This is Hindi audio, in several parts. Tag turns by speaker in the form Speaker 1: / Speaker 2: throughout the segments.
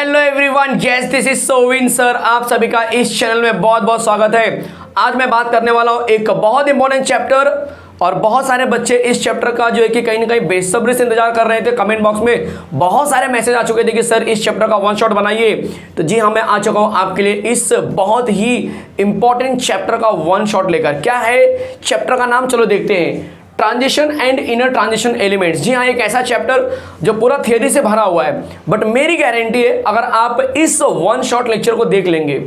Speaker 1: Hello everyone, yes this is Sovin sir. आप सभी का इस चैनल में बहुत बहुत स्वागत है। आज मैं बात करने वाला हूं एक बहुत इंपॉर्टेंट चैप्टर, और बहुत सारे बच्चे इस चैप्टर का जो है कि कहीं ना कहीं बेसब्री से इंतजार कर रहे थे। कमेंट बॉक्स में बहुत सारे मैसेज आ चुके थे कि सर इस चैप्टर का वन शॉट बनाइए। तो जी हाँ, मैं आ चुका हूँ आपके लिए इस बहुत ही इंपॉर्टेंट चैप्टर का वन शॉट लेकर। क्या है चैप्टर का नाम, चलो देखते हैं। Transition and inner transition elements. जी हाँ, एक ऐसा चैप्टर जो पूरा थियरी से भरा हुआ है, बट मेरी गारंटी है अगर आप इस वन शॉट लेक्चर को देख लेंगे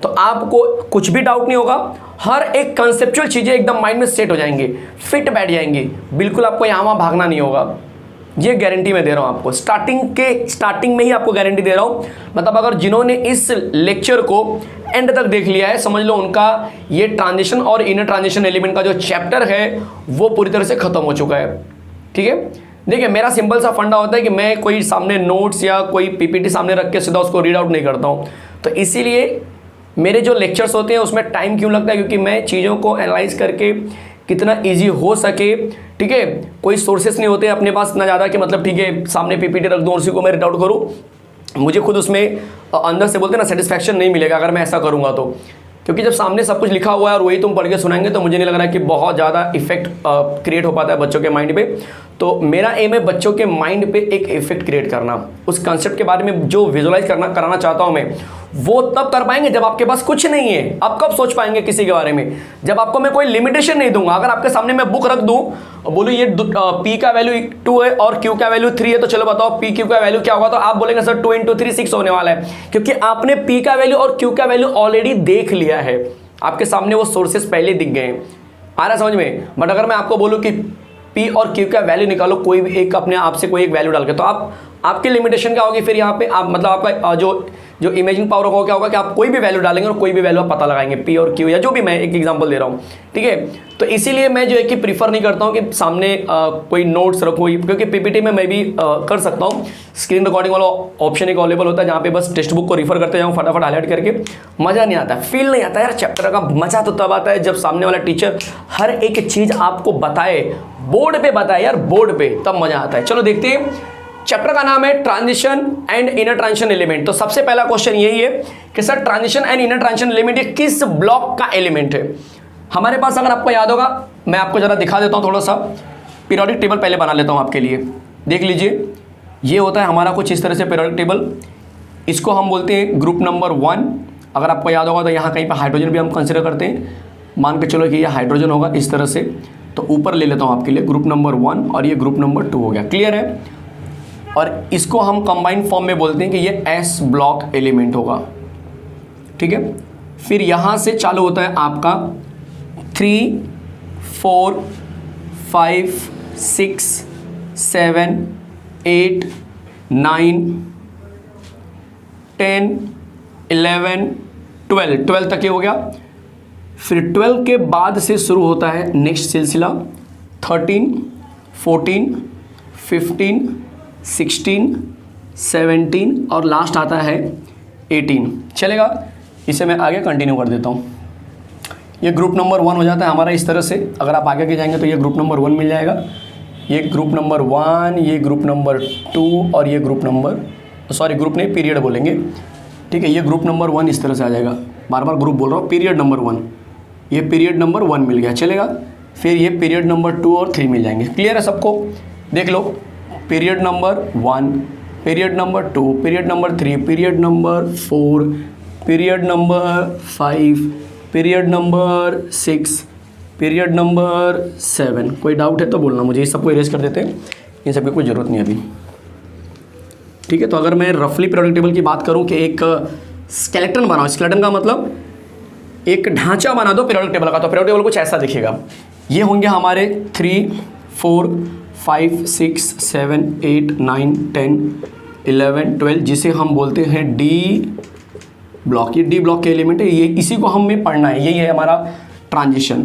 Speaker 1: तो आपको कुछ भी डाउट नहीं होगा। हर एक कंसेप्चुअल चीजें एकदम माइंड में सेट हो जाएंगी, फिट बैठ जाएंगी, बिल्कुल आपको यहाँ वहाँ भागना नहीं होगा। ये गारंटी मैं दे रहा हूँ आपको, स्टार्टिंग में ही आपको गारंटी दे रहा हूँ। मतलब अगर जिन्होंने इस लेक्चर को एंड तक देख लिया है, समझ लो उनका ये ट्रांजिशन और इनर ट्रांजिशन एलिमेंट का जो चैप्टर है वो पूरी तरह से खत्म हो चुका है। ठीक है, देखिए मेरा सिंपल सा फंडा होता है कि मैं कोई सामने नोट्स या कोई पीपीटी सामने रख के सीधा उसको रीड आउट नहीं करता हूँ। तो इसीलिए मेरे जो लेक्चर्स होते हैं उसमें टाइम क्यों लगता है, क्योंकि मैं चीज़ों को एनालाइज करके कितना इजी हो सके। ठीक है, कोई सोर्सेस नहीं होते अपने पास इतना ज़्यादा कि मतलब ठीक है सामने पीपीटी रख दूँ और उसी को मैं रीड आउट करूँ। मुझे खुद उसमें अंदर से बोलते हैं ना, सेटिस्फैक्शन नहीं मिलेगा अगर मैं ऐसा करूँगा तो। क्योंकि जब सामने सब कुछ लिखा हुआ है और वही तुम पढ़ के सुनाएंगे तो मुझे नहीं लग रहा है कि बहुत ज़्यादा इफेक्ट क्रिएट हो पाता है बच्चों के माइंड पे। तो मेरा एम है बच्चों के माइंड पे एक इफेक्ट क्रिएट करना। उस कंसेप्ट के बारे में जो विजुअलाइज कराना चाहता हूँ मैं, वो तब कर पाएंगे जब आपके पास कुछ नहीं है। आप कब सोच पाएंगे किसी के बारे में, जब आपको मैं कोई लिमिटेशन नहीं दूंगा। अगर आपके सामने मैं बुक रख दूं और बोलूँ ये पी का वैल्यू 2 है और क्यू का वैल्यू 3 है, तो चलो बताओ पी क्यू का वैल्यू क्या होगा। तो आप बोलेंगे सर 2 × 3 6 होने वाला है, क्योंकि आपने पी का वैल्यू और क्यू का वैल्यू ऑलरेडी देख लिया है। आपके सामने वो सोर्सेस पहले दिख गए हैं, आ रहा समझ में। बट अगर मैं आपको बोलूँ कि पी और क्यू का वैल्यू निकालो, कोई भी एक अपने आप से कोई एक वैल्यू डाल के, तो आपकी लिमिटेशन क्या होगी फिर यहाँ पे। आप मतलब आपका जो इमेजिंग पावर होगा क्या होगा कि आप कोई भी वैल्यू डालेंगे और कोई भी वैल्यू आप पता लगाएंगे, पी और क्यू या जो भी, मैं एक एग्जांपल दे रहा हूँ। ठीक है, तो इसीलिए मैं जो है कि प्रीफर नहीं करता हूँ कि सामने कोई नोट्स रखो, क्योंकि पीपीटी में मैं भी कर सकता हूँ। स्क्रीन रिकॉर्डिंग वाला ऑप्शन एक अवेलेबल होता है जहाँ पे बस टेक्स्ट बुक को रिफर करते जाऊँ फटाफट हाईलाइट करके। मज़ा नहीं आता, फील नहीं आता यार। चैप्टर का मज़ा तो तब आता है जब सामने वाला टीचर हर एक चीज़ आपको बताए, बोर्ड पे बताए यार, बोर्ड पे, तब मज़ा आता है। चलो देखते हैं, चैप्टर का नाम है transition and inner transition element. तो सबसे पहला क्वेश्चन यही है कि sir transition and inner transition element ये किस ब्लॉक का एलिमेंट है। हमारे पास अगर आपको याद होगा, मैं आपको जरा दिखा देता हूँ थोड़ा सा। पीरियोडिक टेबल पहले बना लेता हूँ आपके लिए, देख लीजिए। ये होता है हमारा कुछ इस तरह से पीरियोडिक टेबल। इसको हम बोलते हैं ग्रुप नंबर 1। अगर आपको याद होगा तो यहाँ कहीं पर हाइड्रोजन भी हम कंसिडर करते हैं। मान के चलो कि ये हाइड्रोजन होगा इस तरह से, तो ऊपर ले लेता हूँ आपके लिए ग्रुप नंबर 1 और ये ग्रुप नंबर 2 हो गया। क्लियर है। और इसको हम कंबाइंड फॉर्म में बोलते हैं कि ये एस ब्लॉक एलिमेंट होगा। ठीक है, फिर यहाँ से चालू होता है आपका 3 4 5 6 7 8 9 10 11 12 तक ये हो गया। फिर 12 के बाद से शुरू होता है नेक्स्ट सिलसिला 13 14 15 16 17 और लास्ट आता है 18। चलेगा, इसे मैं आगे कंटिन्यू कर देता हूँ। ये ग्रुप नंबर 1 हो जाता है हमारा इस तरह से। अगर आप आगे के जाएंगे तो ये ग्रुप नंबर 1 मिल जाएगा, ये ग्रुप नंबर 1, ये ग्रुप नंबर 2 और ये ग्रुप नंबर, सॉरी ग्रुप नहीं पीरियड बोलेंगे। ठीक है, ये ग्रुप नंबर 1 इस तरह से आ जाएगा। बार बार ग्रुप बोल रहा हूँ, पीरियड नंबर 1, ये पीरियड नंबर 1 मिल गया। चलेगा, फिर ये पीरियड नंबर 2 और 3 मिल जाएंगे। क्लियर है सबको, देख लो। Period number 1, period number 2, period number 3, period number 4, period number 5, period number 6, period number 7। कोई डाउट है तो बोलना मुझे, इस सबको इरेज कर देते हैं, इन सब की कोई ज़रूरत नहीं अभी। ठीक है, तो अगर मैं रफली पीरियोडिक टेबल की बात करूं कि एक स्केलेटन बनाओ, स्केलेटन का मतलब एक ढांचा बना दो पीरियोडिक टेबल का, तो पीरियोडिक टेबल कुछ ऐसा दिखेगा। ये होंगे हमारे 3 4 5 6 7 8 9 10 11 12, जिसे हम बोलते हैं डी ब्लॉक। ये डी ब्लॉक के एलिमेंट है, ये इसी को हमें पढ़ना है। यही है हमारा ट्रांजिशन।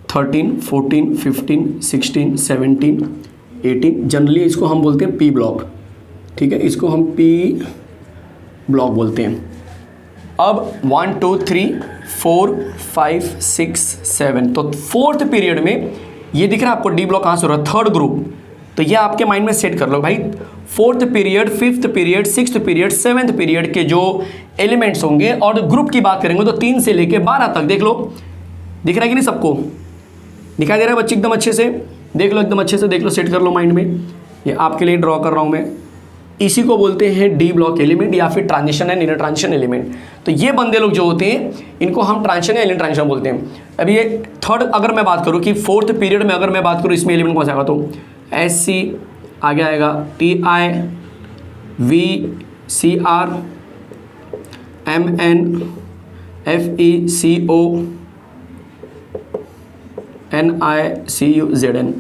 Speaker 1: 13 14 15 16 17 18, जनरली इसको हम बोलते हैं पी ब्लॉक। ठीक है, इसको हम पी ब्लॉक बोलते हैं। अब 1 2 3 4 5 6 7, तो 4th पीरियड में ये दिख रहा है आपको डी ब्लॉक कहाँ से हो रहा है, थर्ड ग्रुप। तो ये आपके माइंड में सेट कर लो भाई, 4th period, 5th period, 6th period, 7th period के जो एलिमेंट्स होंगे और ग्रुप की बात करेंगे तो 3 से लेके 12 तक। देख लो, दिख रहा है कि नहीं सबको, दिखाई दे रहा है बच्चे एकदम अच्छे से, देख लो एकदम अच्छे से, देख लो, सेट कर लो माइंड में। ये आपके लिए ड्रॉ कर रहा हूँ मैं, इसी को बोलते हैं डी ब्लॉक एलिमेंट या फिर transition and inner transition element. तो ये बंदे लोग जो होते हैं इनको हम ट्रांजिशन या इनर ट्रांजिशन बोलते हैं। अभी ये थर्ड अगर मैं बात करूँ कि 4th पीरियड में अगर मैं बात करूँ इसमें एलिमेंट कौन सा आएगा, तो SC आगे आएगा, TI, VCR, MN, FECO, NICUZN।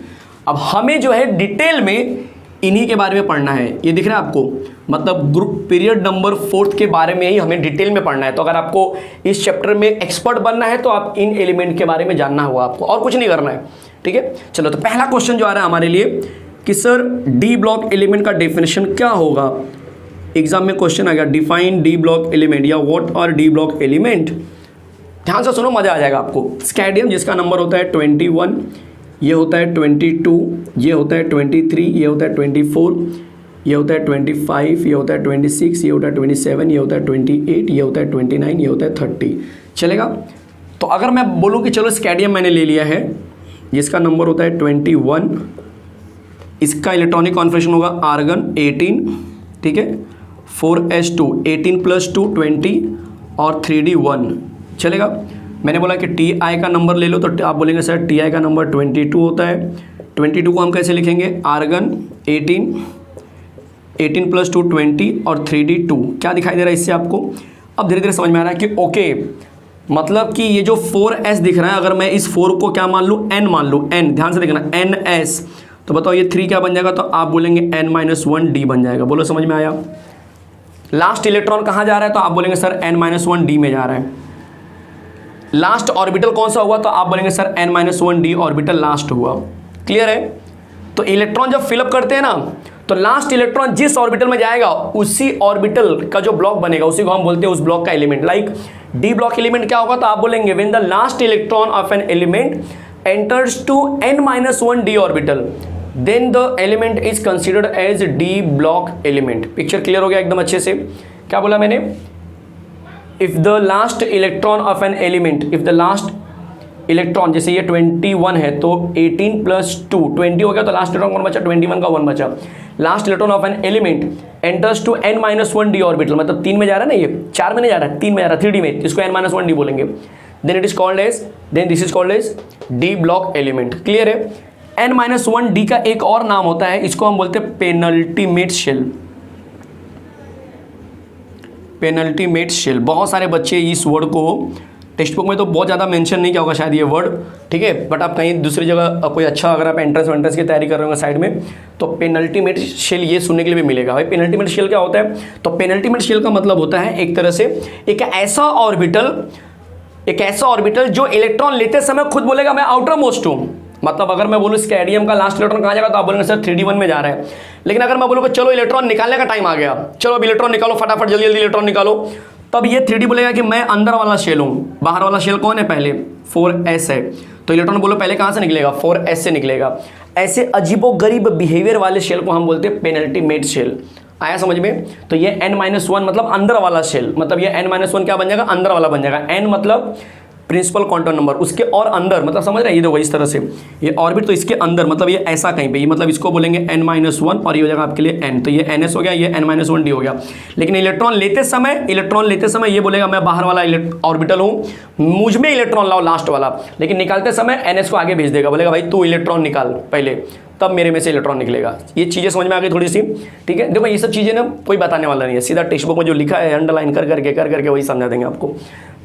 Speaker 1: अब हमें जो है डिटेल में इन्हीं के बारे में पढ़ना है। ये दिख रहा है आपको, मतलब ग्रुप पीरियड नंबर 4th के बारे में ही हमें डिटेल में पढ़ना है। तो अगर आपको इस चैप्टर में एक्सपर्ट बनना है तो आप इन एलिमेंट के बारे में जानना होगा आपको, और कुछ नहीं करना है, ठीक है। चलो, तो पहला क्वेश्चन जो आ रहा है हमारे लिए कि सर डी ब्लॉक एलिमेंट का डेफिनेशन क्या होगा। एग्जाम में क्वेश्चन आ गया, डिफाइन डी ब्लॉक एलिमेंट या what R D block element. ध्यान से सुनो, मजा आ जाएगा आपको। स्कैडियम जिसका नंबर होता है 21, ये होता है 22, ये होता है 23, ये होता है 24, ये होता है 25, ये होता है 26, ये होता है 27, ये होता है 28, ये होता है 29, ये होता है 30। चलेगा। तो अगर मैं बोलूँ कि चलो स्कैडियम मैंने ले लिया है जिसका नंबर होता है 21, इसका इलेक्ट्रॉनिक कॉन्फिगरेशन होगा आर्गन 18, ठीक है, 4s2, 18 + 2 20 और 3d 1। चलेगा। मैंने बोला कि TI का नंबर ले लो, तो आप बोलेंगे सर TI का नंबर 22 होता है। 22 को हम कैसे लिखेंगे, आर्गन 18, 18 + 2 20 और 3d 2। क्या दिखाई दे रहा है इससे आपको? अब धीरे धीरे समझ में आ रहा है कि ओके, मतलब कि ये जो 4s दिख रहा है, अगर मैं इस 4 को क्या मान लूँ, n मान लूँ, n, ध्यान से देखना, ns, तो बताओ ये 3 क्या बन जाएगा, तो आप बोलेंगे n-1d बन जाएगा। बोलो समझ में आया। लास्ट इलेक्ट्रॉन कहाँ जा रहा है, तो आप बोलेंगे सर n-1d में जा रहा है। लास्ट ऑर्बिटल कौन सा हुआ, तो आप बोलेंगे सर n-1d ऑर्बिटल लास्ट हुआ। क्लियर है। तो इलेक्ट्रॉन जब फिलअप करते हैं ना, तो लास्ट इलेक्ट्रॉन जिस ऑर्बिटल में जाएगा उसी ऑर्बिटल का जो ब्लॉक बनेगा उसी को हम बोलते हैं उस ब्लॉक का element. Like d block element क्या होगा, तो आप बोलेंगे when the last electron of an element enters to n-1d orbital then the element is considered as d block element. Picture clear हो गया एकदम अच्छे से। क्या बोला मैंने, if the last electron of an element, if the last electron, जैसे ये 21 है तो 18 + 2 20 हो गया, तो लास्ट इलेक्ट्रॉन कौन बचा, 21 का 1 बचा। Last electron of an element enters to n-1d orbital, मतलब 3 में जा रहा है ना, ये 4 में नहीं जा रहा है, 3 में जा रहा है, 3d में, इसको n-1d बोलेंगे। Then it is called as, then this is called as d block element. Clear है। n-1d का एक और नाम होता है, इसको हम बोलते हैं पेनल्टीमेट शेल। पेनल्टीमेट शेल, बहुत सारे बच्चे इस वर्ड को टेक्स्ट बुक में तो बहुत ज़्यादा मेंशन नहीं किया होगा शायद ये वर्ड, ठीक है, बट आप कहीं दूसरी जगह कोई अच्छा, अगर आप एंट्रेंस की तैयारी कर रहे हो साइड में, तो पेनल्टीमेट शेल ये सुनने के लिए भी मिलेगा। भाई पेनल्टीमेट शेल क्या होता है, तो पेनल्टीमेट शेल का मतलब होता है एक तरह से एक ऐसा ऑर्बिटल जो इलेक्ट्रॉन लेते समय खुद बोलेगा मैं आउटर मोस्ट हूँ। मतलब अगर मैं बोलूँ स्कैडियम का लास्ट इलेक्ट्रॉन कहाँ जाएगा, तो आप बोलेंगे सर 3d 1 में जा रहा है। लेकिन अगर मैं बोलूँ चलो इलेक्ट्रॉन निकालने का टाइम आ गया, चलो अब इलेक्ट्रॉन निकालो, फटाफट जल्दी जल्दी इलेक्ट्रॉन निकालो, तब ये 3d बोलेगा कि मैं अंदर वाला शेल हूँ। बाहर वाला शेल कौन है, पहले 4s है, तो इलेक्ट्रॉन बोलो पहले कहाँ से निकलेगा, 4s से निकलेगा। ऐसे अजीबोगरीब बिहेवियर वाले शेल को हम बोलते हैं पेनल्टीमेट शेल। आया समझ में। तो ये n-1 मतलब अंदर वाला शेल, मतलब ये n-1 क्या बन जाएगा, अंदर वाला बन जाएगा। n मतलब प्रिंसिपल क्वांटम नंबर, उसके और अंदर, मतलब समझ रहे हैं, ये देखो इस तरह से ये ऑर्बिट, तो इसके अंदर मतलब ये ऐसा कहीं पे, ये मतलब इसको बोलेंगे n-1 और ये हो जाएगा आपके लिए n, तो ये ns हो गया, ये n-1d हो गया। लेकिन इलेक्ट्रॉन लेते समय ये बोलेगा मैं बाहर वाला ऑर्बिटल हूँ, मुझ में इलेक्ट्रॉन लाओ लास्ट वाला, लेकिन निकालते समय ns को आगे भेज देगा, बोलेगा भाई तू इलेक्ट्रॉन निकाल पहले, तब मेरे में से इलेक्ट्रॉन निकलेगा। ये चीज़ें समझ में आ गई थोड़ी सी, ठीक है। देखो ये सब चीज़ें ना कोई बताने वाला नहीं है, सीधा टेक्स्ट बुक में जो लिखा है अंडरलाइन कर करके वही समझा देंगे आपको।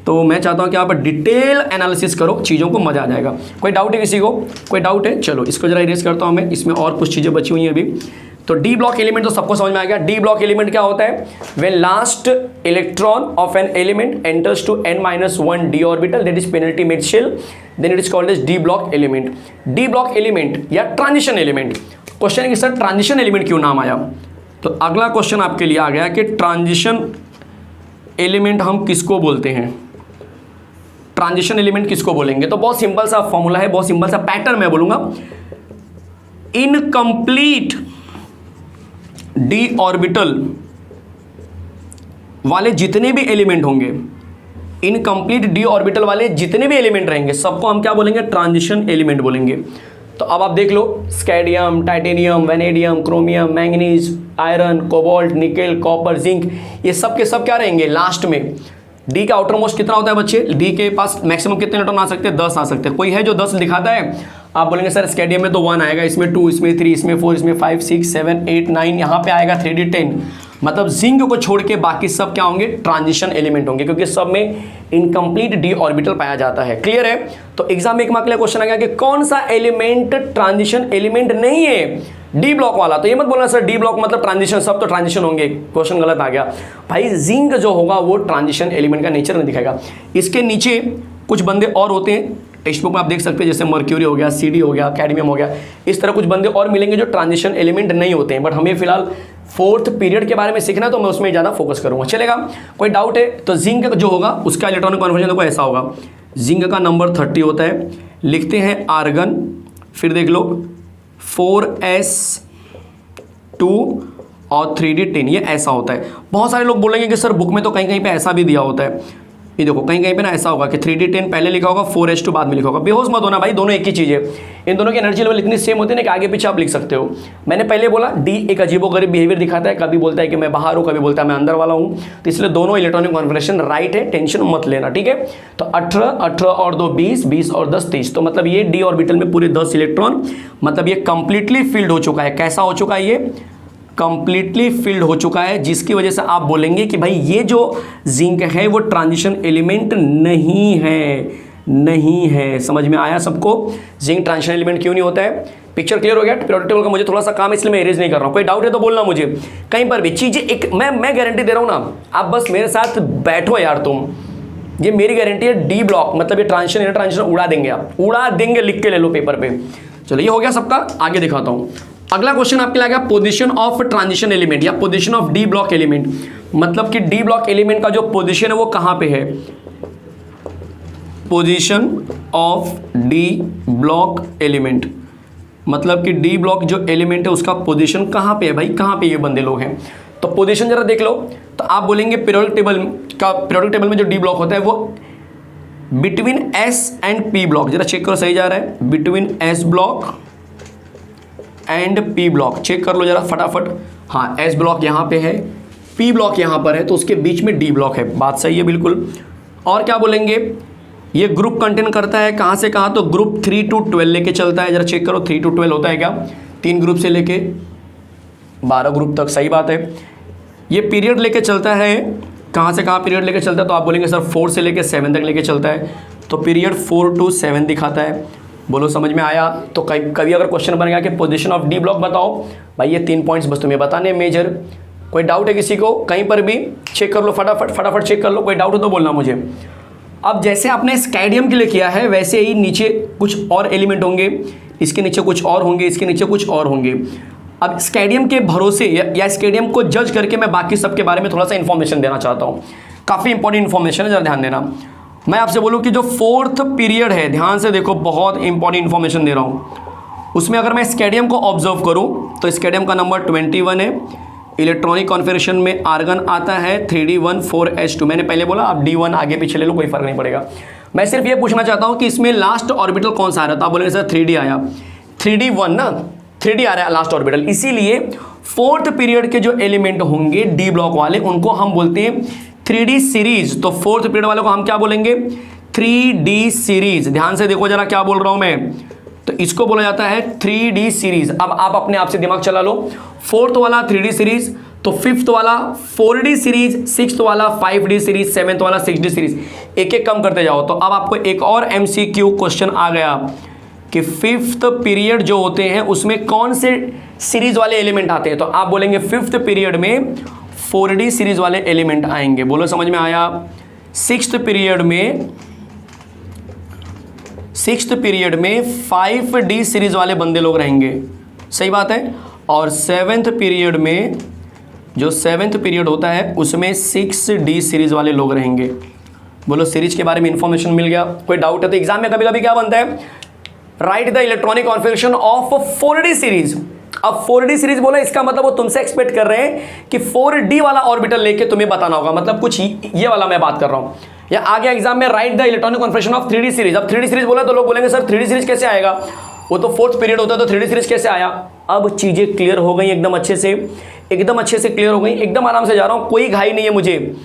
Speaker 1: तो मैं चाहता हूँ कि आप डिटेल एनालिसिस करो, चीज़ों को मजा आ जाएगा। कोई डाउट है किसी को, कोई डाउट है, चलो इसको जरा इरेज करता हूँ मैं, इसमें और कुछ चीज़ें बची हुई हैं अभी। तो डी ब्लॉक एलिमेंट तो सबको समझ में आ गया। डी ब्लॉक एलिमेंट क्या होता है, when last electron of an element enters to n-1d orbital that is penultimate shell, then it is called as d block element. D block element या ट्रांजिशन एलिमेंट। क्वेश्चन है कि सर ट्रांजिशन एलिमेंट क्यों नाम आया, तो अगला क्वेश्चन आपके लिए आ गया कि ट्रांजिशन एलिमेंट हम किसको बोलते हैं, ट्रांजिशन एलिमेंट किसको बोलेंगे। तो बहुत सिंपल सा फॉर्मूला है, बहुत सिंपल सा पैटर्न मैं बोलूंगा। इनकम्प्लीट डी ऑर्बिटल वाले जितने भी एलिमेंट होंगे, इनकम्प्लीट डी ऑर्बिटल वाले जितने भी एलिमेंट रहेंगे सबको हम क्या बोलेंगे? ट्रांजिशन एलिमेंट बोलेंगे। तो अब आप देख लो, scandium, titanium, vanadium, chromium, manganese, iron, cobalt, nickel, copper, zinc, ये सब के सब क्या रहेंगे लास्ट में। डी का आउटर मोस्ट कितना होता है बच्चे? डी के पास मैक्सिमम कितने इलेक्ट्रॉन आ सकते हैं? 10 आ सकते हैं। कोई है जो 10 दिखाता है? आप बोलेंगे सर स्कैडियम में तो 1 आएगा, इसमें 2, इसमें 3, इसमें 4, इसमें 5, 6, 7, 8, 9, यहाँ पे आएगा 3D 10। मतलब जिंक को छोड़ के बाकी सब क्या होंगे? ट्रांजिशन एलिमेंट होंगे, क्योंकि सब में इनकम्प्लीट डी ऑर्बिटल पाया जाता है। क्लियर है? तो एग्जाम में 1 मार्क के लिए क्वेश्चन आ गया कि कौन सा एलिमेंट ट्रांजिशन एलिमेंट नहीं है? डी ब्लॉक वाला। तो ये मत बोलना सर डी ब्लॉक मतलब ट्रांजिशन, सब तो ट्रांजिशन होंगे, क्वेश्चन गलत आ गया भाई। जिंक जो होगा वो ट्रांजिशन एलिमेंट का नेचर नहीं दिखाएगा। इसके नीचे कुछ बंदे और होते हैं, टेक्स्ट बुक में आप देख सकते हैं, जैसे मर्क्यूरी हो गया, सीडी हो गया, कैडमियम हो गया, इस तरह कुछ बंदे और मिलेंगे जो ट्रांजिशन एलिमेंट नहीं होते हैं। बट हमें फिलहाल 4th पीरियड के बारे में सीखना है, तो मैं उसमें ज़्यादा फोकस करूंगा। चलेगा? कोई डाउट है? तो जिंक जो होगा उसका इलेक्ट्रॉनिक कॉन्फिगरेशन देखो ऐसा होगा। जिंक का नंबर 30 होता है, लिखते हैं आर्गन, फिर देख लो 4s2 और 3d10, ये ऐसा होता है। बहुत सारे लोग बोलेंगे कि सर बुक में तो कहीं कहीं पे ऐसा भी दिया होता है। ये देखो कहीं कहीं पे ना ऐसा होगा कि 3d10 पहले लिखा होगा, 4s2 बाद में लिखा होगा। बेहोश मत होना भाई, दोनों एक ही चीज़ है। इन दोनों की एनर्जी लेवल इतनी सेम होती है ना कि आगे पीछे आप लिख सकते हो। मैंने पहले बोला डी एक अजीबोगरीब बिहेवियर दिखाता है, कभी बोलता है कि मैं बाहर हूँ, कभी बोलता है मैं अंदर वाला हूँ। तो इसलिए दोनों इलेक्ट्रॉनिक कॉन्फिगरेशन राइट है, टेंशन मत लेना, ठीक है। तो 18 और 2 20, 20 और 10 30। तो मतलब ये डी ऑर्बिटल में पूरे 10 इलेक्ट्रॉन, मतलब ये कंप्लीटली फिल्ड हो चुका है। कैसा हो चुका है? ये कंप्लीटली फिल्ड हो चुका है, जिसकी वजह से आप बोलेंगे कि भाई ये जो जिंक है वो ट्रांजिशन एलिमेंट नहीं है, नहीं है। समझ में आया सबको? जिंक ट्रांजिशन एलिमेंट क्यों नहीं होता है? पिक्चर क्लियर हो गया? पीरियोडिक टेबल का मुझे थोड़ा सा काम है, इसलिए मैं इरेज नहीं कर रहा हूँ। कोई डाउट है तो बोलना मुझे। कहीं पर भी चीजें एक मैं गारंटी दे रहा हूँ ना, आप बस मेरे साथ बैठो यार तुम, ये मेरी गारंटी है। डी ब्लॉक मतलब ये ट्रांजिशन उड़ा देंगे, आप उड़ा देंगे, लिख के ले लो पेपर पे। चलो ये हो गया सबका, आगे दिखाता हूँ। अगला क्वेश्चन आपके लिए आ गया पोजीशन ऑफ ट्रांजिशन एलिमेंट या position of D block element. मतलब कि डी ब्लॉक एलिमेंट का जो पोजीशन है वो कहां पे है? Position of D block element, मतलब कि डी ब्लॉक जो एलिमेंट है उसका पोजीशन कहां पे है भाई? कहां पे ये बंदे लोग हैं? तो पोजीशन जरा देख लो। तो आप बोलेंगे पीरियोडिक टेबल में जो डी ब्लॉक होता है वो between s and p block. जरा चेक करो सही जा रहा है? Between s block and p block, check कर लो जरा फटाफट। हाँ, एस ब्लॉक यहाँ पे है, पी ब्लॉक यहाँ पर है, तो उसके बीच में डी ब्लॉक है। बात सही है बिल्कुल। और क्या बोलेंगे? ये ग्रुप कंटेन करता है कहाँ से कहाँ? तो ग्रुप 3 to 12 लेके चलता है। जरा चेक करो 3 to 12 होता है क्या? 3 ग्रुप से लेके 12 ग्रुप तक। सही बात है। ये पीरियड लेके चलता है, कहाँ से कहाँ पीरियड लेके चलता है? तो आप बोलेंगे सर 4 से लेके 7 तक लेके चलता है, तो पीरियड 4 to 7 दिखाता है। बोलो समझ में आया? तो कभी अगर क्वेश्चन बन गया कि पोजीशन ऑफ डी ब्लॉक बताओ, भाई ये 3 पॉइंट्स बस तुम्हें बताने मेजर। कोई डाउट है किसी को? कहीं पर भी चेक कर लो फटाफट चेक कर लो। कोई डाउट हो तो बोलना मुझे। अब जैसे आपने स्कैडियम के लिए किया है वैसे ही नीचे कुछ और एलिमेंट होंगे, इसके नीचे कुछ और होंगे, इसके नीचे कुछ और होंगे। अब स्कैडियम के भरोसे या स्कैडियम को जज करके मैं बाकी सब के बारे में थोड़ा सा इन्फॉर्मेशन देना चाहता हूँ। काफ़ी इंपॉर्टेंट इन्फॉर्मेशन है, जरा ध्यान देना। मैं आपसे बोलूँ कि जो 4th पीरियड है, ध्यान से देखो, बहुत इंपॉर्टेंट इन्फॉर्मेशन दे रहा हूँ। उसमें अगर मैं स्कैडियम को ऑब्जर्व करूँ तो स्कैडियम का नंबर 21 है। इलेक्ट्रॉनिक कॉन्फिगरेशन में आर्गन आता है 3d1 4s2। मैंने पहले बोला, आप d1 आगे पीछे ले लो, कोई फर्क नहीं पड़ेगा। मैं सिर्फ ये पूछना चाहता हूँ कि इसमें लास्ट ऑर्बिटल कौन सा आ रहा था? आप बोलेंगे सर 3d आया, 3d1 ना, 3d आ रहा है लास्ट ऑर्बिटल। इसीलिए 4th पीरियड के जो एलिमेंट होंगे डी ब्लॉक वाले, उनको हम बोलते हैं 3d सीरीज। तो 4th पीरियड वाले को हम क्या बोलेंगे? 3d series. ध्यान से देखो जरा क्या बोल रहा हूं मैं, तो इसको बोला जाता है 3d सीरीज। अब आप अपने आप से दिमाग चला लो। 4th वाला 3d सीरीज, तो 5th वाला 4d सीरीज, 6th वाला 5d सीरीज, 7th वाला 6d सीरीज। एक एक कम करते जाओ। तो अब आपको एक और MCQ क्वेश्चन आ गया कि 5th पीरियड जो होते हैं उसमें कौन से सीरीज वाले एलिमेंट आते हैं? तो आप बोलेंगे 5th पीरियड में 4d सीरीज वाले एलिमेंट आएंगे। बोलो समझ में आया? 6th पीरियड में 5d सीरीज वाले बंदे लोग रहेंगे। सही बात है। और 7th पीरियड में, जो 7th पीरियड होता है उसमें 6d सीरीज वाले लोग रहेंगे। बोलो सीरीज के बारे में इंफॉर्मेशन मिल गया? कोई डाउट है तो एग्जाम में कभी कभी क्या बनता है, right the electronic configuration of 4D series. अब 4D सीरीज बोला, इसका मतलब वो तुमसे एक्सपेक्ट कर रहे हैं कि 4D वाला ऑर्बिटल लेके तुम्हें बताना होगा, मतलब कुछ ये वाला मैं बात कर रहा हूं। या आगे एग्जाम में right the electronic configuration of 3D series. अब 3D सीरीज बोला तो लोग बोलेंगे सर 3D सीरीज कैसे आएगा, वो तो 4th पीरियड होता है, तो 3D सीरीज कैसे आया। अब चीजें क्लियर हो गई एकदम अच्छे से, एकदम अच्छे से क्लियर हो गई, एकदम आराम से जा रहा हूं, कोई घाई नहीं है मुझे,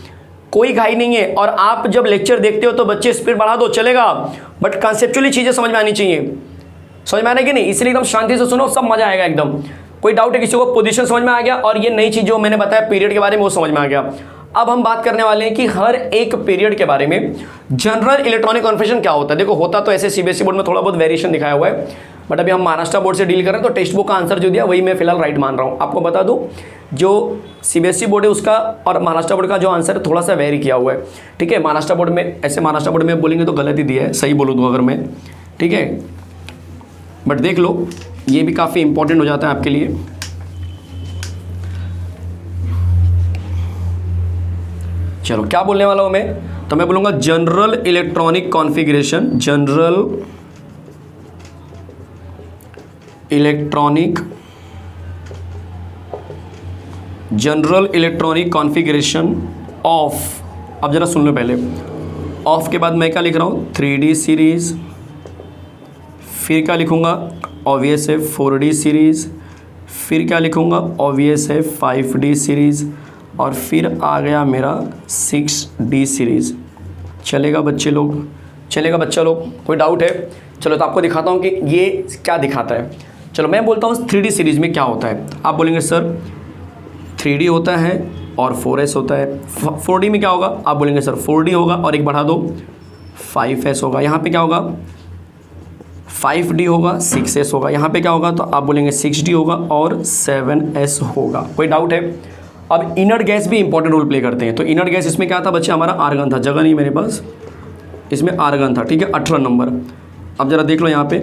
Speaker 1: कोई घाई नहीं है। और आप जब लेक्चर देखते हो तो बच्चे स्पीड बढ़ा दो चलेगा, बट कंसेप्चुअली चीजें समझ में आनी चाहिए, समझ में आने की नहीं, इसलिए एकदम शांति से सुनो, सब मजा आएगा एकदम। कोई डाउट है किसी को, पोजीशन समझ में आ गया, और ये नई चीज जो मैंने बताया पीरियड के बारे में वो समझ में आ गया। अब हम बात करने वाले हैं कि हर एक पीरियड के बारे में जनरल इलेक्ट्रॉनिक कॉन्फ़िगरेशन क्या होता है। देखो होता तो ऐसे सीबीएसई बोर्ड में थोड़ा बहुत वेरिएशन दिखाया हुआ है, बट अभी हम महाराष्ट्र बोर्ड से डील कर रहे हैं, तो टेक्स्ट बुक का आंसर जो दिया वही मैं फिलहाल राइट मान रहा हूँ। आपको बता दूँ जो सीबीएसई बोर्ड है उसका और महाराष्ट्र बोर्ड का जो आंसर है थोड़ा सा वेरी किया हुआ है, ठीक है। महाराष्ट्र बोर्ड में ऐसे, महाराष्ट्र बोर्ड में बोलेंगे तो गलत ही दिया है, सही बोलूँ तो अगर मैं, ठीक है, बट देख लो ये भी काफ़ी इंपॉर्टेंट हो जाता है आपके लिए। चलो क्या बोलने वाला हूं मैं, तो मैं बोलूंगा general electronic configuration, general electronic configuration of. अब जरा सुन लो पहले, ऑफ के बाद मैं क्या लिख रहा हूं, 3D सीरीज, फिर क्या लिखूंगा, ऑब्वियस है 4D सीरीज, फिर क्या लिखूंगा, ऑब्वियस है 5D सीरीज, और फिर आ गया मेरा 6D सीरीज़। चलेगा बच्चे लोग, चलेगा बच्चा लोग, कोई डाउट है? चलो तो आपको दिखाता हूँ कि ये क्या दिखाता है। चलो मैं बोलता हूँ 3D सीरीज़ में क्या होता है। आप बोलेंगे सर 3D होता है और 4S होता है। 4D में क्या होगा, आप बोलेंगे सर 4D होगा और एक बढ़ा दो 5S होगा। यहाँ पे क्या होगा, 5D होगा, 6S होगा। यहाँ पे क्या होगा, तो आप बोलेंगे 6D होगा और 7S होगा। कोई डाउट है? अब इनर्ट गैस भी इंपॉर्टेंट रोल प्ले करते हैं। तो इनर्ट गैस इसमें क्या था बच्चे, हमारा आर्गन था, जगह नहीं मेरे पास, इसमें आर्गन था, ठीक है, 18 नंबर। अब जरा देख लो यहाँ पे,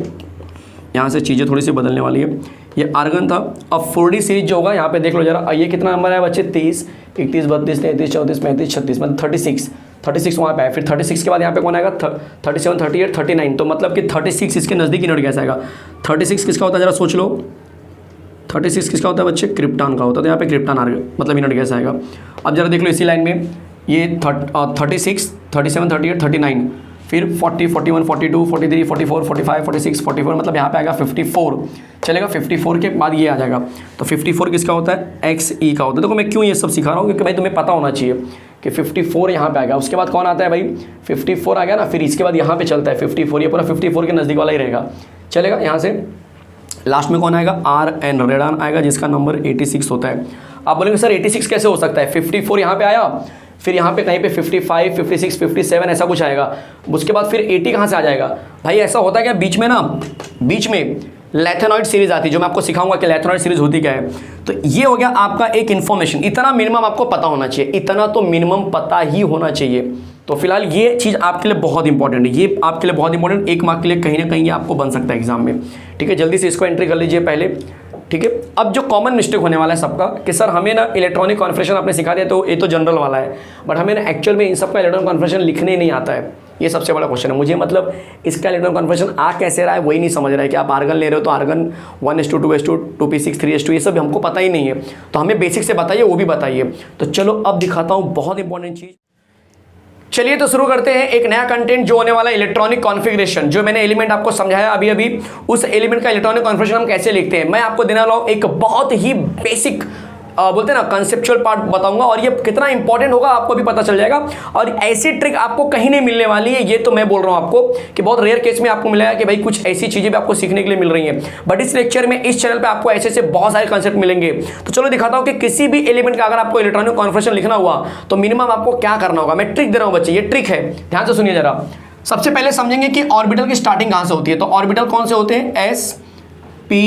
Speaker 1: यहाँ से चीज़ें थोड़ी सी बदलने वाली है। ये आर्गन था। अब 4D सीरीज जो होगा यहाँ पे देख लो जरा, ये कितना नंबर है बच्चे, 30, 31, 32, 33, 34, 35, 36, मतलब 36 वहाँ पे है। फिर 36 के बाद यहाँ पे कौन आएगा, 37, 38, 39, तो मतलब कि 36 इसके नज़दीक इनर्ट गैस आएगा। 36 किसका होता है जरा सोच लो, 36 किसका होता है बच्चे, क्रिप्टॉन का होता है। तो यहाँ पे क्रिप्टॉन मतलब इनर्ट गैस आएगा। अब जरा देख लो इसी लाइन में, ये 36, 37, 38, 39, फिर 40, 41, 42, 43, 44, 45, 46, 44, मतलब यहाँ पे आएगा 54। चलेगा, 54 के बाद ये आ जाएगा। तो 54 किसका होता है, XE का होता है। देखो मैं क्यों ये सब सिखा रहा हूँ, क्योंकि भाई तुम्हें पता होना चाहिए कि 54 यहाँ पे आएगा। उसके बाद कौन आता है भाई, 54 आ गया ना, फिर इसके बाद यहाँ पे चलता है 54, ये पूरा 54 के नज़दीक वाला ही रहेगा। चलेगा, यहाँ से लास्ट में कौन आएगा, RN, रेडान आएगा, जिसका नंबर 86 होता है। आप बोलेंगे सर 86 कैसे हो सकता है, 54 यहाँ पे आया, फिर यहाँ पे कहीं पे 55, 56, 57 ऐसा कुछ आएगा, उसके बाद फिर 80 कहाँ से आ जाएगा भाई। ऐसा होता है क्या, बीच में ना, बीच में लैथेनॉइड सीरीज आती है, जो मैं आपको सिखाऊंगा कि लैथेनॉइड सीरीज होती क्या है। तो ये हो गया आपका एक इन्फॉर्मेशन, इतना मिनिमम आपको पता होना चाहिए, इतना तो मिनिमम पता ही होना चाहिए। तो फिलहाल ये चीज़ आपके लिए बहुत इंपॉर्टेंट है, ये आपके लिए बहुत इंपॉर्टेंट, 1 मार्क के लिए कहीं ना कहीं ये आपको बन सकता है एग्जाम में, ठीक है। जल्दी से इसको एंट्री कर लीजिए पहले, ठीक है। अब जो कॉमन मिस्टेक होने वाला है सबका कि सर हमें ना इलेक्ट्रॉनिक कॉन्फ़िगरेशन आपने सिखा दिया तो ये तो जनरल वाला है, बट हमें ना एक्चुअल में इन सबका इलेक्ट्रॉनिक कॉन्फ़िगरेशन लिखने ही नहीं आता है। ये सबसे बड़ा क्वेश्चन है मुझे, मतलब इसका इलेक्ट्रॉनिक कॉन्फ़िगरेशन आ कैसे रहा है वही नहीं समझ रहा है कि आप आर्गन ले रहे हो तो आर्गन 1:2, 2:2, 2p6, 3:2, ये सब हमको पता ही नहीं है। तो हमें बेसिक से बताइए, वो भी बताइए। तो चलो अब दिखाता हूँ बहुत इंपॉर्टेंट चीज़। चलिए तो शुरू करते हैं एक नया कंटेंट जो होने वाला है इलेक्ट्रॉनिक कॉन्फ़िगरेशन। जो मैंने एलिमेंट आपको समझाया अभी अभी, उस एलिमेंट का इलेक्ट्रॉनिक कॉन्फ़िगरेशन हम कैसे लिखते हैं, मैं आपको देने वाला हूं एक बहुत ही बेसिक बोलते हैं ना कंसेप्चुअल पार्ट बताऊंगा, और ये कितना इंपॉर्टेंट होगा आपको भी पता चल जाएगा। और ऐसी ट्रिक आपको कहीं नहीं मिलने वाली है, ये तो मैं बोल रहा हूं आपको कि बहुत रेयर केस में आपको मिलेगा कि भाई कुछ ऐसी चीजें भी आपको सीखने के लिए मिल रही हैं, बट इस लेक्चर में इस चैनल पे आपको ऐसे ऐसे बहुत सारे कंसेप्ट मिलेंगे। तो चलो दिखाता हूं कि किसी भी एलिमेंट का अगर आपको इलेक्ट्रॉनिक कॉन्फ़िगरेशन लिखना हुआ तो मिनिमम आपको क्या करना होगा। मैं ट्रिक दे रहा हूं बच्चे, ये ट्रिक है, ध्यान से सुनिए जरा। सबसे पहले समझेंगे कि ऑर्बिटल की स्टार्टिंग कहां से होती है। तो ऑर्बिटल कौन से होते हैं, S P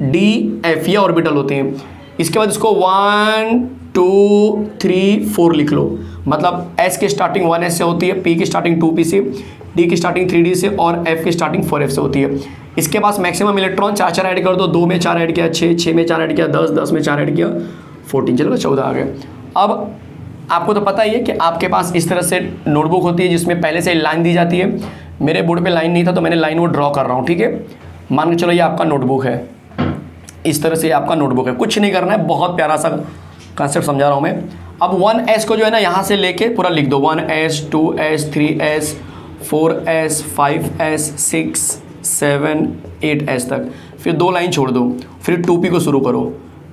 Speaker 1: D F, ये ऑर्बिटल होते हैं। इसके बाद इसको 1 2 3 4 लिख लो, मतलब S की स्टार्टिंग 1S से होती है, P की स्टार्टिंग 2P से, D की स्टार्टिंग 3D से और F की स्टार्टिंग 4F से होती है। इसके पास मैक्सिमम इलेक्ट्रॉन 4 ऐड कर दो, 2 में 4 ऐड किया 6, 6 में 4 ऐड किया 10, 10 में 4 ऐड किया 14, चलो 14 आ गए। अब आपको तो पता ही है कि आपके पास इस तरह से नोटबुक होती है जिसमें पहले से लाइन दी जाती है। मेरे बोर्ड पे लाइन नहीं था तो मैंने लाइन वो ड्रॉ कर रहा हूँ, ठीक है। मान के चलो ये आपका नोटबुक है, इस तरह से आपका नोटबुक है, कुछ नहीं करना है, बहुत प्यारा सा कॉन्सेप्ट समझा रहा हूँ मैं। अब 1s को जो है ना यहाँ से लेके पूरा लिख दो, 1s 2s 3s 4s 5s 6 7 8s तक, फिर 2 लाइन छोड़ दो, फिर 2p को शुरू करो,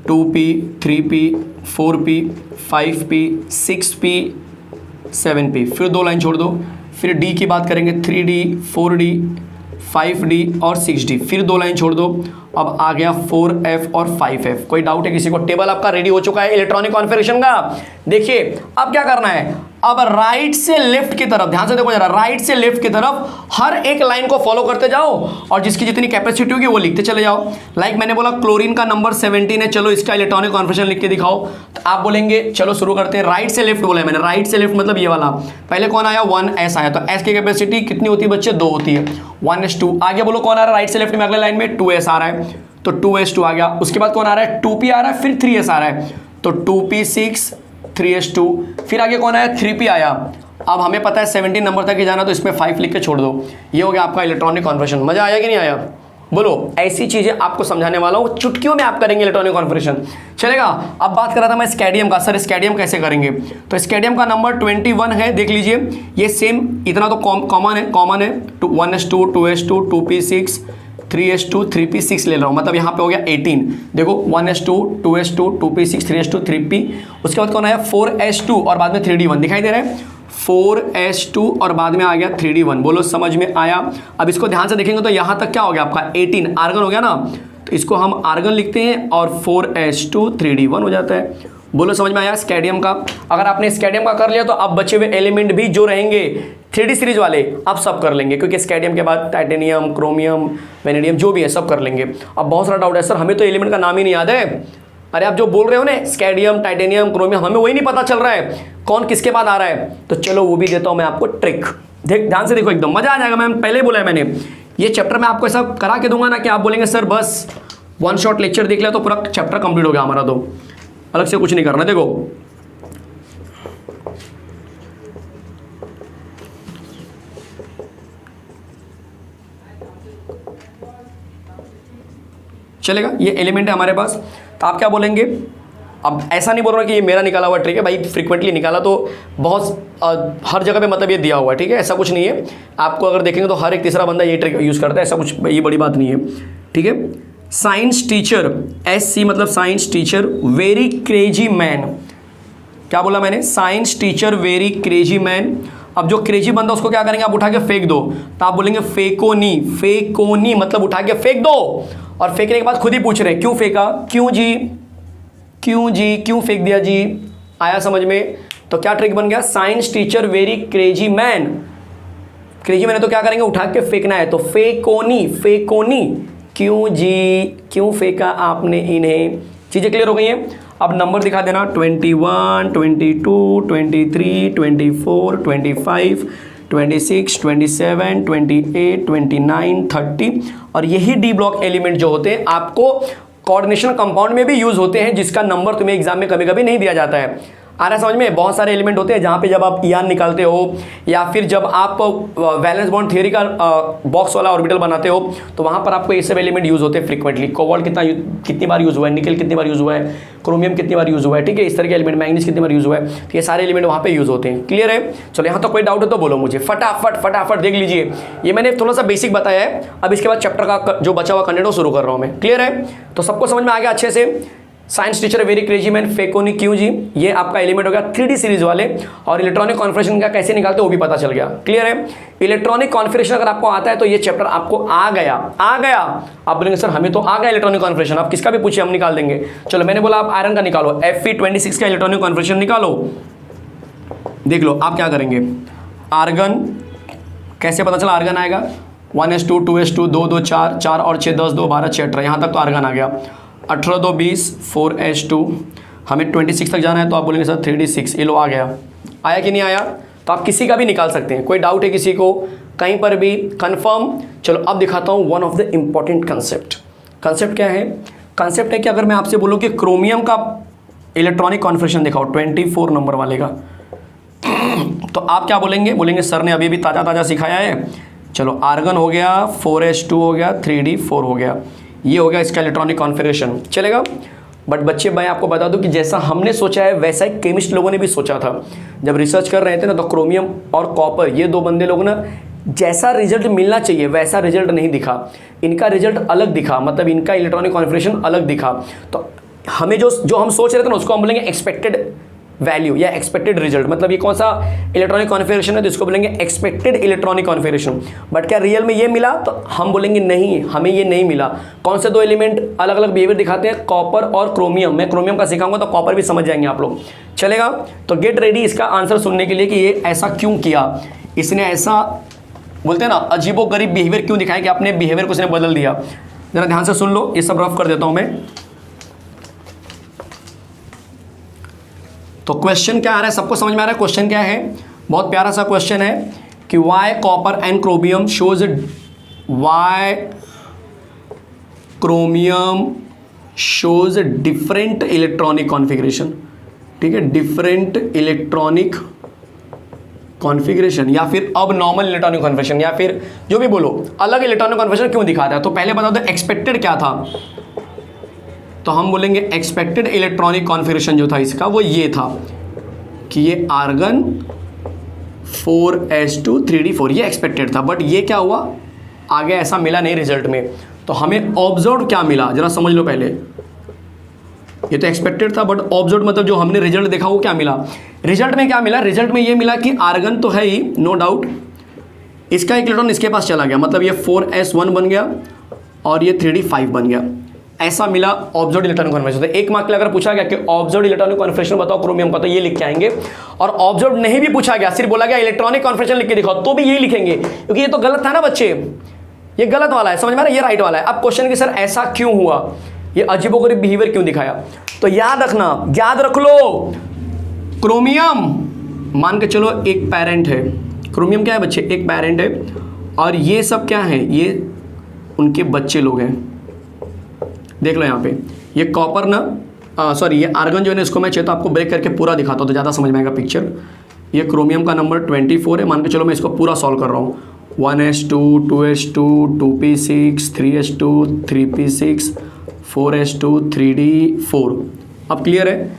Speaker 1: 2p 3p 4p 5p 6p 7p, फिर 2 लाइन छोड़ दो, फिर d की बात करेंगे 3d 4d 5d और 6d, फिर 2 लाइन छोड़ दो। अब आ गया 4f और 5f। कोई डाउट है किसी को? टेबल आपका रेडी हो चुका है इलेक्ट्रॉनिक कॉन्फ़िगरेशन का। देखिए अब क्या करना है, अब राइट से लेफ्ट की तरफ, ध्यान से देखो जरा, राइट से लेफ्ट की तरफ हर एक लाइन को फॉलो करते जाओ और जिसकी जितनी कैपेसिटी होगी वो लिखते चले जाओ। लाइक मैंने बोला क्लोरीन का नंबर 17 है, चलो इसका इलेक्ट्रॉनिक कॉन्फ़िगरेशन लिख के दिखाओ, तो आप बोलेंगे चलो शुरू करते हैं। राइट से लेफ्ट बोला है मैंने, राइट से लेफ्ट मतलब ये वाला। पहले कौन आया? 1s आया, तो s की कैपेसिटी कितनी होती है बच्चे? 2 होती है, 1s2। आगे बोलो कौन आ रहा है राइट से लेफ्ट में? अगले लाइन में 2s आ रहा है, तो 2s2 आ गया। उसके बाद कौन आ रहा है? 2p आ रहा है, फिर 3s आ रहा है, तो 2p6 3s2। फिर आगे कौन आया? 3p आया। अब हमें पता है 17 नंबर तक ही जाना, तो इसमें 5 लिख के छोड़ दो। ये हो गया आपका इलेक्ट्रॉनिक कॉन्फ़िगरेशन। मजा आया कि नहीं आया? बोलो। ऐसी चीजें आपको समझाने वाला हूँ, चुटकियों में आप करेंगे इलेक्ट्रॉनिक कॉन्फ़िगरेशन, चलेगा। अब बात कर रहा था मैं स्कैडियम का। सर स्कैडियम कैसे करेंगे? तो स्कैडियम का नंबर 21 है, देख लीजिए। ये सेम इतना तो कॉमन है 1s2 2s2 2p6 3s2 3p6 ले रहा हूँ, मतलब यहाँ पे हो गया 18। देखो 1s2 2s2 2p6 3s2 3p, उसके बाद कौन आया? 4s2 और बाद में 3d1 दिखाई दे रहा है, 4s2 और बाद में आ गया 3d1। बोलो समझ में आया? अब इसको ध्यान से देखेंगे तो यहाँ तक क्या हो गया आपका? 18 आर्गन हो गया ना, तो इसको हम आर्गन लिखते हैं और 4s2 3d1 हो जाता है। बोलो समझ में आया स्कैडियम का? अगर आपने स्कैडियम का कर लिया तो अब बचे हुए एलिमेंट भी जो रहेंगे 3D सीरीज वाले आप सब कर लेंगे, क्योंकि स्कैडियम के बाद टाइटेनियम क्रोमियम वेनेडियम जो भी है सब कर लेंगे। अब बहुत सारा डाउट है, सर हमें तो एलिमेंट का नाम ही नहीं याद है। अरे आप जो बोल रहे हो ना स्कैडियम टाइटेनियम क्रोमियम, हमें वही नहीं पता चल रहा है कौन किसके बाद आ रहा है, तो चलो वो भी देता हूँ मैं आपको ट्रिक। ध्यान से देखो, एकदम मजा आ जाएगा। मैं पहले ही बोला है मैंने, ये चैप्टर में आपको ऐसा करा के दूंगा ना कि आप बोलेंगे सर बस 1 शॉट लेक्चर देख लिया तो पूरा चैप्टर कंप्लीट हो गया हमारा, तो अलग से कुछ नहीं करना। देखो चलेगा, ये एलिमेंट है हमारे पास, तो आप क्या बोलेंगे? अब ऐसा नहीं बोल रहा कि ये मेरा निकाला हुआ ट्रिक है भाई, फ्रीक्वेंटली निकाला तो बहुत हर जगह पे मतलब ये दिया हुआ है, ठीक है, ऐसा कुछ नहीं है। आपको अगर देखेंगे तो हर एक तीसरा बंदा ये ट्रिक यूज़ करता है, ऐसा कुछ ये बड़ी बात नहीं है, ठीक है। साइंस टीचर, SC मतलब science teacher, very crazy man. क्या बोला मैंने? Science teacher very crazy man. अब जो क्रेजी बंदा उसको क्या करेंगे? आप उठा के फेंक दो, तो आप बोलेंगे फेकोनी। फेकोनी मतलब उठा के फेंक दो, और फेंकने के बाद खुद ही पूछ रहे हैं क्यों फेंका? क्यों जी? क्यों जी? क्यों फेंक दिया जी? आया समझ में? तो क्या ट्रिक बन गया? Science teacher very crazy man. Crazy man है तो क्या करेंगे? उठा के फेंकना है, तो फेकोनी। फेकोनी क्यों जी? क्यों फेंका आपने इन्हें? चीज़ें क्लियर हो गई हैं? अब नंबर दिखा देना, 21 22 23 24 25 26 27 28 29 30, और यही डी ब्लॉक एलिमेंट जो होते हैं आपको कोऑर्डिनेशन कंपाउंड में भी यूज होते हैं, जिसका नंबर तुम्हें एग्जाम में कभी कभी नहीं दिया जाता है। आ रहा है समझ में? बहुत सारे एलिमेंट होते हैं जहाँ पे जब आप ईआन निकालते हो या फिर जब आप वैलेंस बॉन्ड थ्योरी का बॉक्स वाला ऑर्बिटल बनाते हो, तो वहाँ पर आपको ये सब एलिमेंट यूज़ होते हैं फ्रीक्वेंटली। कोबाल्ट कितनी बार यूज़ हुआ है, निकल कितनी बार यूज़ हुआ है, क्रोमियम कितनी बार यूज़ हुआ है, ठीक है, इस तरह के एलिमेंट, मैंगनीज कितनी बार यूज़ हुआ है, तो ये सारे एलिमेंट वहाँ पे यूज़ होते हैं। क्लियर है? चलो यहाँ तो कोई डाउट है तो बोलो मुझे, फटाफट देख लीजिए। ये मैंने थोड़ा सा बेसिक बताया है, अब इसके बाद चैप्टर का जो बचा हुआ कंटेंट वो शुरू कर रहा हूँ मैं। क्लियर है? तो सबको समझ में आ गया अच्छे से? Science teacher very crazy man, फेकोनी क्यों जी, ये आपका एलिमेंट हो गया 3D सीरीज वाले, और इलेक्ट्रॉनिक कॉन्फ़िगरेशन का कैसे निकालते हैं वो भी पता चल गया। क्लियर है? इलेक्ट्रॉनिक कॉन्फ़िगरेशन अगर आपको आता है तो ये चैप्टर आपको आ गया। आप बोलेंगे सर हमें तो आ गया इलेक्ट्रॉनिक कॉन्फ़िगरेशन, आप किसका भी पूछिए हम निकाल देंगे। चलो मैंने बोला आप आयरन का निकालो, Fe26 का इलेक्ट्रॉनिक कॉन्फ़िगरेशन निकालो। देख लो आप क्या करेंगे। आर्गन कैसे पता चला आर्गन आएगा? 1s2 2s2 2 2 4 4 और 6 10 2 12 6 18, यहाँ तक तो आर्गन आ गया। 18 2 20 4s2, हमें 26 तक जाना है, तो आप बोलेंगे सर 3d6, ये लो आ गया। आया कि नहीं आया? तो आप किसी का भी निकाल सकते हैं। कोई डाउट है किसी को कहीं पर भी? कंफर्म? चलो अब दिखाता हूँ one of the important concept. Concept क्या है? कंसेप्ट है कि अगर मैं आपसे बोलूँ कि क्रोमियम का इलेक्ट्रॉनिक कॉन्फ़िगरेशन दिखाओ 24 नंबर वाले का, तो आप क्या बोलेंगे? बोलेंगे सर ने अभी ताज़ा सिखाया है, चलो आर्गन हो गया, 4s2 हो गया, 3d4 हो गया, ये हो गया इसका इलेक्ट्रॉनिक कॉन्फ़िगरेशन, चलेगा। बट बच्चे मैं आपको बता दूं कि जैसा हमने सोचा है वैसा ही केमिस्ट लोगों ने भी सोचा था। जब रिसर्च कर रहे थे ना, तो क्रोमियम और कॉपर ये दो बंदे लोग ना, जैसा रिजल्ट मिलना चाहिए वैसा रिजल्ट नहीं दिखा, इनका रिजल्ट अलग दिखा, मतलब इनका इलेक्ट्रॉनिक कॉन्फ़िगरेशन अलग दिखा। तो हमें जो हम सोच रहे थे ना, उसको हम बोलेंगे एक्सपेक्टेड वैल्यू या एक्सपेक्टेड रिजल्ट। मतलब ये कौन सा इलेक्ट्रॉनिक कॉन्फ़िगरेशन है, तो इसको बोलेंगे एक्सपेक्टेड इलेक्ट्रॉनिक कॉन्फ़िगरेशन। बट क्या रियल में ये मिला, तो हम बोलेंगे नहीं, हमें ये नहीं मिला। कौन से दो एलिमेंट अलग अलग बिहेवियर दिखाते हैं, कॉपर और क्रोमियम। मैं क्रोमियम का सिखाऊंगा तो कॉपर भी समझ जाएंगे आप लोग, चलेगा। तो गेट रेडी इसका आंसर सुनने के लिए कि ये ऐसा क्यों किया, इसने ऐसा बोलते हैं ना अजीबोगरीब बिहेवियर क्यों दिखाया, कि अपने बिहेवियर को इसने बदल दिया। जरा ध्यान से सुन लो, ये सब रफ कर देता हूं मैं। तो क्वेश्चन क्या आ रहा है, सबको समझ में आ रहा है क्वेश्चन क्या है? बहुत प्यारा सा क्वेश्चन है कि why copper and chromium shows, why chromium shows different electronic configuration. ठीक है, डिफरेंट इलेक्ट्रॉनिक कॉन्फ़िगरेशन या फिर अब नॉर्मल इलेक्ट्रॉनिक कॉन्फ़िगरेशन, या फिर जो भी बोलो, अलग इलेक्ट्रॉनिक कॉन्फ़िगरेशन क्यों दिखाता है। तो पहले बता दो एक्सपेक्टेड क्या था, तो हम बोलेंगे एक्सपेक्टेड इलेक्ट्रॉनिक कॉन्फ़िगरेशन जो था इसका वो ये था कि ये आर्गन 4s2 3d4 ये एक्सपेक्टेड था। बट ये क्या हुआ, आगे ऐसा मिला नहीं रिजल्ट में। तो हमें ऑब्जर्व क्या मिला, जरा समझ लो पहले। ये तो एक्सपेक्टेड था, बट ऑब्जर्व मतलब जो हमने रिजल्ट देखा वो क्या मिला। रिजल्ट में क्या मिला, रिजल्ट में ये मिला कि आर्गन तो है ही, नो डाउट, इसका एक इलेक्ट्रॉन इसके पास चला गया, मतलब ये 4s1 बन गया और ये 3d5 बन गया। ऐसा मिला ऑब्जर्व्ड इलेक्ट्रॉनिक कॉन्फ़िगरेशन। तो एक मार्क के लिए अगर पूछा गया कि ऑब्जर्व्ड इलेक्ट्रॉनिक कॉन्फ़िगरेशन बताओ क्रोमियम का, तो ये लिख के आएंगे। और ऑब्जर्व्ड नहीं भी पूछा गया, सिर्फ बोला गया इलेक्ट्रॉनिक कॉन्फ़िगरेशन लिख के दिखाओ, तो भी यही लिखेंगे, क्योंकि ये तो गलत था ना बच्चे, ये गलत वाला है, समझ में आ रहा है, ये राइट वाला है। अब क्वेश्चन कि सर ऐसा क्यों हुआ, ये अजीबोगरीब बिहेवियर क्यों दिखाया। तो याद रखना, याद रख लो, क्रोमियम मान के चलो एक पेरेंट है, क्रोमियम क्या है बच्चे, एक पेरेंट है, और ये सब क्या है, ये उनके बच्चे लोग हैं। देख लो यहाँ पे, ये कॉपर ना, सॉरी ये आर्गन जो है ना, इसको मैं चाहता आपको ब्रेक करके पूरा दिखाता हूँ तो ज़्यादा समझ में आएगा पिक्चर। ये क्रोमियम का नंबर 24 है, मान के चलो मैं इसको पूरा सॉल्व कर रहा हूँ। 1s2 2s2 2p6 3s2 3p6 4s2 3d4। अब क्लियर है।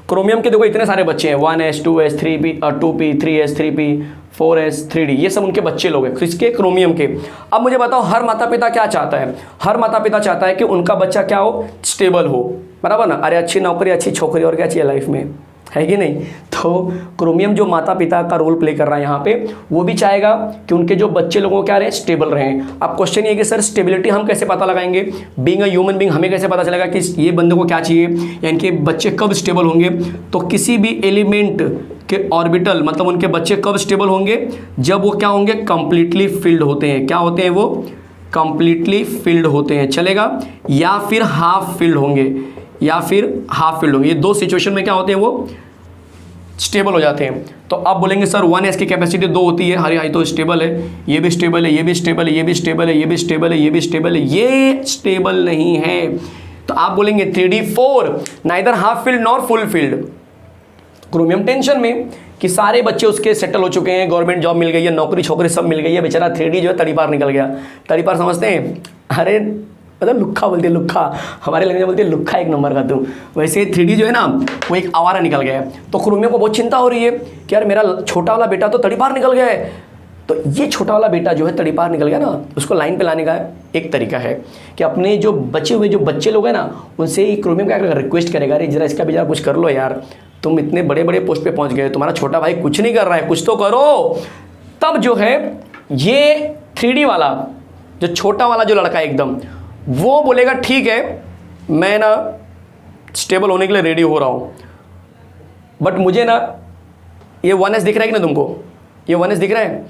Speaker 1: क्रोमियम के देखो इतने सारे बच्चे हैं, 1s 2s 3p 2p 3s 3p 4s 3d, ये सब उनके बच्चे लोग हैं किसके, क्रोमियम के। अब मुझे बताओ हर माता पिता क्या चाहता है, हर माता पिता चाहता है कि उनका बच्चा क्या हो, स्टेबल हो, बराबर ना। अरे अच्छी नौकरी, अच्छी छोकरी, और क्या चाहिए लाइफ में, है कि नहीं। तो क्रोमियम जो माता पिता का रोल प्ले कर रहा है यहाँ पे, वो भी चाहेगा कि उनके जो बच्चे लोगों क्या रहे, स्टेबल रहें। अब क्वेश्चन ये कि सर स्टेबिलिटी हम कैसे पता लगाएंगे, बीइंग अ ह्यूमन बीइंग हमें कैसे पता चलेगा कि ये बंदे को क्या चाहिए या इनके बच्चे कब स्टेबल होंगे। तो किसी भी एलिमेंट के ऑर्बिटल, मतलब उनके बच्चे कब स्टेबल होंगे, जब वो क्या होंगे, कंप्लीटली फिल्ड होते हैं। क्या होते हैं वो, कंप्लीटली फिल्ड होते हैं, चलेगा, या फिर हाफ फिल्ड होंगे, या फिर हाफ फील्ड होंगे। ये दो सिचुएशन में क्या होते हैं, वो स्टेबल हो जाते हैं। तो आप बोलेंगे सर 1s की कैपेसिटी 2 होती है, अरे तो स्टेबल है, ये भी स्टेबल है, ये भी स्टेबल है, ये भी स्टेबल है, ये भी स्टेबल है, ये भी स्टेबल है, ये स्टेबल नहीं है। तो आप बोलेंगे 3d4 neither half field nor full field. Chromium tension में कि सारे बच्चे उसके सेटल हो चुके हैं, गवर्नमेंट जॉब मिल गई है, नौकरी छोकरी सब मिल गई है, बेचारा 3d जो है तड़ी पार निकल गया। तड़ी पार समझते हैं, अरे मतलब लुक्खा बोलते हैं, लुक्खा, हमारे लैंग्वेज में बोलते हैं लुक्खा, एक नंबर का। तुम वैसे 3d जो है ना, वो एक आवारा निकल गया है। तो क्रोमियम को बहुत चिंता हो रही है कि यार मेरा छोटा वाला बेटा तो तड़ी पार निकल गया है। तो ये छोटा वाला बेटा जो है तड़ी पार निकल गया ना, उसको लाइन पे लाने का एक तरीका है कि अपने जो बचे हुए जो बच्चे लोग हैं ना, उनसे ही क्रोमियम क्या करेगा, रिक्वेस्ट करेगा, अरे जरा इसका भी जरा कुछ कर लो यार, तुम इतने बड़े बड़े पोस्ट पे पहुंच गए, तुम्हारा छोटा भाई कुछ नहीं कर रहा है, कुछ तो करो। तब जो है ये 3d वाला जो छोटा वाला जो लड़का एकदम, वो बोलेगा ठीक है मैं ना स्टेबल होने के लिए रेडी हो रहा हूँ, बट मुझे ना ये 1s दिख रहा है कि ना तुमको, ये 1s दिख रहा है,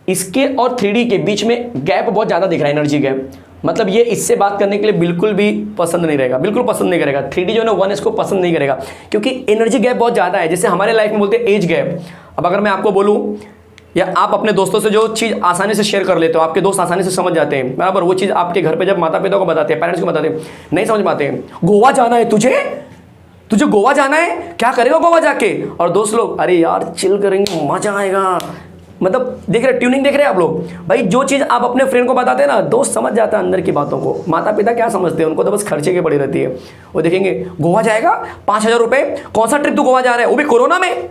Speaker 1: इसके और 3d के बीच में गैप बहुत ज़्यादा दिख रहा है, एनर्जी गैप। मतलब ये इससे बात करने के लिए बिल्कुल भी पसंद नहीं रहेगा, बिल्कुल पसंद नहीं करेगा। 3d जो है ना 1s को पसंद नहीं करेगा, क्योंकि एनर्जी गैप बहुत ज़्यादा है। जैसे हमारे लाइफ में बोलते हैं एज गैप। अब अगर मैं आपको बोलूँ, या आप अपने दोस्तों से जो चीज़ आसानी से शेयर कर लेते हो, आपके दोस्त आसानी से समझ जाते हैं, बराबर, वो चीज़ आपके घर पे जब माता पिता को बताते हैं, पेरेंट्स को बताते हैं, नहीं समझ पाते हैं। गोवा जाना है तुझे गोवा जाना है, क्या करेगा गोवा जाके, और दोस्त लोग अरे यार चिल करेंगे, मजा आएगा, मतलब देख रहे, ट्यूनिंग देख रहे हैं आप लोग भाई। जो चीज़ आप अपने फ्रेंड को बताते हैं ना, दोस्त समझ जाता है अंदर की बातों को। माता पिता क्या समझते हैं, उनको तो बस खर्चे की पड़ी रहती है। वो देखेंगे गोवा जाएगा 5,000 रुपये, कौन सा ट्रिप तो गोवा जा रहा है, वो भी कोरोना में।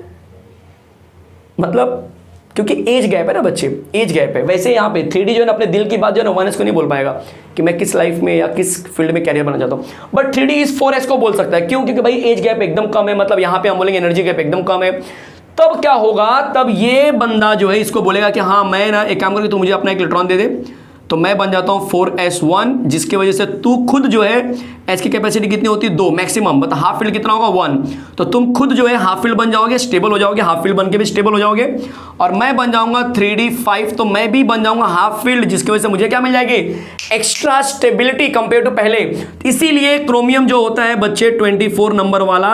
Speaker 1: मतलब क्योंकि एज गैप है ना बच्चे, एज गैप है। वैसे यहाँ पे 3D जो है ना, अपने दिल की बात जो है ना 1S को नहीं बोल पाएगा कि मैं किस लाइफ में या किस फील्ड में कैरियर बनना चाहता हूँ, बट 3D इस 4S को बोल सकता है। क्यों? क्योंकि भाई एज गैप एकदम कम है। मतलब यहाँ पे हम बोलेंगे एनर्जी गैप एकदम कम है। तब क्या होगा, तब ये बंदा जो है इसको बोलेगा कि हाँ मैं ना एक काम करके तू मुझे अपना एक इलेक्ट्रॉन दे दे, तो मैं बन जाता हूँ 4s1, जिसकी वजह से तू खुद जो है, एस की कैपेसिटी कितनी होती है 2 मैक्सिमम, मतलब हाफ फील्ड कितना होगा 1, तो तुम खुद जो है हाफ फील्ड बन जाओगे, स्टेबल हो जाओगे, हाफ फील्ड बन के भी स्टेबल हो जाओगे। और मैं बन जाऊंगा 3d5, तो मैं भी बन जाऊंगा हाफ फील्ड, जिसकी वजह से मुझे क्या मिल जाएगी, एक्स्ट्रा स्टेबिलिटी कंपेयर टू पहले। इसीलिए क्रोमियम जो होता है बच्चे 24 नंबर वाला,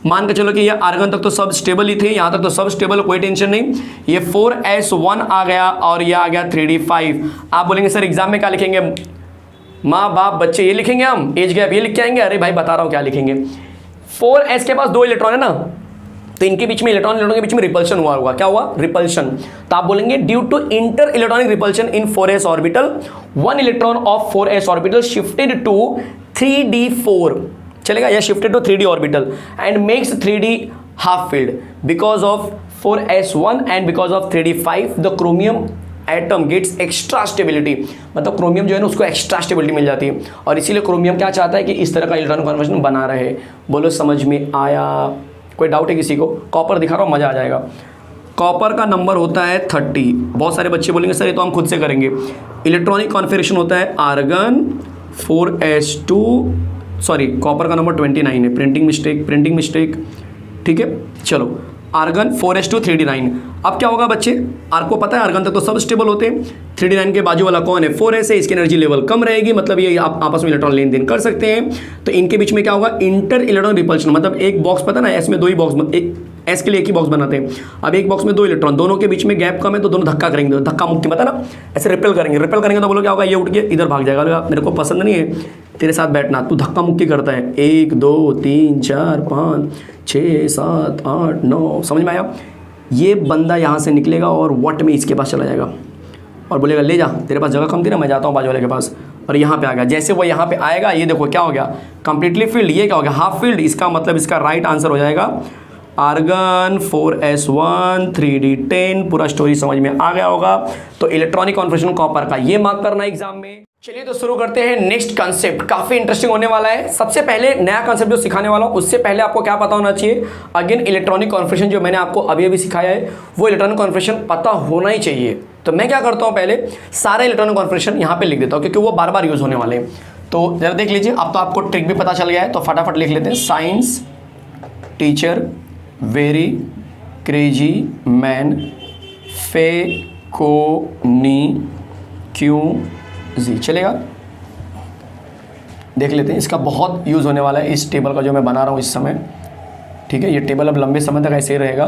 Speaker 1: मान के चलो कि ये आर्गन तक तो सब स्टेबल ही थे, यहां तक तो सब स्टेबल, कोई टेंशन नहीं। ये 4s1 आ गया और ये आ गया 3d5। आप बोलेंगे सर एग्जाम में क्या लिखेंगे, माँ बाप बच्चे ये लिखेंगे, हम एज गैप ये लिख के आएंगे। अरे भाई बता रहा हूं क्या लिखेंगे। 4s के पास 2 इलेक्ट्रॉन है ना, तो इनके बीच में इलेक्ट्रॉन के बीच में रिपल्शन हुआ होगा। क्या हुआ? रिपल्शन। तो आप बोलेंगे due to inter electronic repulsion in 4s orbital 1 electron of 4s orbital shifted to 3d4 चलेगा, या shifted to 3d orbital and makes 3d half filled because of 4s1 and because of 3d5 the chromium atom gets extra stability. मतलब क्रोमियम जो है ना उसको एक्स्ट्रा स्टेबिलिटी मिल जाती है, और इसीलिए क्रोमियम क्या चाहता है कि इस तरह का इलेक्ट्रॉनिक कन्फर्मेशन बना रहे। बोलो समझ में आया? कोई डाउट है किसी को? कॉपर दिखा रहा हूँ, मजा आ जाएगा। कॉपर का नंबर होता है 30। बहुत सारे बच्चे बोलेंगे सर ये तो हम खुद से करेंगे। इलेक्ट्रॉनिक कॉन्फ़िगरेशन होता है आर्गन 4s2, सॉरी कॉपर का नंबर 29 है, प्रिंटिंग मिस्टेक, ठीक है। चलो आर्गन 4s2 3d9। अब क्या होगा बच्चे, आपको पता है आर्गन तक तो सब स्टेबल होते हैं, 3d9 के बाजू वाला कौन है 4s है, इसकी एनर्जी लेवल कम रहेगी, मतलब ये आप आपस में इलेक्ट्रॉन लेन देन कर सकते हैं। तो इनके बीच में क्या होगा, इंटर इलेक्ट्रॉन रिपल्शन, मतलब एक बॉक्स पता ना एस में 2 ही बॉक्स, एक एस के लिए एक ही बॉक्स बनाते हैं। अब एक बॉक्स में 2 इलेक्ट्रॉन, दोनों के बीच में गैप कम है तो दोनों धक्का करेंगे, धक्का मुक्ति पता ना, ऐसे रिपेल करेंगे तो बोलो क्या होगा, ये उठ के इधर भाग जाएगा, मेरे को पसंद नहीं है तेरे साथ बैठना, तू धक्का मुक्की करता है। 1 2 3 4 5 6 7 8 9, समझ में आया? ये बंदा यहाँ से निकलेगा और वट में इसके पास चला जाएगा और बोलेगा ले जा, तेरे पास जगह कम थी ना, मैं जाता हूँ बाजू वाले के पास, और यहाँ पे आ गया। जैसे वो यहाँ पे आएगा, ये देखो क्या हो गया, कंप्लीटली फील्ड। ये क्या हो गया, हाफ फील्ड। इसका मतलब इसका राइट आंसर हो जाएगा आर्गन 4s1 3d10। पूरा स्टोरी समझ में आ गया होगा। तो इलेक्ट्रॉनिक कॉन्फ़िगरेशन कॉपर का ये मार्क करना एग्जाम में। चलिए तो शुरू करते हैं नेक्स्ट कंसेप्ट, काफी इंटरेस्टिंग होने वाला है। सबसे पहले नया कंसेप्ट जो सिखाने वाला हूं, उससे पहले आपको क्या पता होना चाहिए, अगेन इलेक्ट्रॉनिक कॉन्फ़िगरेशन जो मैंने आपको अभी अभी सिखाया है वो इलेक्ट्रॉनिक कॉन्फ़िगरेशन पता होना ही चाहिए। तो मैं क्या करता हूं, पहले सारे इलेक्ट्रॉनिक कॉन्फ़िगरेशन यहाँ पे लिख देता हूँ, क्योंकि वो बार बार यूज होने वाले हैं। तो जरा देख लीजिए, अब तो आपको ट्रिक भी पता चल गया है, तो फटाफट लिख लेते हैं। Science teacher very crazy man फे को नी क्यों जी, चलेगा? देख लेते हैं, इसका बहुत यूज़ होने वाला है इस टेबल का जो मैं बना रहा हूँ इस समय, ठीक है। ये टेबल अब लंबे समय तक ऐसे ही रहेगा,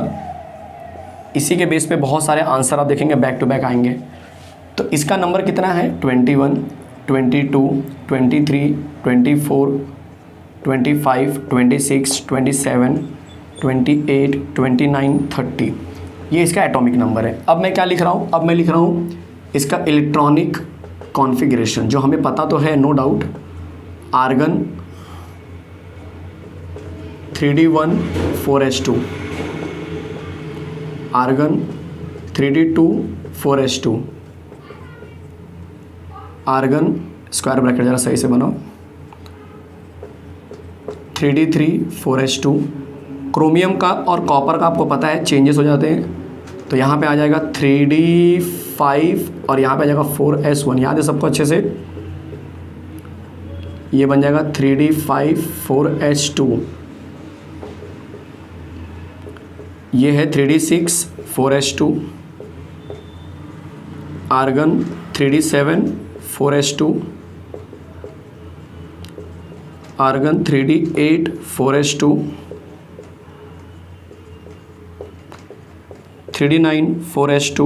Speaker 1: इसी के बेस पे बहुत सारे आंसर आप देखेंगे बैक टू बैक आएंगे। तो इसका नंबर कितना है 21 22 23 24 25 26 27 28 29 30, ये इसका एटॉमिक नंबर है। अब मैं क्या लिख रहा हूँ, अब मैं लिख रहा हूँ इसका इलेक्ट्रॉनिक कॉन्फ़िगरेशन, जो हमें पता तो है no doubt. Argon 3d1 4s2, argon 3d2 4s2, argon square bracket जरा सही से बनाओ 3d3 4s2। क्रोमियम का और कॉपर का आपको पता है चेंजेस हो जाते हैं, तो यहाँ पे आ जाएगा 3d5 और यहाँ पे आ जाएगा 4s1, याद है सबको अच्छे से। ये बन जाएगा 3d5 4s2, ये है 3d6 4s2, argon 3d7 4s2, argon 3d8 4s2, 3d9 4s2,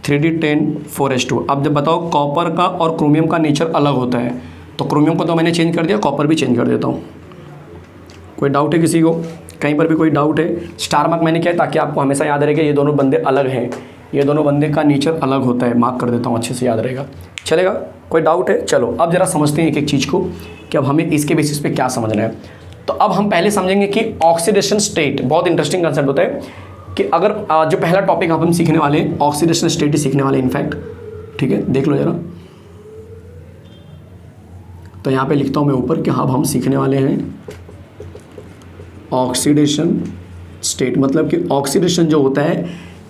Speaker 1: 3d10 4s2। अब जब बताओ कॉपर का और क्रोमियम का नेचर अलग होता है, तो क्रोमियम को तो मैंने चेंज कर दिया, कॉपर भी चेंज कर देता हूँ। कोई डाउट है किसी को? कहीं पर भी कोई डाउट है? स्टार मार्क मैंने किया है ताकि आपको हमेशा याद रहेगा ये दोनों बंदे अलग हैं, ये दोनों बंदे का नेचर अलग होता है। मार्क कर देता हूँ, अच्छे से याद रहेगा। चलेगा? कोई डाउट है? चलो अब जरा समझते हैं एक एक चीज़ को कि अब हमें इसके बेसिस पे क्या समझना है। तो अब हम पहले समझेंगे कि ऑक्सीडेशन स्टेट बहुत इंटरेस्टिंग कंसेप्ट होता है कि अगर जो पहला टॉपिक हम सीखने वाले हैं ऑक्सीडेशन स्टेट ही सीखने वाले इनफैक्ट, ठीक है, देख लो जरा। तो यहाँ पे लिखता हूँ मैं ऊपर कि अब हम सीखने वाले हैं ऑक्सीडेशन स्टेट, मतलब कि ऑक्सीडेशन जो होता है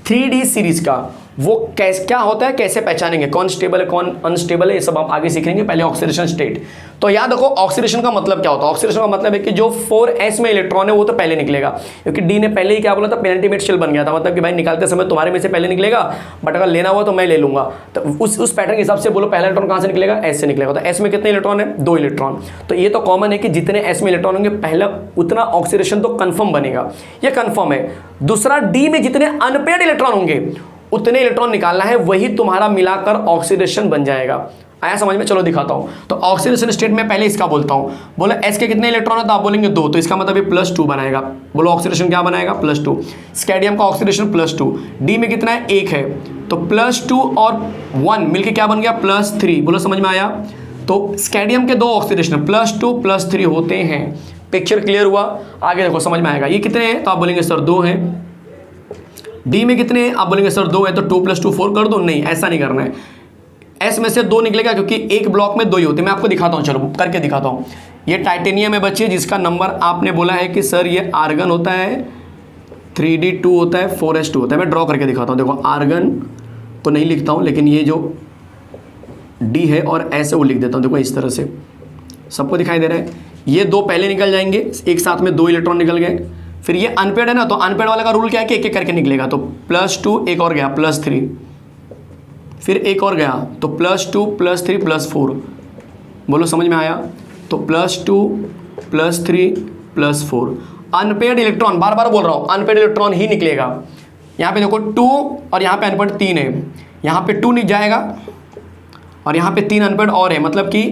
Speaker 1: 3D सीरीज का वो क्या होता है, कैसे पहचानेंगे, कौन स्टेबल है कौन अनस्टेबल है, ये सब हम आगे सीखेंगे। पहले ऑक्सीडेशन स्टेट। तो याद रखो ऑक्सीडेशन का मतलब क्या होता है। ऑक्सीडेशन का मतलब है कि जो 4s में इलेक्ट्रॉन है वो तो पहले निकलेगा, क्योंकि डी ने पहले ही क्या बोला था, पेनल्टीमेट शेल बन गया था, मतलब कि भाई निकालते समय तुम्हारे में से पहले निकलेगा, बट अगर लेना हुआ तो मैं ले लूंगा। तो उस पैटर्न के हिसाब से बोलो पहला इलेक्ट्रॉन कहाँ से निकलेगा, एस से निकलेगा। तो एस में कितने इलेक्ट्रॉन है, 2 इलेक्ट्रॉन। तो ये तो कॉमन है कि जितने एस में इलेक्ट्रॉन होंगे पहला उतना ऑक्सीडेशन तो कन्फर्म बनेगा, ये कन्फर्म है। दूसरा डी में जितने अनपेयर्ड इलेक्ट्रॉन होंगे उतने इलेक्ट्रॉन निकालना है, वही तुम्हारा मिलाकर ऑक्सीडेशन बन जाएगा। आया समझ में? चलो दिखाता हूं। तो ऑक्सीडेशन स्टेट में पहले इसका बोलता हूं। बोलो एस के कितने इलेक्ट्रॉन है, तो आप बोलेंगे 2, तो इसका मतलब ये +2 बनाएगा। बोलो ऑक्सीडेशन क्या बनाएगा, +2। स्कैडियम का ऑक्सीडेशन +2। डी में कितना है, 1 है, तो +2 और 1 मिलके क्या बन गया, +3। बोलो समझ में आया? तो स्कैडियम के 2 ऑक्सीडेशन +2 +3 होते हैं। पिक्चर क्लियर हुआ? आगे देखो समझ में आएगा। ये कितने हैं, तो आप बोलेंगे सर 2 हैं। डी में कितने हैं, आप बोलेंगे सर 2 है, तो 2 + 2 4 कर दो। नहीं, ऐसा नहीं करना है। एस में से 2 निकलेगा क्योंकि एक ब्लॉक में 2 ही होते हैं। मैं आपको दिखाता हूँ, चलो करके दिखाता हूँ। ये टाइटेनियम है बच्चे, जिसका नंबर आपने बोला है कि सर ये आर्गन होता है, 3D2 होता है, 4s2 होता है। मैं ड्रॉ करके दिखाता हूँ। देखो आर्गन तो नहीं लिखता हूँ, लेकिन ये जो डी है और एस है वो लिख देता हूँ। देखो इस तरह से सबको दिखाई दे रहा है। ये 2 पहले निकल जाएंगे, एक साथ में 2 इलेक्ट्रॉन निकल गए। फिर ये अनपेड है ना, तो अनपेड वाले का रूल क्या है कि एक एक करके निकलेगा। तो +2 एक और गया, +3, फिर एक और गया, तो +2 +3 +4। बोलो समझ में आया? तो +2 +3 +4 अनपेड इलेक्ट्रॉन, बार बार बोल रहा हूँ अनपेड इलेक्ट्रॉन ही निकलेगा। यहाँ पे देखो 2 और यहाँ पे अनपेड 3 है, यहाँ पे 2 निकल जाएगा और यहाँ पे 3 अनपेड और है, मतलब कि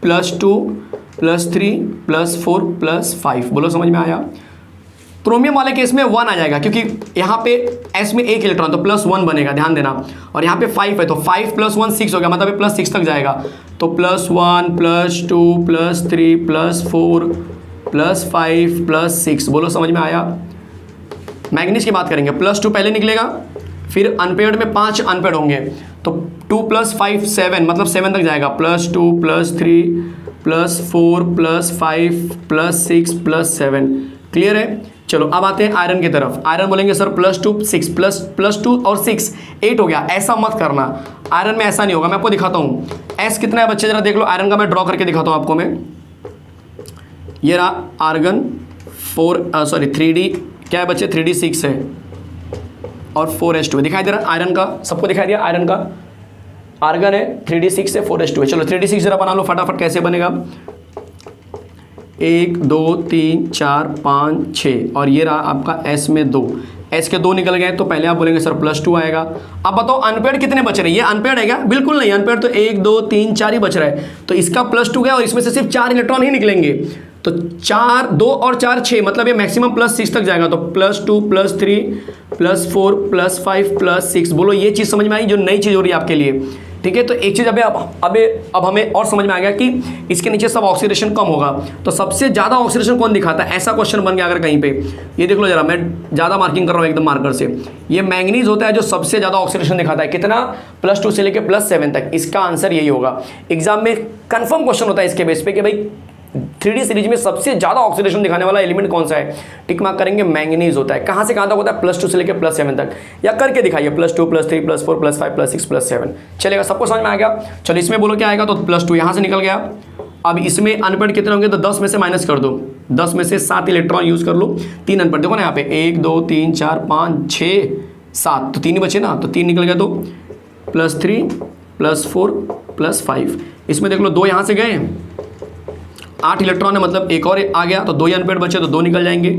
Speaker 1: +2 +3 +4 +5। बोलो समझ में आया? क्रोमियम वाले केस में 1 आ जाएगा, क्योंकि यहाँ पे एस में 1 इलेक्ट्रॉन, तो +1 बनेगा, ध्यान देना। और यहाँ पे 5 है, तो 5 + 1 6 हो गया, मतलब +6 तक जाएगा। तो +1 +2 +3 +4 +5 +6। बोलो समझ में आया? मैग्नीज की बात करेंगे, +2 पहले निकलेगा, फिर अनपेयर्ड में 5 अनपेयर्ड होंगे, तो 2 + 5 7, मतलब 7 तक जाएगा। +2 +3 +4 +5 +6 +7। क्लियर है? चलो अब आते हैं आयरन की तरफ। आयरन बोलेंगे सर +2 6 +2 और 6 8 हो गया। ऐसा मत करना, आयरन में ऐसा नहीं होगा। मैं आपको दिखाता हूँ एस कितना है बच्चे, जरा देख लो। आयरन का मैं ड्रॉ करके दिखाता हूँ आपको। मैं ये रहा आर्गन 3D क्या है बच्चे, 3D 6 है और 4s2 है। दिखाई दे रहा आयरन का, सबको दिखाई दिया? आयरन का आर्गन है, 3D 6 है, 4s2 है। चलो 3D 6 जरा बना लो फटाफट। कैसे बनेगा? 1 2 3 4 5 6 और ये रहा आपका एस में 2। एस के 2 निकल गए, तो पहले आप बोलेंगे सर +2 आएगा। अब बताओ अनपेड कितने बच रहे हैं? ये अनपेड है क्या? बिल्कुल नहीं, अनपेड तो 1 2 3 4 ही बच रहा है। तो इसका +2 गया और इसमें से सिर्फ 4 इलेक्ट्रॉन ही निकलेंगे। तो 4 2 और 4 6, मतलब ये मैक्सिमम +6 तक जाएगा। तो +2 +3 +4 +5 +6। बोलो ये चीज़ समझ में आई, जो नई चीज़ हो रही है आपके लिए? ठीक है, तो एक चीज़ अब हमें और समझ में आ गया कि इसके नीचे सब ऑक्सीडेशन कम होगा। तो सबसे ज़्यादा ऑक्सीडेशन कौन दिखाता है? ऐसा क्वेश्चन बन गया अगर कहीं पे, ये देख लो जरा, मैं ज़्यादा मार्किंग कर रहा हूँ एकदम मार्कर से। ये मैंगनीज होता है जो सबसे ज़्यादा ऑक्सीडेशन दिखाता है। कितना? +2 से लेकर +7 तक। इसका आंसर यही होगा। एग्जाम में कंफर्म क्वेश्चन होता है इसके बेस पे कि भाई 3D सीरीज में सबसे ज़्यादा ऑक्सीडेशन दिखाने वाला एलिमेंट कौन सा है? टिक मार्क करेंगे, मैंगनीज होता है। कहाँ से कहाँ तक होता है? +2 से लेकर +7 तक। या करके दिखाइए, +2 +3 +4 +5 +6 +7। चलेगा? सबको समझ में आ गया? चलो इसमें बोलो क्या आएगा? तो +2 यहाँ से निकल गया। अब इसमें अनपेड कितने होंगे? तो 10 में से माइनस कर दो, 10 में से 7 इलेक्ट्रॉन यूज़ कर लो। 3 अनपेड देखो ना यहाँ पे, 1 2 3 4 5 6 7, तो 3 ही बचे ना, तो 3 निकल गया। तो +3 +4 +5। इसमें देख लो 2 यहाँ से गए 8 इलेक्ट्रॉन है, मतलब एक और आ गया तो 2 ही अनपेड बचे तो 2 निकल जाएंगे,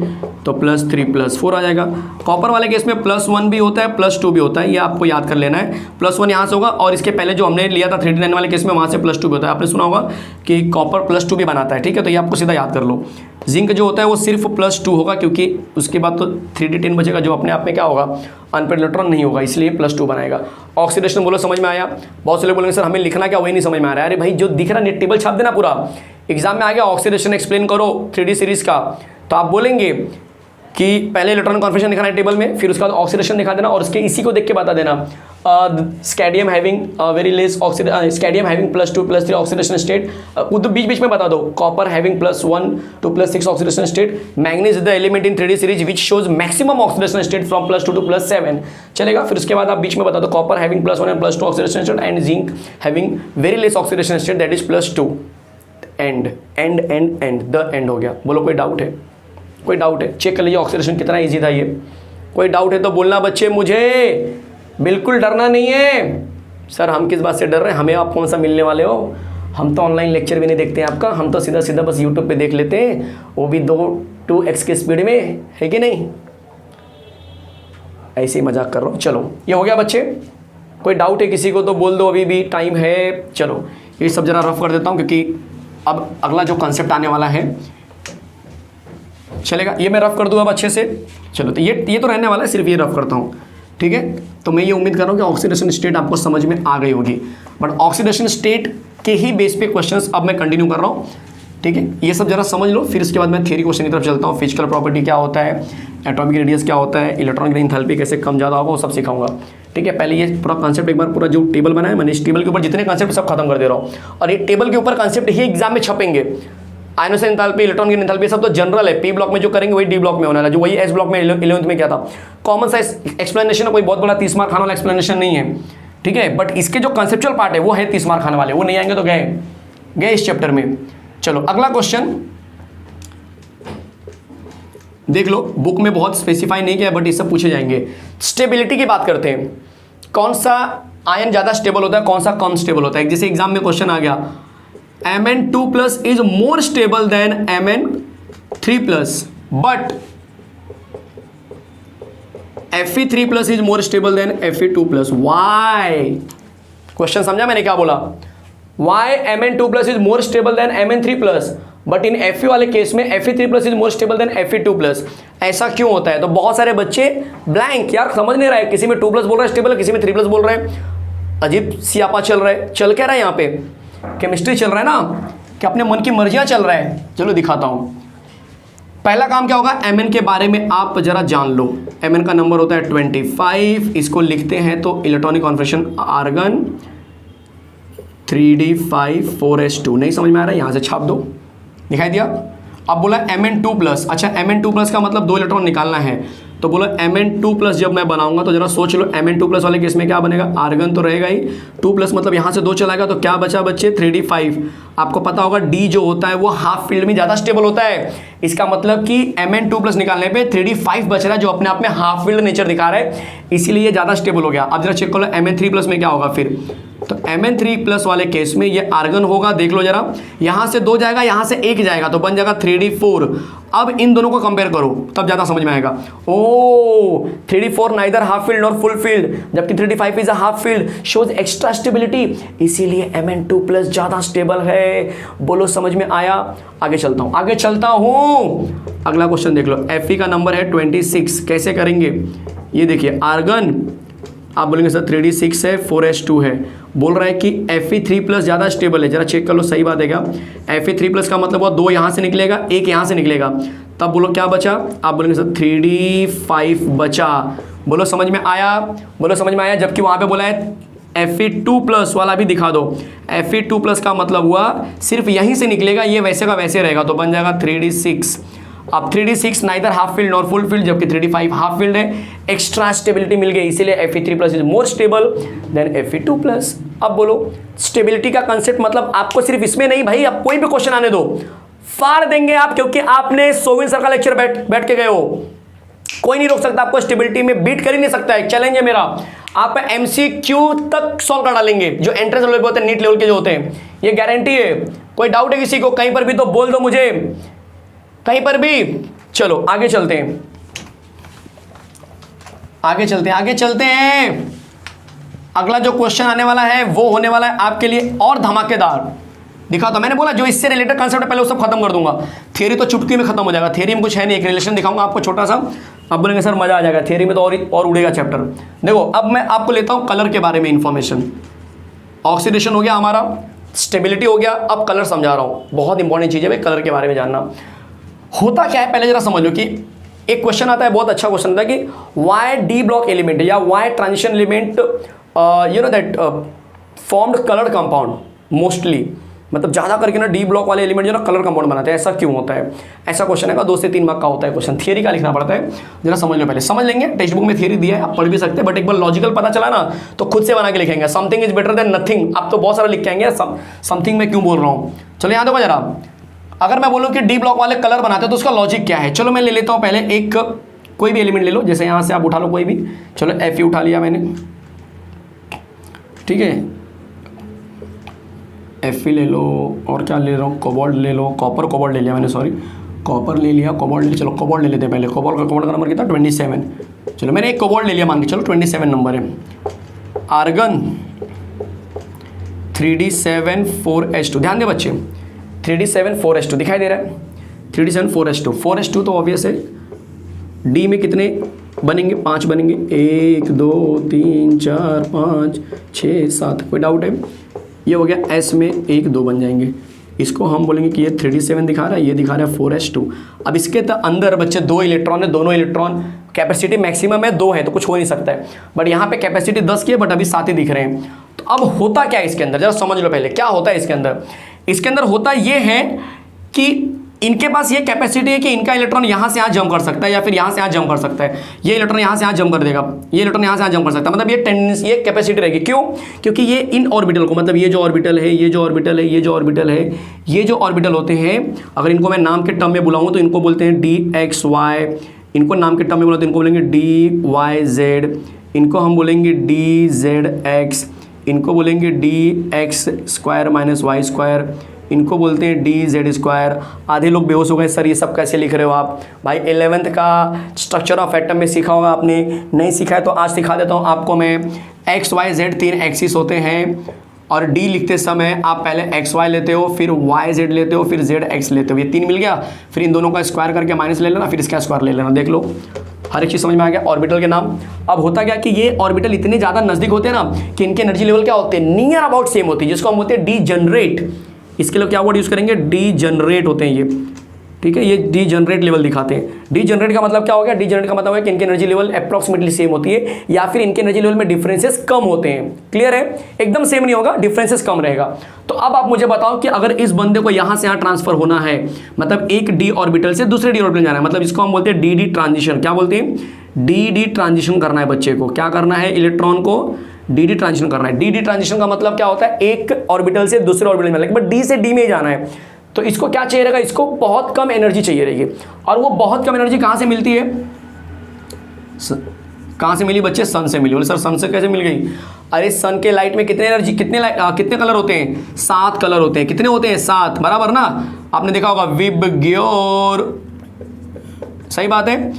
Speaker 1: तो +3 +4 आ जाएगा। कॉपर वाले केस में +1 भी होता है +2 भी होता है, ये आपको याद कर लेना है। +1 यहाँ से होगा और इसके पहले जो हमने लिया था 3D9 वाले केस में वहाँ से +2 भी होता है। आपने सुना होगा कि कॉपर +2 भी बनाता है, ठीक है, तो ये आपको सीधा याद कर लो। जिंक जो होता है वो सिर्फ +2 होगा, क्योंकि उसके बाद तो 3D10 बचेगा जो अपने आप में क्या होगा, अनपेड इलेक्ट्रॉन नहीं होगा, इसलिए +2 बनाएगा। ऑक्सीडेशन बोलो समझ में आया? बहुत से लोग बोलेंगे सर हमें लिखना क्या, वही नहीं समझ में आ रहा है। अरे भाई जो दिख रहा है टेबल छाप देना पूरा, एग्जाम में आ गया ऑक्सीडेशन एक्सप्लेन करो 3D सीरीज का, तो आप बोलेंगे कि पहले इलेक्ट्रॉन कॉन्फिगरेशन दिखाना है टेबल में, फिर उसके बाद ऑक्सीडेशन दिखा देना और उसके इसी को देख के बता देना scandium having very less scandium having +2 +3 oxidation state, खुद बीच में बता दो copper having +1 to +6 oxidation state, manganese is the element in 3D series which shows maximum oxidation state from +2 to +7 चलेगा। फिर उसके बाद आप बीच में बता दो copper having +1 and +2 oxidation state and zinc having very less oxidation state that is +2। And the end हो गया। बोलो कोई डाउट है? कोई डाउट है? चेक कर लीजिए ऑक्सीडेशन कितना इजी था ये। कोई डाउट है तो बोलना बच्चे, मुझे बिल्कुल डरना नहीं है। सर हम किस बात से डर रहे हैं, हमें आप कौन सा मिलने वाले हो? हम तो ऑनलाइन लेक्चर भी नहीं देखते हैं आपका, हम तो सीधा बस यूट्यूब पे देख लेते हैं, वो भी 2x के स्पीड में, है कि नहीं? ऐसे ही मजाक कर रहा हूँ। चलो ये हो गया बच्चे। कोई डाउट है किसी को तो बोल दो, अभी भी टाइम है। चलो ये सब जरा रफ कर देता हूँ क्योंकि अब अगला जो कॉन्सेप्ट आने वाला है चलेगा, ये मैं रफ कर दूँ अब अच्छे से। चलो तो ये तो रहने वाला है, सिर्फ ये रफ करता हूँ, ठीक है। तो मैं ये उम्मीद कर रहा हूँ कि ऑक्सीडेशन स्टेट आपको समझ में आ गई होगी, बट ऑक्सीडेशन स्टेट के ही बेस पे क्वेश्चंस अब मैं कंटिन्यू कर रहा हूँ, ठीक है। ये सब जरा समझ लो, फिर इसके बाद मैं थ्योरी क्वेश्चन की तरफ चलता हूँ। फिजिकल प्रॉपर्टी क्या होता है, एटॉमिक रेडियस क्या होता है, इलेक्ट्रॉनिक एंथैल्पी कैसे कम ज़्यादा होगा, वो सब सिखाऊंगा, ठीक है। पहले ये पूरा कॉन्सेप्ट एक बार पूरा जो टेबल बनाया मैंने, इस टेबल के ऊपर जितने कॉन्सेप्ट सब खत्म कर दे रहा हूँ, और ये टेबल के ऊपर कॉन्सेप्ट ही एग्जाम में छपेंगे। आयनोस एंथैल्पी, इलेक्ट्रॉन की एंथैल्पी सब तो जनरल है, पी ब्लॉक में जो करेंगे वही डी ब्लॉक में होना है, जो वही एस ब्लॉक में 11th में क्या था, कॉमन सा एक्सप्लेनेशन है, कोई बहुत बड़ा 30 मार्क खाने वाला एक्सप्लेनेशन नहीं है, ठीक है। बट इसके जो कॉन्सेप्चुअल पार्ट है वो है 30 मार्क खाने वाले, वो नहीं आएंगे तो गए इस चैप्टर में। चलो अगला क्वेश्चन देख लो, बुक में बहुत स्पेसिफाई नहीं किया बट ये सब पूछे जाएंगे। स्टेबिलिटी की बात करते हैं, कौन सा आयन ज्यादा स्टेबल होता है, कौन सा कम स्टेबल होता है। जैसे एग्जाम में क्वेश्चन आ गया Mn2+ is more stable than Mn3+, but Fe3+ is more stable than Fe2+. Why? Question समझा मैंने क्या बोला? Why Mn2+ is more stable than Mn3+, but in Fe वाले केस में Fe3+ is more stable than Fe2+. ऐसा क्यों होता है? तो बहुत सारे बच्चे ब्लैंक यार समझ नहीं रहे, किसी में 2+ बोल रहा है स्टेबल, किसी में 3+ बोल रहे हैं, अजीब सियापा चल रहा है। चल क्या रहा है यहाँ पे? केमिस्ट्री चल रहा है ना, कि अपने मन की मर्जियां चल रहा है। चलो दिखाता हूं। पहला काम क्या होगा, Mn के बारे में आप जरा जान लो। Mn का नंबर होता है 25, इसको लिखते हैं तो electronic configuration argon 3d5 4s2। नहीं समझ में आ रहा है, यहां से छाप दो, दिखाई दिया। अब बोला Mn2+, अच्छा Mn2+ का मतलब 2 इलेक्ट्रॉन निकालना है, तो बोला Mn2+ जब मैं बनाऊंगा तो जरा सोच लो, Mn2+ वाले केस में क्या बनेगा, आर्गन तो रहेगा ही, 2+ मतलब यहाँ से 2 चलाएगा तो क्या बचा बच्चे 3d5। आपको पता होगा D जो होता है वो हाफ फील्ड में ज़्यादा स्टेबल होता है, इसका मतलब कि Mn2+ निकालने पे 3d5 बच रहा है जो अपने आप में हाफ फील्ड नेचर दिखा रहा है, इसीलिए ज़्यादा स्टेबल हो गया। अब जरा चेक कर लो Mn3+ में क्या होगा फिर, तो Mn3+ वाले केस में ये आर्गन होगा, देख लो जरा, यहाँ से 2 जाएगा, यहाँ से 1 जाएगा तो बन जाएगा 3d4। अब इन दोनों को कंपेयर करो तब ज़्यादा समझ में आएगा। ओ 3d4 नाइदर हाफ फील्ड और फुल फील्ड, जबकि 3d5 is a half field, shows extra stability, इसीलिए Mn2+ ज़्यादा स्टेबल है। बोलो समझ में आया? आगे चलता हूँ। अगला क्वेश्चन देख लो, Fe का नंबर है 26, कैसे करेंगे ये देखिए। आर्गन आप बोलेंगे सर 3d6 है 4s2 है, बोल रहा है कि Fe3+ ज़्यादा स्टेबल है, जरा चेक कर लो सही बात है क्या। Fe3+ का मतलब वो 2 यहाँ से निकलेगा, 1 यहाँ से निकलेगा, तब बोलो क्या बचा, आप बोलेंगे सर 3d5 बचा। बोलो समझ में आया? बोलो समझ में आया? जबकि वहाँ पे बोला है Fe2+ वाला भी दिखा दो, Fe2+ का मतलब हुआ सिर्फ यहीं से निकलेगा, ये वैसे का वैसे रहेगा तो बन जाएगा 3d6। अब 3d6 neither half field nor full field, जबकि 3d5 हाफ फील्ड है, एक्स्ट्रा स्टेबिलिटी मिल गई, इसीलिए Fe3+ is more stable then Fe2+। अब बोलो स्टेबिलिटी का कंसेप्ट मतलब आपको सिर्फ इसमें नहीं भाई, अब कोई भी क्वेश्चन आने दो फाड़ देंगे आप, क्योंकि आपने सोविन सर का लेक्चर बैठ के गए हो, कोई नहीं रोक सकता आपको, स्टेबिलिटी में बीट कर ही नहीं सकता है, चैलेंज है मेरा। आप MCQ तक सॉल्व कर डालेंगे, जो एंट्रेंस लेवल पे होते हैं, नीट लेवल के जो होते हैं, ये गारंटी है। कोई डाउट है किसी को कहीं पर भी तो बोल दो मुझे, कहीं पर भी। चलो आगे चलते हैं, आगे चलते हैं। अगला जो क्वेश्चन आने वाला है वो होने वाला है आपके लिए और धमाकेदार। दिखा तो मैंने बोला जो इससे रिलेटेड कंसेप्ट है पहले वो सब खत्म कर दूंगा। थियरी तो चुटकी में खत्म हो जाएगा, थियरी में कुछ है नहीं, एक रिलेशन दिखाऊंगा आपको छोटा सा, अब बोलेंगे सर मजा आ जाएगा, थियरी में तो और उड़ेगा चैप्टर। देखो अब मैं आपको लेता हूं कलर के बारे में इंफॉर्मेशन। ऑक्सीडेशन हो गया हमारा, स्टेबिलिटी हो गया, अब कलर समझा रहा हूं, बहुत इंपॉर्टेंट चीज है भाई कलर के बारे में जानना। होता क्या है पहले जरा समझ लो कि एक क्वेश्चन आता है, बहुत अच्छा क्वेश्चन आता है कि वाई डी ब्लॉक एलिमेंट या why transition element you know that formed colour compound mostly, मतलब ज़्यादा करके ना डी ब्लॉक वाले एलिमेंट जो ना कलर कंपाउंड बनाते हैं, ऐसा क्यों होता है? ऐसा क्वेश्चन है 2 से 3 मार्क का होता है क्वेश्चन, थियरी का लिखना पड़ता है। जरा समझ लो, पहले समझ लेंगे, टेक्स्ट बुक में थियरी दिया है आप पढ़ भी सकते हैं, बट एक बार लॉजिकल पता चला ना तो खुद से बना के लिखेंगे। Something is better than nothing, आप तो बहुत सारा लिख के आएंगे, समथिंग में क्यों बोल रहा हूँ। चलो यहाँ देखो जरा, अगर मैं बोलूँ कि डी ब्लॉक वाले कलर बनाते हैं तो उसका लॉजिक क्या है। चलो मैं ले लेता हूँ पहले एक कोई भी एलिमेंट ले लो, जैसे यहाँ से आप उठा लो कोई भी, चलो Fe उठा लिया मैंने, ठीक है, Fe ले लो, और क्या ले रहा हूँ, कोबाल्ट ले लो, कोबाल्ट ले लिया मैंने, सॉरी कॉपर ले लिया, कोबाल्ट ले, चलो कोबाल्ट ले लेते हैं पहले। कोबाल्ट का नंबर कितना 27, चलो मैंने एक कोबाल्ट ले लिया मान के चलो 27 नंबर है। आर्गन 3d7 4s2, ध्यान दे बच्चे 3d7 4s2 दिखाई दे रहा है, 3d7 4s2 तो ऑब्वियस है। डी में कितने बनेंगे, 5 बनेंगे, 1 2 3 4 5 6 7, कोई डाउट है? ये हो गया, एस में 1 2 बन जाएंगे। इसको हम बोलेंगे कि ये 3d7 दिखा रहा है, ये दिखा रहा है 4s2। अब इसके अंदर बच्चे 2 इलेक्ट्रॉन है, दोनों इलेक्ट्रॉन कैपेसिटी मैक्सिमम है 2 है तो कुछ हो नहीं सकता है, बट यहाँ पे कैपेसिटी 10 की है बट अभी 7 ही दिख रहे हैं। तो अब होता क्या है इसके अंदर, जरा समझ लो पहले क्या होता है इसके अंदर। इसके अंदर होता ये है कि इनके पास ये कैपेसिटी है कि इनका इलेक्ट्रॉन यहाँ से यहाँ जंप कर सकता है या फिर यहाँ से यहाँ जंप कर सकता है। ये इलेक्ट्रॉन यहाँ से यहाँ जंप कर देगा, ये इलेक्ट्रॉन यहाँ से यहाँ जंप कर सकता है, मतलब ये टेंडेंसी, ये कैपेसिटी रहेगी। क्यों? क्योंकि ये इन ऑर्बिटल को, मतलब ये जो ऑर्बिटल है, ये जो ऑर्बिटल है, ये जो ऑर्बिटल है, ये जो ऑर्बिटल होते हैं, अगर इनको मैं नाम के टर्म में बुलाऊँ तो इनको बोलते हैं dxy, इनको नाम के टर्म में बोला तो इनको बोलेंगे dyz, इनको हम बोलेंगे dzx, इनको बोलेंगे dx² - y², इनको बोलते हैं dz²। आधे लोग बेहोश हो गए सर ये सब कैसे लिख रहे हो आप? भाई 11th का स्ट्रक्चर ऑफ एटम में सीखा होगा आपने, नहीं सीखा है तो आज सिखा देता हूँ आपको मैं। x y z 3 एक्सिस होते हैं और d लिखते समय आप पहले x y लेते हो, फिर y z लेते हो, फिर z x लेते हो, ये 3 मिल गया, फिर इन दोनों का स्क्वायर करके माइनस ले लेना, फिर इसका स्क्वायर ले लेना। देख लो हर एक चीज़ समझ में आ गया। ऑर्बिटल के नाम। अब होता क्या कि ये ऑर्बिटल इतने ज़्यादा नज़दीक होते हैं ना कि इनके एनर्जी लेवल क्या होते हैं, नियर अबाउट सेम होती है, जिसको हम बोलते हैं डीजनरेट। इसके लिए क्या वर्ड यूज़ करेंगे, डीजनरेट होते हैं ये, ठीक है, ये डीजनरेट लेवल दिखाते हैं। डीजनरेट का मतलब क्या हो गया, डीजनरेट का मतलब है कि इनकी एनर्जी लेवल अप्रॉक्सीमेटली सेम होती है या फिर इनके एनर्जी लेवल में डिफरेंसेस कम होते हैं। क्लियर है? एकदम सेम नहीं होगा, डिफरेंसेस कम रहेगा। तो अब आप मुझे बताओ कि अगर इस बंदे को यहाँ से यहाँ ट्रांसफर होना है, मतलब एक डी ऑर्बिटल से दूसरे डी ऑर्बिटल जाना है, मतलब इसको हम बोलते हैं डी ट्रांजिशन। क्या बोलते हैं? डी ट्रांजिशन करना है बच्चे को। क्या करना है? इलेक्ट्रॉन को डी ट्रांजिशन करना है। डी ट्रांजिशन का मतलब क्या होता है, एक ऑर्बिटल से दूसरे ऑर्बिटल में, बट डी से डी में जाना है। तो इसको क्या चाहिए रहेगा, इसको बहुत कम एनर्जी चाहिए रहेगी। और वो बहुत कम एनर्जी कहाँ से मिलती है, कहाँ से मिली बच्चे? सन से मिली। बोले सर सन से कैसे मिल गई? अरे सन के लाइट में कितने एनर्जी, कितने कलर होते हैं? 7 कलर होते हैं। कितने होते हैं? 7, बराबर ना? आपने देखा होगा विबग्योर, सही बात है,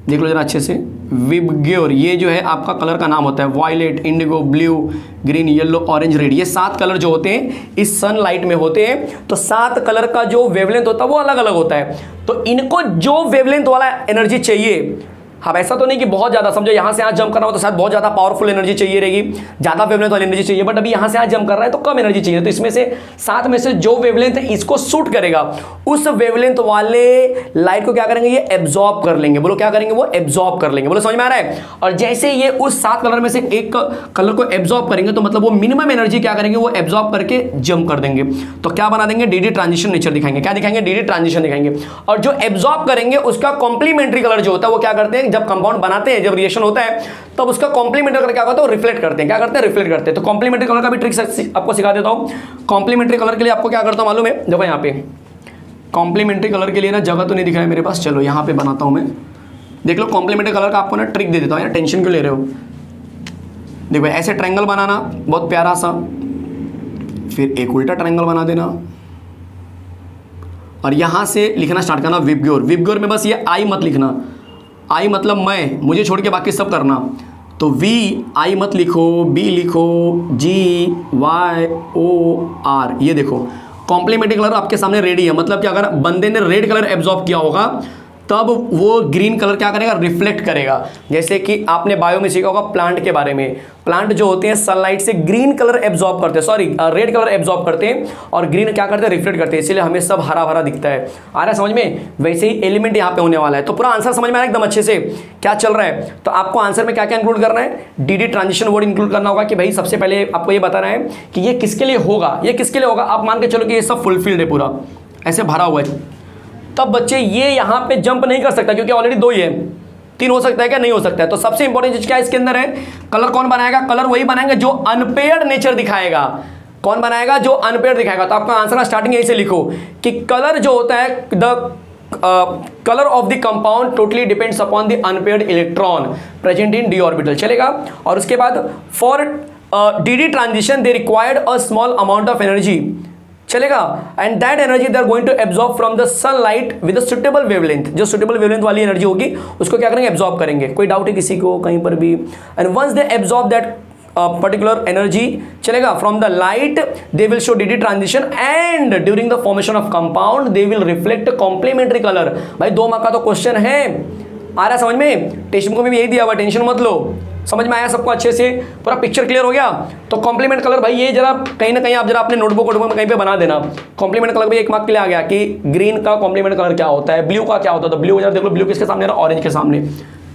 Speaker 1: देख लो जरा अच्छे से। विबग्योर ये जो है आपका कलर का नाम होता है, violet, indigo, blue, green, yellow, orange, red. ये 7 कलर जो होते हैं इस सनलाइट में होते हैं। तो 7 कलर का जो वेवलेंथ होता है वो अलग अलग होता है। तो इनको जो वेवलेंथ वाला एनर्जी चाहिए, हाँ ऐसा तो नहीं कि बहुत ज़्यादा, समझो यहाँ से यहाँ जंप करना हो तो शायद बहुत ज़्यादा पावरफुल एनर्जी चाहिए रहेगी, ज़्यादा वेवलेंथ वाली एनर्जी चाहिए, बट अभी यहाँ से यहाँ जंप कर रहा है तो कम एनर्जी चाहिए। तो इसमें से 7 में से जो वेवलेंथ है इसको सूट करेगा, उस वेवलेंथ वाले लाइट को क्या करेंगे, ये एब्जॉर्ब कर लेंगे। बोलो क्या करेंगे, वो एब्जॉर्ब कर लेंगे। बोलो समझ में आ रहा है? और जैसे ये उस 7 कलर में से एक कलर को एब्जॉर्ब करेंगे तो मतलब वो मिनिमम एनर्जी क्या करेंगे, वो एब्जॉर्ब करके जंप कर देंगे। तो क्या बना देंगे, डी ट्रांजिशन नेचर दिखाएंगे। क्या दिखाएंगे? डी ट्रांजिशन दिखाएंगे। और जो एब्जॉर्ब करेंगे उसका कॉम्प्लीमेंट्री कलर जो होता है वो क्या करते हैं, जब कंपाउंड बनाते हैं, जब रिएक्शन होता है तब उसका कॉम्प्लीमेंट्री कलर क्या होता है, रिफ्लेक्ट करते हैं। क्या करते हैं? रिफ्लेक्ट करते हैं। तो कॉम्प्लीमेंट्री कलर का भी ट्रिक आपको सिखा देता हूं। कॉम्प्लीमेंट्री कलर के लिए आपको क्या करता हूं मालूम है? देखो यहाँ पे कॉम्प्लीमेंट्री कलर के लिए ना जगह तो नहीं दिखा है मेरे पास, चलो यहाँ पे बनाता हूं मैं। देख लो कॉम्प्लीमेंट्री कलर का आपको ना ट्रिक दे देता हूं यार, टेंशन क्यों ले रहे हो। देखो ऐसे ट्रायंगल बनाना बहुत प्यारा सा, फिर एक उल्टा ट्रायंगल बना देना और यहां से लिखना स्टार्ट करना विबग्योर। विबग्योर में बस ये आई मत लिखना, आई मतलब मैं, मुझे छोड़ के बाकी सब करना। तो वी आई मत लिखो, बी लिखो, जी वाई ओ आर। ये देखो कॉम्प्लीमेंट्री कलर आपके सामने रेडी है, मतलब कि अगर बंदे ने रेड कलर एब्जॉर्ब किया होगा तब वो ग्रीन कलर क्या करेगा, रिफ्लेक्ट करेगा। जैसे कि आपने बायो में सीखा होगा प्लांट के बारे में, प्लांट जो होते हैं सनलाइट से ग्रीन कलर एब्जॉर्ब करते हैं, सॉरी रेड कलर एब्जॉर्ब करते हैं और ग्रीन क्या करते हैं, रिफ्लेक्ट करते हैं, इसलिए हमें सब हरा भरा दिखता है। आ रहा है समझ में? वैसे ही एलिमेंट यहाँ पे होने वाला है। तो पूरा आंसर समझ में आया एकदम अच्छे से क्या चल रहा है। तो आपको आंसर में क्या क्या इंक्लूड करना है, डी ट्रांजिशन वर्ड इंक्लूड करना होगा कि भाई सबसे पहले आपको ये बताना है कि ये किसके लिए होगा, ये किसके लिए होगा। आप मान के चलो कि ये सब फुलफिल्ड है, पूरा ऐसे भरा हुआ है, तब बच्चे ये यहाँ पे जंप नहीं कर सकता क्योंकि ऑलरेडी 2 ही है, 3 हो सकता है क्या, नहीं हो सकता है। तो सबसे इंपॉर्टेंट चीज क्या है इसके अंदर है, कलर कौन बनाएगा, कलर वही बनाएंगे जो अनपेयर्ड नेचर दिखाएगा। कौन बनाएगा, जो अनपेयर्ड दिखाएगा। तो आपका आंसर स्टार्टिंग यहीं से लिखो कि कलर जो होता है, the colour of the compound totally depends upon the unpaired electron present in d orbital, चलेगा। और उसके बाद for d transition they required a small amount of energy, चलेगा। And that energy they are going to absorb from the sunlight with suitable wavelength, जो सुटेबल वेवलेंथ वाली एनर्जी होगी उसको क्या करेंगे, एब्जॉर्ब करेंगे। कोई डाउट है किसी को कहीं पर भी? And once they absorb that particular energy, चलेगा, from the light they will show d transition and during the formation of compound they will reflect complementary colour. भाई 2 मार्क का तो क्वेश्चन है, आ रहा है समझ में? टेक्स्ट बुक में भी यही दिया हुआ, टेंशन मत लो। समझ में आया सबको अच्छे से, पूरा पिक्चर क्लियर हो गया। तो कॉम्प्लीमेंट कलर भाई ये जरा कहीं ना कहीं आप जरा अपने नोटबुक में कहीं पे बना देना। कॉम्प्लीमेंट कलर भी 1 मार्क के लिए आ गया कि ग्रीन का कॉम्प्लीमेंट कलर क्या होता है, ब्लू का क्या होता है। तो ब्लू जरा देख लो, ब्लू किसके सामने आ रहा है, ऑरेंज के सामने,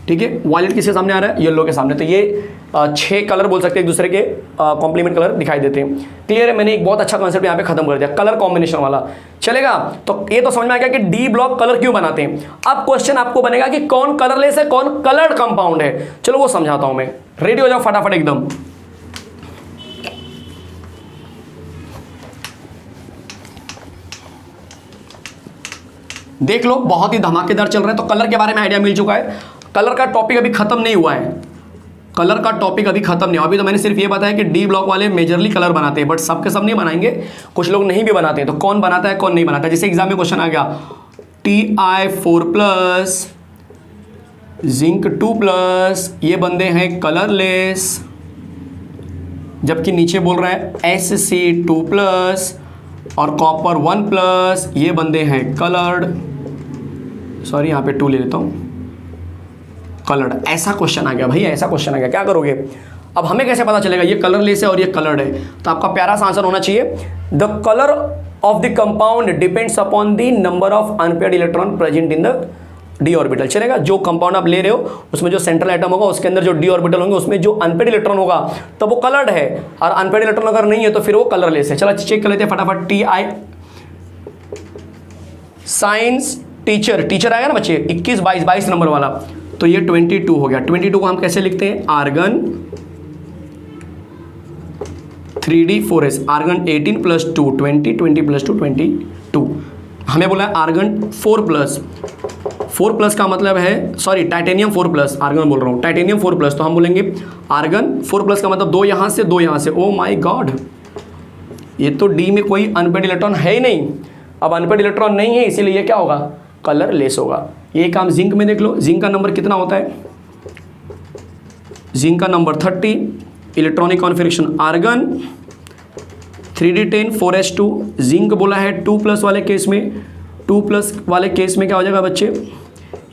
Speaker 1: ठीक है। वायलेट किसके सामने आ रहा है, येलो के सामने। तो ये 6 कलर बोल सकते हैं एक दूसरे के कॉम्प्लीमेंट कलर दिखाई देते हैं। क्लियर है? मैंने एक बहुत अच्छा कॉन्सेप्ट यहाँ पे खत्म कर दिया, कलर कॉम्बिनेशन वाला, चलेगा। तो ये तो समझ में आ गया कि डी ब्लॉक कलर क्यों बनाते हैं। अब क्वेश्चन आपको बनेगा कि कौन कलरलेस है, कौन कलर्ड कंपाउंड है। चलो वो समझाता हूं मैं, रेडी हो जाओ फटाफट एकदम। देख लो बहुत ही धमाकेदार चल रहा है। तो कलर के बारे में आइडिया मिल चुका है। कलर का टॉपिक अभी खत्म नहीं हुआ है, कलर का टॉपिक अभी खत्म नहीं हुआ। अभी तो मैंने सिर्फ ये बताया कि डी ब्लॉक वाले मेजरली कलर बनाते हैं, बट सब के सब नहीं बनाएंगे, कुछ लोग नहीं भी बनाते हैं। तो कौन बनाता है कौन नहीं बनाता है, जैसे एग्जाम में क्वेश्चन आ गया Ti4+, जिंक 2+, ये बंदे हैं कलरलेस, जबकि नीचे बोल रहा है Sc2+ और कॉपर 1+, ये बंदे हैं कलर्ड। सॉरी यहाँ पे 2 ले लेता हूँ, कलर्ड। ऐसा क्वेश्चन आ गया भाई, ऐसा क्वेश्चन आ गया, क्या करोगे। अब हमें कैसे पता चलेगा ये कलरलेस है और ये कलर्ड है। तो आपका प्यारा सा आंसर होना चाहिए, the colour of the compound depends upon the number of unpaired electron present in the D orbital, चलेगा। जो कंपाउंड आप ले रहे हो उसमें जो सेंट्रल एटम होगा उसके अंदर जो डी ऑर्बिटल होंगे उसमें जो अनपेयर्ड इलेक्ट्रॉन होगा तो वो कलर्ड है, और अनपेयर्ड इलेक्ट्रॉन अगर नहीं है तो फिर वो कलरलेस है। चलो चेक कर लेते हैं फटाफट। Ti साइंस टीचर आएगा ना बच्चे, 21, 22 नंबर वाला, तो ये 22 हो गया। 22 को हम कैसे लिखते हैं, आर्गन 3d4s, आर्गन 18 + 2 20, 20 + 2 22। हमें बोला है आर्गन 4+ का मतलब है, सॉरी टाइटेनियम 4+, आर्गन बोल रहा हूँ, टाइटेनियम 4+, तो हम बोलेंगे आर्गन 4+ का मतलब 2 यहाँ से 2 यहाँ से। ओ माय गॉड, ये तो डी में कोई अनपेयर्ड इलेक्ट्रॉन है ही नहीं। अब अनपेयर्ड इलेक्ट्रॉन नहीं है इसीलिए ये क्या होगा, कलरलेस होगा। ये काम जिंक में देख लो, जिंक का नंबर कितना होता है, जिंक का number 30, electronic configuration argon 3d10 4s2, zinc बोला है 2+ वाले केस में, 2+ वाले केस में क्या हो जाएगा बच्चे,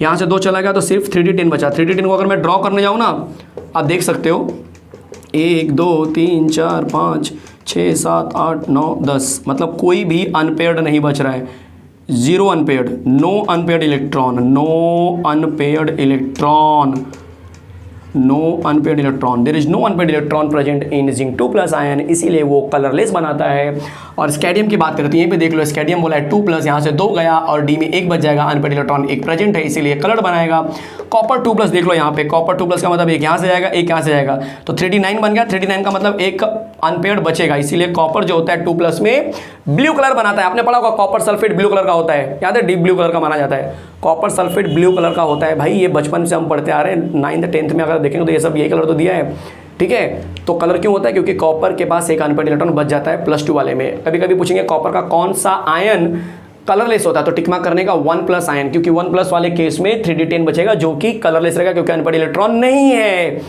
Speaker 1: यहाँ से 2 चला गया तो सिर्फ 3d10 बचा। 3d10 को अगर मैं ड्रॉ करने जाऊँ ना, आप देख सकते हो 1 2 3 4 5 6 7 8 9 10, मतलब कोई भी अनपेयर्ड नहीं बच रहा है, 0 unpaired, no unpaired electron, no unpaired electron, no unpaired electron, there is no unpaired electron present in zinc 2+ ion, इसीलिए वो कलरलेस बनाता है। और स्कैडियम की बात करते हैं, यहीं पे देख लो, स्कैडियम बोला है 2+, यहाँ से 2 गया और डी में 1 बच जाएगा, अनपेयर्ड इलेक्ट्रॉन 1 प्रेजेंट है इसीलिए कलर्ड बनाएगा। कॉपर 2+ देख लो यहाँ पे, कॉपर 2+ का मतलब 1 यहाँ से जाएगा 1 यहाँ से जाएगा, तो 3d9 बन गया, 3d9 का मतलब 1 अनपेयर्ड बचेगा, इसीलिए कॉपर जो होता है 2+ में ब्लू कलर बनाता है। आपने पढ़ा होगा कॉपर सल्फेट ब्लू कलर का होता है, याद है, डीप ब्लू कलर का माना जाता है, कॉपर सल्फेट ब्लू कलर का होता है। भाई ये बचपन से हम पढ़ते आ रहे हैं, 9th 10th में अगर देखेंगे तो ये सब यही कलर तो दिया है, ठीक है। तो कलर क्यों होता है? क्योंकि कॉपर के पास एक अनपेड इलेक्ट्रॉन बच जाता है +2 वाले में। कभी कभी पूछेंगे कॉपर का कौन सा आयन कलरलेस होता है, तो टिक मार्क करने का 1+ आयन, क्योंकि 1+ वाले केस में 3d10 बचेगा जो कि कलरलेस रहेगा क्योंकि अनपेड इलेक्ट्रॉन नहीं है।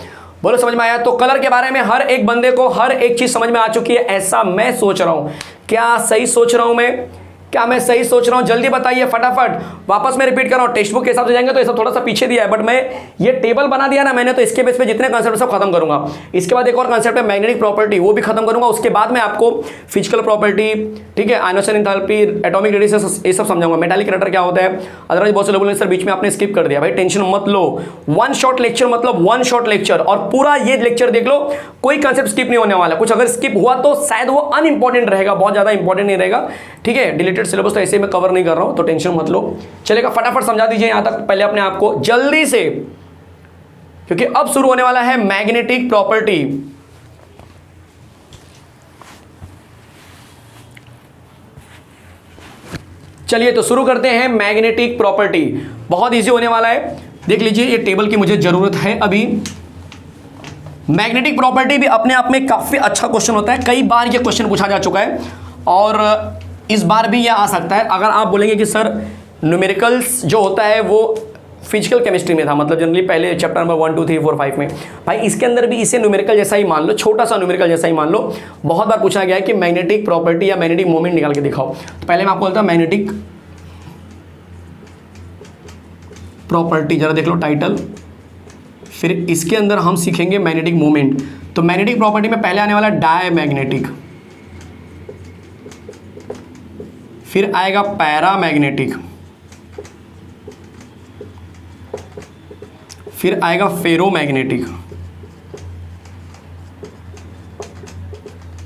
Speaker 1: बोलो समझ में आया? तो कलर के बारे में हर एक बंदे को हर एक चीज समझ में आ चुकी है, ऐसा मैं सोच रहा हूं। क्या सही सोच रहा हूं मैं? क्या मैं सही सोच रहा हूं? जल्दी बताइए फटाफट। वापस मैं रिपीट कर रहा हूं, टेक्स्ट बुक के हिसाब से जाएंगे तो ये सब थोड़ा सा पीछे दिया है, बट मैं ये टेबल बना दिया ना मैंने, तो इसके बेस पे जितने कंसेप्ट सब खत्म करूंगा। इसके बाद एक और कंसेप्ट है मैग्नेटिक प्रॉपर्टी, वो भी खत्म करूंगा। उसके बाद में आपको फिजिकल प्रॉपर्टी, ठीक है, आयनोसन एंथैल्पी, एटॉमिक रेडियस, ये सब समझाऊंगा। मेटालिक कंडक्टर क्या होता है। अदरवाइज बहुत से लोगों ने सर बीच में आपने स्किप कर दिया। भाई टेंशन मत लो, वन शॉट लेक्चर मतलब वन शॉट लेक्चर, और पूरा ये लेक्चर देख लो, कोई कंसेप्ट स्किप नहीं होने वाला। कुछ अगर स्किप हुआ तो शायद वो अनइंपॉर्टेंट रहेगा, बहुत ज्यादा इंपॉर्टेंट नहीं रहेगा, ठीक है। डिलीटेड सिलेबस तो ऐसे में कवर नहीं कर रहा हूं, तो टेंशन मत लो। चलेगा, फटाफट समझा दीजिए यहां तक पहले अपने आप को जल्दी से, क्योंकि अब शुरू होने वाला है मैग्नेटिक प्रॉपर्टी। चलिए तो शुरू करते हैं मैग्नेटिक प्रॉपर्टी। बहुत इजी होने वाला है, देख लीजिए। ये टेबल की मुझे जरूरत है अभी। मैग्नेटिक प्रॉपर्टी भी अपने आप में काफी अच्छा क्वेश्चन होता है, कई बार ये क्वेश्चन पूछा जा चुका है और इस बार भी ये आ सकता है। अगर आप बोलेंगे कि सर न्यूमेरिकल्स जो होता है वो फिजिकल केमिस्ट्री में था, मतलब जनरली पहले चैप्टर नंबर 1 2 3 4 5 में, भाई इसके अंदर भी इसे न्यूमेरिकल जैसा ही मान लो, छोटा सा न्यूमेरिकल जैसा ही मान लो। बहुत बार पूछा गया है कि मैग्नेटिक प्रॉपर्टी या मैग्नेटिक मोमेंट निकाल के दिखाओ। तो पहले मैं आपको बोलता हूं मैग्नेटिक प्रॉपर्टी, जरा देख लो टाइटल, फिर इसके अंदर हम सीखेंगे मैग्नेटिक मोमेंट। तो मैग्नेटिक प्रॉपर्टी में पहले आने वाला डायमैग्नेटिक, फिर आएगा पैरामैग्नेटिक, फिर आएगा फेरोमैग्नेटिक।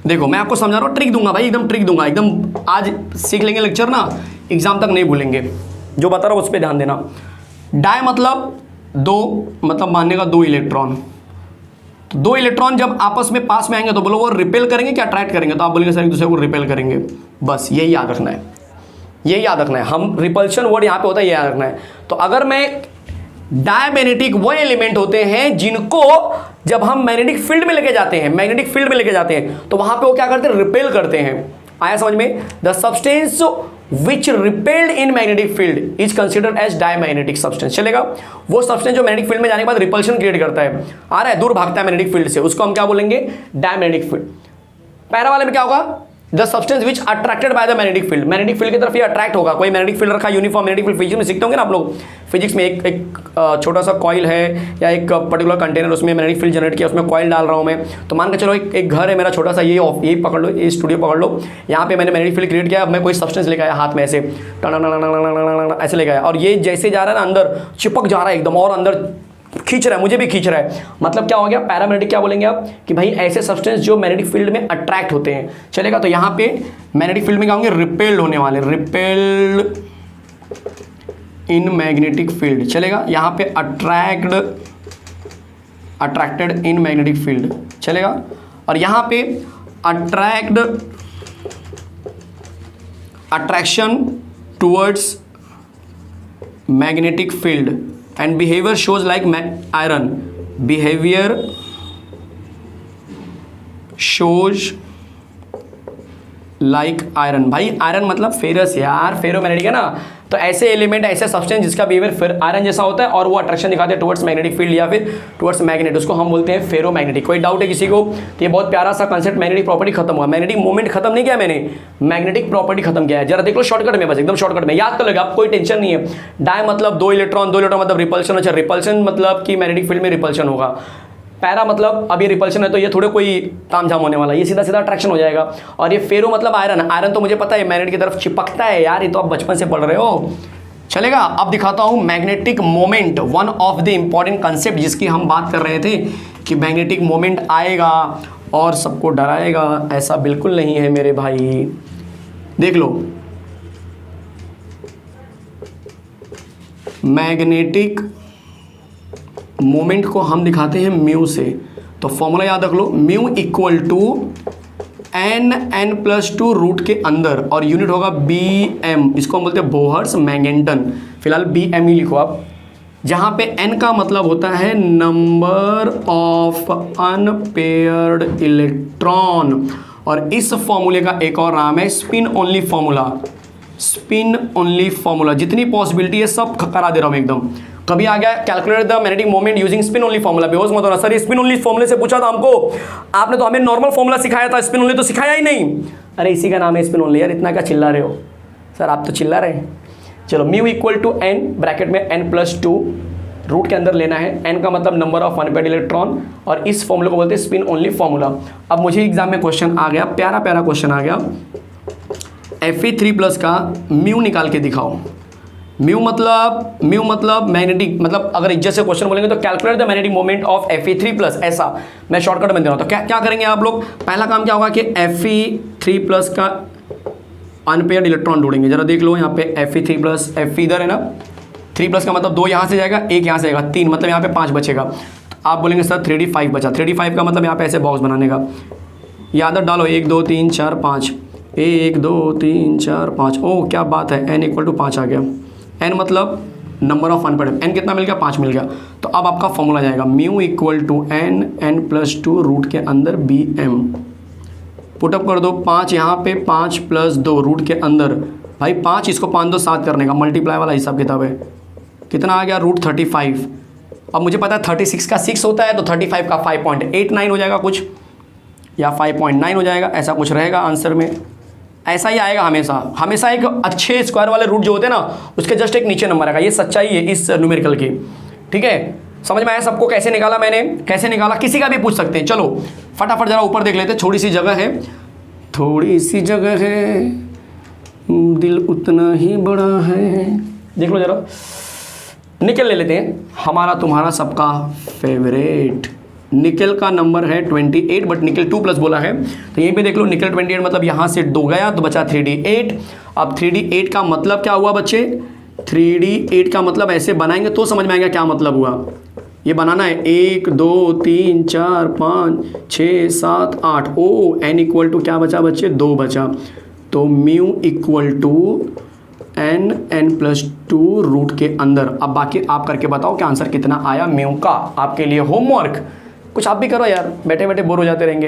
Speaker 1: देखो मैं आपको समझा रहा हूं, ट्रिक दूंगा भाई, एकदम ट्रिक दूंगा, एकदम आज सीख लेंगे लेक्चर ना, एग्जाम तक नहीं भूलेंगे। जो बता रहा हूं उस पर ध्यान देना। डाय मतलब दो, मतलब मानने का 2 इलेक्ट्रॉन। तो 2 इलेक्ट्रॉन जब आपस में पास में आएंगे तो बोलो वो रिपेल करेंगे क्या अट्रैक्ट करेंगे? तो आप बोलेंगे सर एक दूसरे को रिपेल करेंगे। बस यही याद रखना है, यही याद रखना है। हम रिपल्शन वर्ड यहाँ पे होता है, ये याद रखना है। तो अगर मैं डायमैग्नेटिक वो एलिमेंट होते हैं जिनको जब हम मैग्नेटिक फील्ड में लेके जाते हैं, मैग्नेटिक फील्ड में लेके जाते हैं, तो वहां पे वो क्या करते हैं? रिपेल करते हैं। आया समझ में? The substance which repelled in magnetic field is considered as diamagnetic substance। चलेगा, वो सब्सटेंस जो मैग्नेटिक फील्ड में जाने के बाद रिपल्शन क्रिएट करता है, आ रहा है, दूर भागता है मैग्नेटिक फील्ड से, उसको हम क्या बोलेंगे? Diamagnetic field. पैरा वाले में क्या होगा? The substance which attracted by the magnetic field, magnetic field की तरफ ये अट्रैक्ट होगा। कोई मैग्नेटिक फील्ड रखा, यूनिफॉर्म मैग्नेटिक फील्ड, फिजिक्स में सीखते होंगे ना आप लोग। फिजिक्स में एक छोटा सा कॉइल है या एक पर्टिकुलर कंटेनर, उसमें मैग्नेटिक फील्ड जनरेट किया, उसमें कॉइल डाल रहा हूँ मैं। तो मान के चलो एक घर है मेरा छोटा सा, ये पकड़ लो, ये स्टूडियो पकड़ लो, यहाँ पे मैंने मैग्नेटिक फील्ड क्रिएट किया। अब मैं कोई सब्सटेंस लेकर आया हाथ में, ऐसे ऐसे लेकर आया, और ये जैसे जा रहा है ना अंदर चिपक जा रहा है एकदम, और अंदर खींच रहा है, मुझे भी खींच रहा है। मतलब क्या हो गया? पैरामैग्नेटिक। क्या बोलेंगे आप? कि भाई ऐसे सब्सटेंस जो मैग्नेटिक फील्ड में अट्रैक्ट होते हैं। चलेगा, तो यहाँ पे मैग्नेटिक फील्ड में क्या होंगे? रिपेल्ड होने वाले, रिपेल्ड इन मैग्नेटिक फील्ड। चलेगा, यहाँ पे अट्रैक्टेड इन मैग्नेटिक फील्ड। चलेगा, और यहाँ पे attraction towards magnetic field and behavior shows like iron, behavior shows like iron। भाई आयरन मतलब फेरस यार, फेरोमैग्नेटिक है ना। तो ऐसे एलिमेंट, ऐसे सब्सटेंस जिसका बिहेवियर फिर आयरन जैसा होता है और वो अट्रैक्शन दिखाते हैं टुवर्ड्स मैग्नेटिक फील्ड या फिर टुवर्ड्स मैग्नेट, उसको हम बोलते हैं फेरोमैग्नेटिक। कोई डाउट है किसी को? तो ये बहुत प्यारा सा कंसेप्ट, मैग्नेटिक प्रॉपर्टी खत्म हुआ। मैग्नेटिक मोमेंट खत्म नहीं किया मैंने, मैग्नेटिक प्रॉपर्टी खत्म किया है। जरा देख लो शॉर्टकट में, बस एकदम शॉर्टकट में याद कर लेगा आप, कोई टेंशन नहीं है। डाय मतलब 2 इलेक्ट्रॉन, 2 इलेक्ट्रॉन मतलब रिपल्शन। अच्छा, रिपल्शन मतलब कि मैग्नेटिक फील्ड में रिपल्शन होगा। पैरा मतलब अब ये रिपल्शन है तो ये थोड़े कोई तामझाम होने वाला है, ये सीधा सीधा अट्रैक्शन हो जाएगा। और ये फेरो मतलब आयरन, आयरन तो मुझे पता है मैग्नेट की तरफ चिपकता है यार, ये तो आप बचपन से पढ़ रहे हो। चलेगा, अब दिखाता हूं magnetic moment, one of the important concept जिसकी हम बात कर रहे थे कि मैग्नेटिक मोमेंट आएगा और सबको डराएगा। ऐसा बिल्कुल नहीं है मेरे भाई, देख लो। मैग्नेटिक मोमेंट को हम दिखाते हैं म्यू से। तो फॉर्मूला याद रख लो, mu equal to n+2 root के अंदर, और यूनिट होगा bm, इसको हम बोलते हैं बोहर्स मैगेंटन। फिलहाल bm ही लिखो आप, जहाँ पे n का मतलब होता है नंबर ऑफ अनपेयर्ड इलेक्ट्रॉन, और इस फॉर्मूले का एक और नाम है spin only formula. Spin only formula, जितनी पॉसिबिलिटी है सब करा दे रहा हूँ एकदम। कभी आ गया calculate the magnetic moment using spin only formula, बेहोश मत होना सर ये स्पिन ओनली फॉर्मूले से पूछा था हमको, आपने तो हमें नॉर्मल फॉर्मूला सिखाया था, स्पिन ओनली तो सिखाया ही नहीं। अरे इसी का नाम है स्पिन ओनली यार, इतना क्या चिल्ला रहे हो सर, आप तो चिल्ला रहे हैं। चलो mu equal to n, bracket में n+2 रूट के अंदर लेना है, n का मतलब नंबर ऑफ अनपेयर्ड इलेक्ट्रॉन, और इस फॉर्मूले को बोलते हैं स्पिन ओनली फॉर्मूला। अब मुझे एग्जाम में क्वेश्चन आ गया, प्यारा प्यारा क्वेश्चन आ गया, Fe3+ का म्यू निकाल के दिखाओ। म्यू मतलब मैग्नेटिक, मतलब अगर इज्जत से क्वेश्चन बोलेंगे तो calculate the magnetic moment of Fe3+, ऐसा मैं शॉर्टकट में दे रहा हूँ। तो क्या करेंगे आप लोग, पहला काम क्या होगा कि Fe3+ का अनपेयर्ड इलेक्ट्रॉन ढूंढेंगे। जरा देख लो यहाँ पे Fe3+, F इधर है ना, 3+ का मतलब 2 यहाँ से जाएगा, 1 यहाँ से जाएगा, 3 मतलब यहाँ पे 5 बचेगा। तो आप बोलेंगे सर 3d5 बचा, 3d5 का मतलब यहाँ पे ऐसे बॉक्स बनाने का, ये आदत डालो, 1 2 3 4 5, 1 2 3 4 5, ओह क्या बात है, n = 5 आ गया। n मतलब नंबर ऑफ अनपेयर्ड, n कितना मिल गया, 5 मिल गया। तो अब आपका फॉर्मूला जाएगा mu equal to n+2 root के अंदर bm, पुटअप कर दो, 5 यहाँ पे, 5+2 रूट के अंदर, भाई 5 इसको 5 2 7 करने का मल्टीप्लाई वाला हिसाब किताब है, कितना आ गया √35। अब मुझे पता है 36 का 6 होता है, तो 35 का 5.89 हो जाएगा कुछ, या 5.9 हो जाएगा, ऐसा कुछ रहेगा आंसर में, ऐसा ही आएगा हमेशा एक अच्छे स्क्वायर वाले रूट जो होते हैं ना उसके जस्ट एक नीचे नंबर आएगा, ये सच्चाई है इस न्यूमेरिकल की। ठीक है, समझ में आया सबको कैसे निकाला मैंने, कैसे निकाला, किसी का भी पूछ सकते हैं। चलो फटाफट जरा ऊपर देख लेते हैं, थोड़ी सी जगह है, दिल उतना ही बड़ा है, देख लो जरा। निकल ले लेते हैं, हमारा तुम्हारा सबका फेवरेट निकल का नंबर है 28, बट निकल 2+ बोला है, तो यहीं पे देख लो निकल 28 मतलब यहाँ से 2 गया तो बचा 3d8। अब 3d8 का मतलब क्या हुआ बच्चे, 3d8 का मतलब ऐसे बनाएंगे तो समझ में आएगा क्या मतलब हुआ। ये बनाना है 1 2 3 4 5 6 7 8, ओ n = क्या बचा बच्चे, 2 बचा। तो म्यू = n+2 रूट के अंदर। अब बाकी आप करके बताओ कि आंसर कितना आया म्यू का। आपके लिए होमवर्क, कुछ आप भी करो यार, बैठे बैठे बोर हो जाते रहेंगे।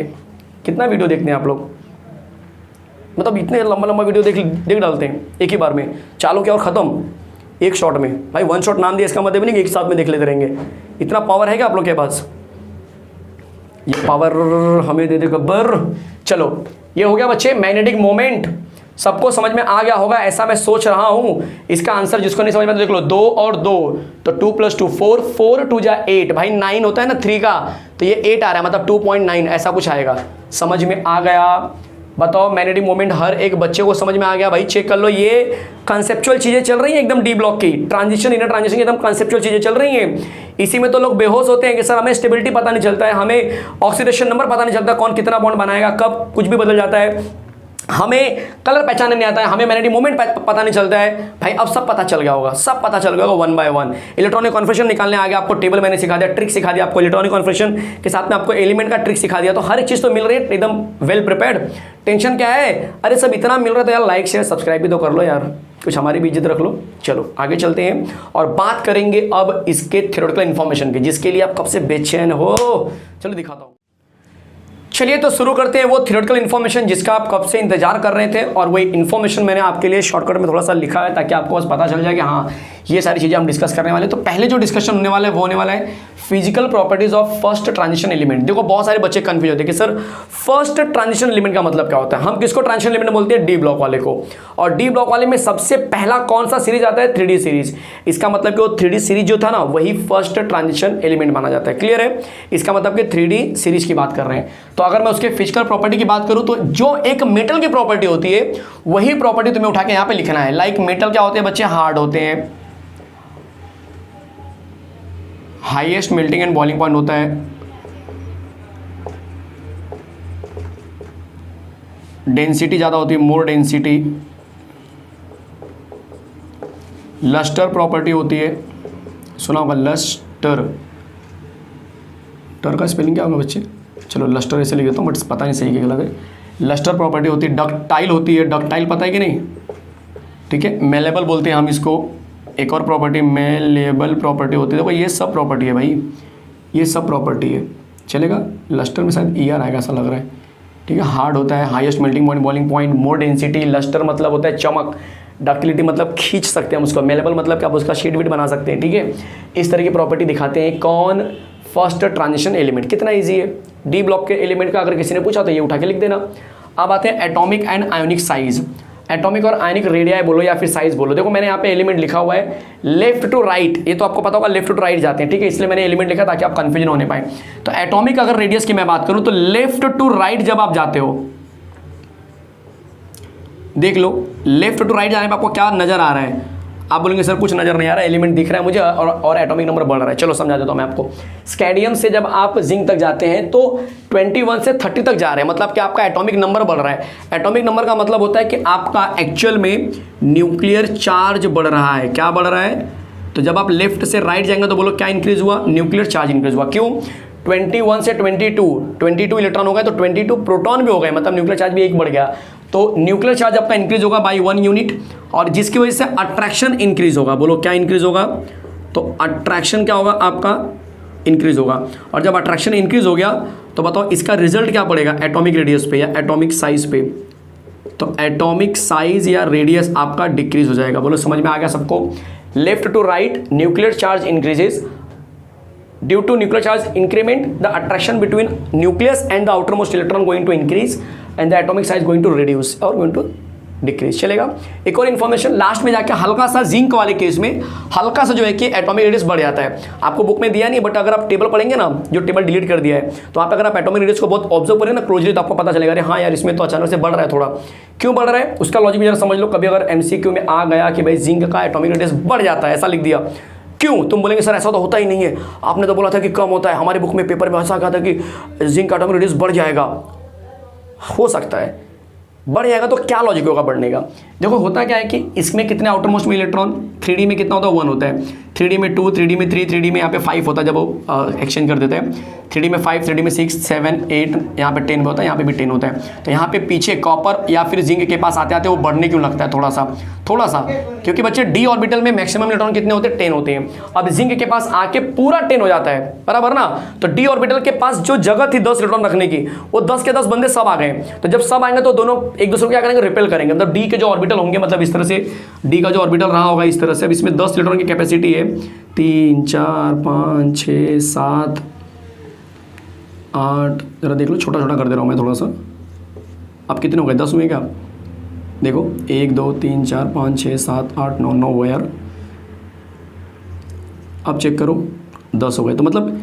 Speaker 1: कितना वीडियो देखते हैं आप लोग, मतलब इतने लंबा वीडियो देख डालते हैं एक ही बार में, चालू किया और ख़त्म एक शॉट में। भाई 1 शॉट नाम दिया इसका मतलब नहीं कि एक साथ में देख लेते रहेंगे। इतना पावर है क्या आप लोग के पास, ये पावर हमें दे दे गब्बर। चलो ये हो गया बच्चे मैग्नेटिक मोमेंट, सबको समझ में आ गया होगा ऐसा मैं सोच रहा हूं। इसका आंसर जिसको नहीं समझ में तो देख लो, 2 और 2 तो 2 + 2 4, 4 2 जा 8, भाई 9 होता है ना 3 का, तो ये 8 आ रहा है मतलब 2.9 ऐसा कुछ आएगा। समझ में आ गया, बताओ मैग्नेटिक मोमेंट हर एक बच्चे को समझ में आ गया। भाई चेक कर लो, ये कंसेप्चुअल चीज़ें चल रही हैं एकदम डी ब्लॉक की, ट्रांजिशन इनर ट्रांजिशन की एकदम कंसेप्चुअल चीज़ें चल रही हैं। इसी में तो लोग बेहोश होते हैं कि सर हमें स्टेबिलिटी पता नहीं चलता है, हमें ऑक्सीडेशन नंबर पता नहीं चलता, कौन कितना बॉन्ड बनाएगा, कब कुछ भी बदल जाता है, हमें कलर पहचानने नहीं आता है, हमें मैग्नेटिक मोमेंट पता नहीं चलता है। भाई अब सब पता चल गया होगा, सब पता चल गया होगा 1 by 1। इलेक्ट्रॉनिक कॉन्फिगरेशन निकालने आ गया, आपको टेबल मैंने सिखा दिया, ट्रिक सिखा दिया आपको इलेक्ट्रॉनिक कॉन्फिगरेशन के साथ में, आपको एलिमेंट का ट्रिक सिखा दिया, तो हर एक चीज़ तो मिल रही है एकदम वेल प्रिपेयर्ड। टेंशन क्या है, अरे सब इतना मिल रहा है तो यार लाइक शेयर सब्सक्राइब भी तो कर लो यार, कुछ हमारी भी इज्जत रख लो। चलो आगे चलते हैं और बात करेंगे अब इसके थ्योरेटिकल इन्फॉर्मेशन की, जिसके लिए आप कब से बेचैन हो। चलो दिखाता हूँ। चलिए तो शुरू करते हैं वो थ्योरेटिकल इन्फॉर्मेशन जिसका आप कब से इंतजार कर रहे थे, और वही इन्फॉर्मेशन मैंने आपके लिए शॉर्टकट में थोड़ा सा लिखा है ताकि आपको बस पता चल जाए कि हाँ ये सारी चीज़ें हम डिस्कस करने वाले। तो पहले जो डिस्कशन होने वाला है वो होने वाला है physical properties of first transition element. देखो बहुत सारे बच्चे कंफ्यूज होते हैं कि सर फर्स्ट ट्रांजिशन एलिमेंट का मतलब क्या होता है। हम किसको ट्रांजिशन एलिमेंट बोलते हैं, डी ब्लॉक वाले को, और डी ब्लॉक वाले में सबसे पहला कौन सा सीरीज आता है, 3D सीरीज। इसका मतलब कि वो 3D सीरीज जो था ना वही फर्स्ट ट्रांजिशन एलिमेंट माना जाता है। क्लियर है, इसका मतलब कि 3D सीरीज की बात कर रहे हैं। तो अगर मैं उसके फिजिकल प्रॉपर्टी की बात करूं तो जो एक मेटल की प्रॉपर्टी होती है वही प्रॉपर्टी तुम्हें उठा के यहां पे लिखना है। लाइक मेटल क्या होते हैं बच्चे, हार्ड होते हैं, highest melting and boiling point होता है, डेंसिटी ज़्यादा होती है, मोर डेंसिटी, लस्टर प्रॉपर्टी होती है, सुना होगा लस्टर, टर का स्पेलिंग क्या होगा बच्चे, चलो लस्टर ऐसे लिख देता हूँ बट पता नहीं सही क्या लगे। लस्टर प्रॉपर्टी होती है, डक्टाइल होती है, डक्टाइल पता है कि नहीं, ठीक है, मेलेबल बोलते हैं हम इसको, एक और प्रॉपर्टी मेलेबल प्रॉपर्टी होती है। देखो ये सब प्रॉपर्टी है भाई, ये सब प्रॉपर्टी है, चलेगा। लस्टर में शायद ईयर आएगा ऐसा लग रहा है, ठीक है। हार्ड होता है, highest melting point, boiling point, more density. Lustre मतलब होता है चमक, डक्टिलिटी मतलब खींच सकते हैं हम उसको, मेलेबल मतलब कि आप उसका शीट वीट बना सकते हैं, ठीक है। इस तरह की प्रॉपर्टी दिखाते हैं। कौन? First transition element. कितना ईजी है, डी ब्लॉक के एलिमेंट का अगर किसी ने पूछा तो ये उठा के लिख देना। अब आते हैं atomic and ionic size. Atomic और आयनिक रेडियाई बोलो या फिर साइज बोलो। देखो मैंने यहाँ पे एलिमेंट लिखा हुआ है लेफ्ट टू राइट, ये तो आपको पता होगा लेफ्ट टू राइट जाते हैं, ठीक है, इसलिए मैंने एलिमेंट लिखा ताकि आप कंफ्यूजन होने पाए। तो एटॉमिक अगर रेडियस की मैं बात करूं तो लेफ्ट टू राइट जब आप जाते हो, देख लो लेफ्ट टू राइट जाने पर आपको क्या नजर आ रहा है। आप बोलेंगे सर कुछ नजर नहीं आ रहा है, एलिमेंट दिख रहा है मुझे और एटॉमिक नंबर बढ़ रहा है। चलो समझा देता हूं मैं आपको। स्कैंडियम से जब आप जिंक तक जाते हैं तो 21 से 30 तक जा रहे हैं, मतलब कि आपका एटॉमिक नंबर बढ़ रहा है। एटॉमिक नंबर का मतलब होता है कि आपका एक्चुअल में न्यूक्लियर चार्ज बढ़ रहा है। क्या बढ़ रहा है? तो जब आप लेफ्ट से राइट जाएंगे तो बोलो क्या इंक्रीज हुआ? न्यूक्लियर चार्ज इंक्रीज हुआ। क्यों? 21 से 22 इलेक्ट्रॉन हो गए तो 22 प्रोटॉन भी हो गए, मतलब न्यूक्लियर चार्ज भी एक बढ़ गया। तो न्यूक्लियर चार्ज आपका इंक्रीज होगा बाय 1 यूनिट, और जिसकी वजह से अट्रैक्शन इंक्रीज होगा। बोलो क्या इंक्रीज होगा? तो अट्रैक्शन क्या होगा? आपका इंक्रीज होगा। और जब अट्रैक्शन इंक्रीज हो गया तो बताओ इसका रिजल्ट क्या पड़ेगा? एटॉमिक रेडियस पे या एटॉमिक साइज पे। तो एटॉमिक साइज या रेडियस आपका डिक्रीज हो जाएगा। बोलो समझ में आ गया सबको? Left to right nuclear charge increases, due to nuclear charge increment the attraction between nucleus and the outermost electron going to increase and the atomic size going to reduce or going to decrease. चलेगा। एक और इन्फॉर्मेशन लास्ट में जाके हल्का सा जिंक वाले केस में हल्का सा जो है कि एटॉमिक रेडियस बढ़ जाता है। आपको बुक में दिया नहीं, बट अगर आप टेबल पढ़ेंगे ना, जो टेबल डिलीट कर दिया है, तो आप अगर आप एटॉमिक रेडियस को बहुत ऑब्जर्व करें ना क्लोजली, तो आपको पता चलेगा अरे हाँ यार इसमें तो अचानक से बढ़ रहा है थोड़ा। क्यों बढ़ रहा है उसका लॉजिक भी जरा समझ लो। कभी अगर एमसीक्यू में आ गया कि भाई जिंक का एटॉमिक रेडियस बढ़ जाता है, ऐसा लिख दिया, क्यों? तुम बोलेंगे सर ऐसा तो होता ही नहीं है, आपने तो बोला था कि कम होता है। हमारे बुक में पेपर में ऐसा कहा था कि जिंक एटॉमिक रेडियस बढ़ जाएगा। हो सकता है बढ़ जाएगा, तो क्या लॉजिक होगा बढ़ने का? देखो होता क्या है कि इसमें कितने आउटर मोस्ट में इलेक्ट्रॉन, 3D में कितना होता है? 1 होता है। 3D में 2, 3D में 3, 3D में यहाँ पे 5 होता है जब वो एक्सचेंज कर देते हैं। 3D में 5, 3D में 6, 7, 8, यहाँ पे 10 भी होता है, यहाँ पे भी 10 होता है। तो यहाँ पे पीछे कॉपर या फिर जिंक के पास आते आते वो बढ़ने क्यों लगता है थोड़ा सा? क्योंकि बच्चे डी ऑर्बिटल में मैक्सिमम इलेक्ट्रॉन कितने होते हैं? 10 होते हैं। अब जिंक के पास आके पूरा 10 हो जाता है, बराबर ना? तो डी ऑर्बिटल के पास जो जगह थी 10 इलेक्ट्रॉन रखने की, वो 10 के 10 बंदे सब आ गए। तो जब सब आएंगे तो दोनों एक दूसरे को क्या करेंगे? रिपेल करेंगे। मतलब डी के जो ऑर्बिटल होंगे, मतलब इस तरह से डी का जो ऑर्बिटल रहा होगा इस तरह से। अब इसमें 10 इलेक्ट्रॉन की कैपेसिटी है, 3, 4, 5, 6, 7, 8, जरा देख लो, छोटा छोटा कर दे रहा हूँ मैं थोड़ा सा। अब कितने हो गए? 10 हुए क्या? देखो 1, 2, 3, 4, 5, 6, 7, 8, 9, 9 हुआ यार। अब चेक करो 10 हो गए। तो मतलब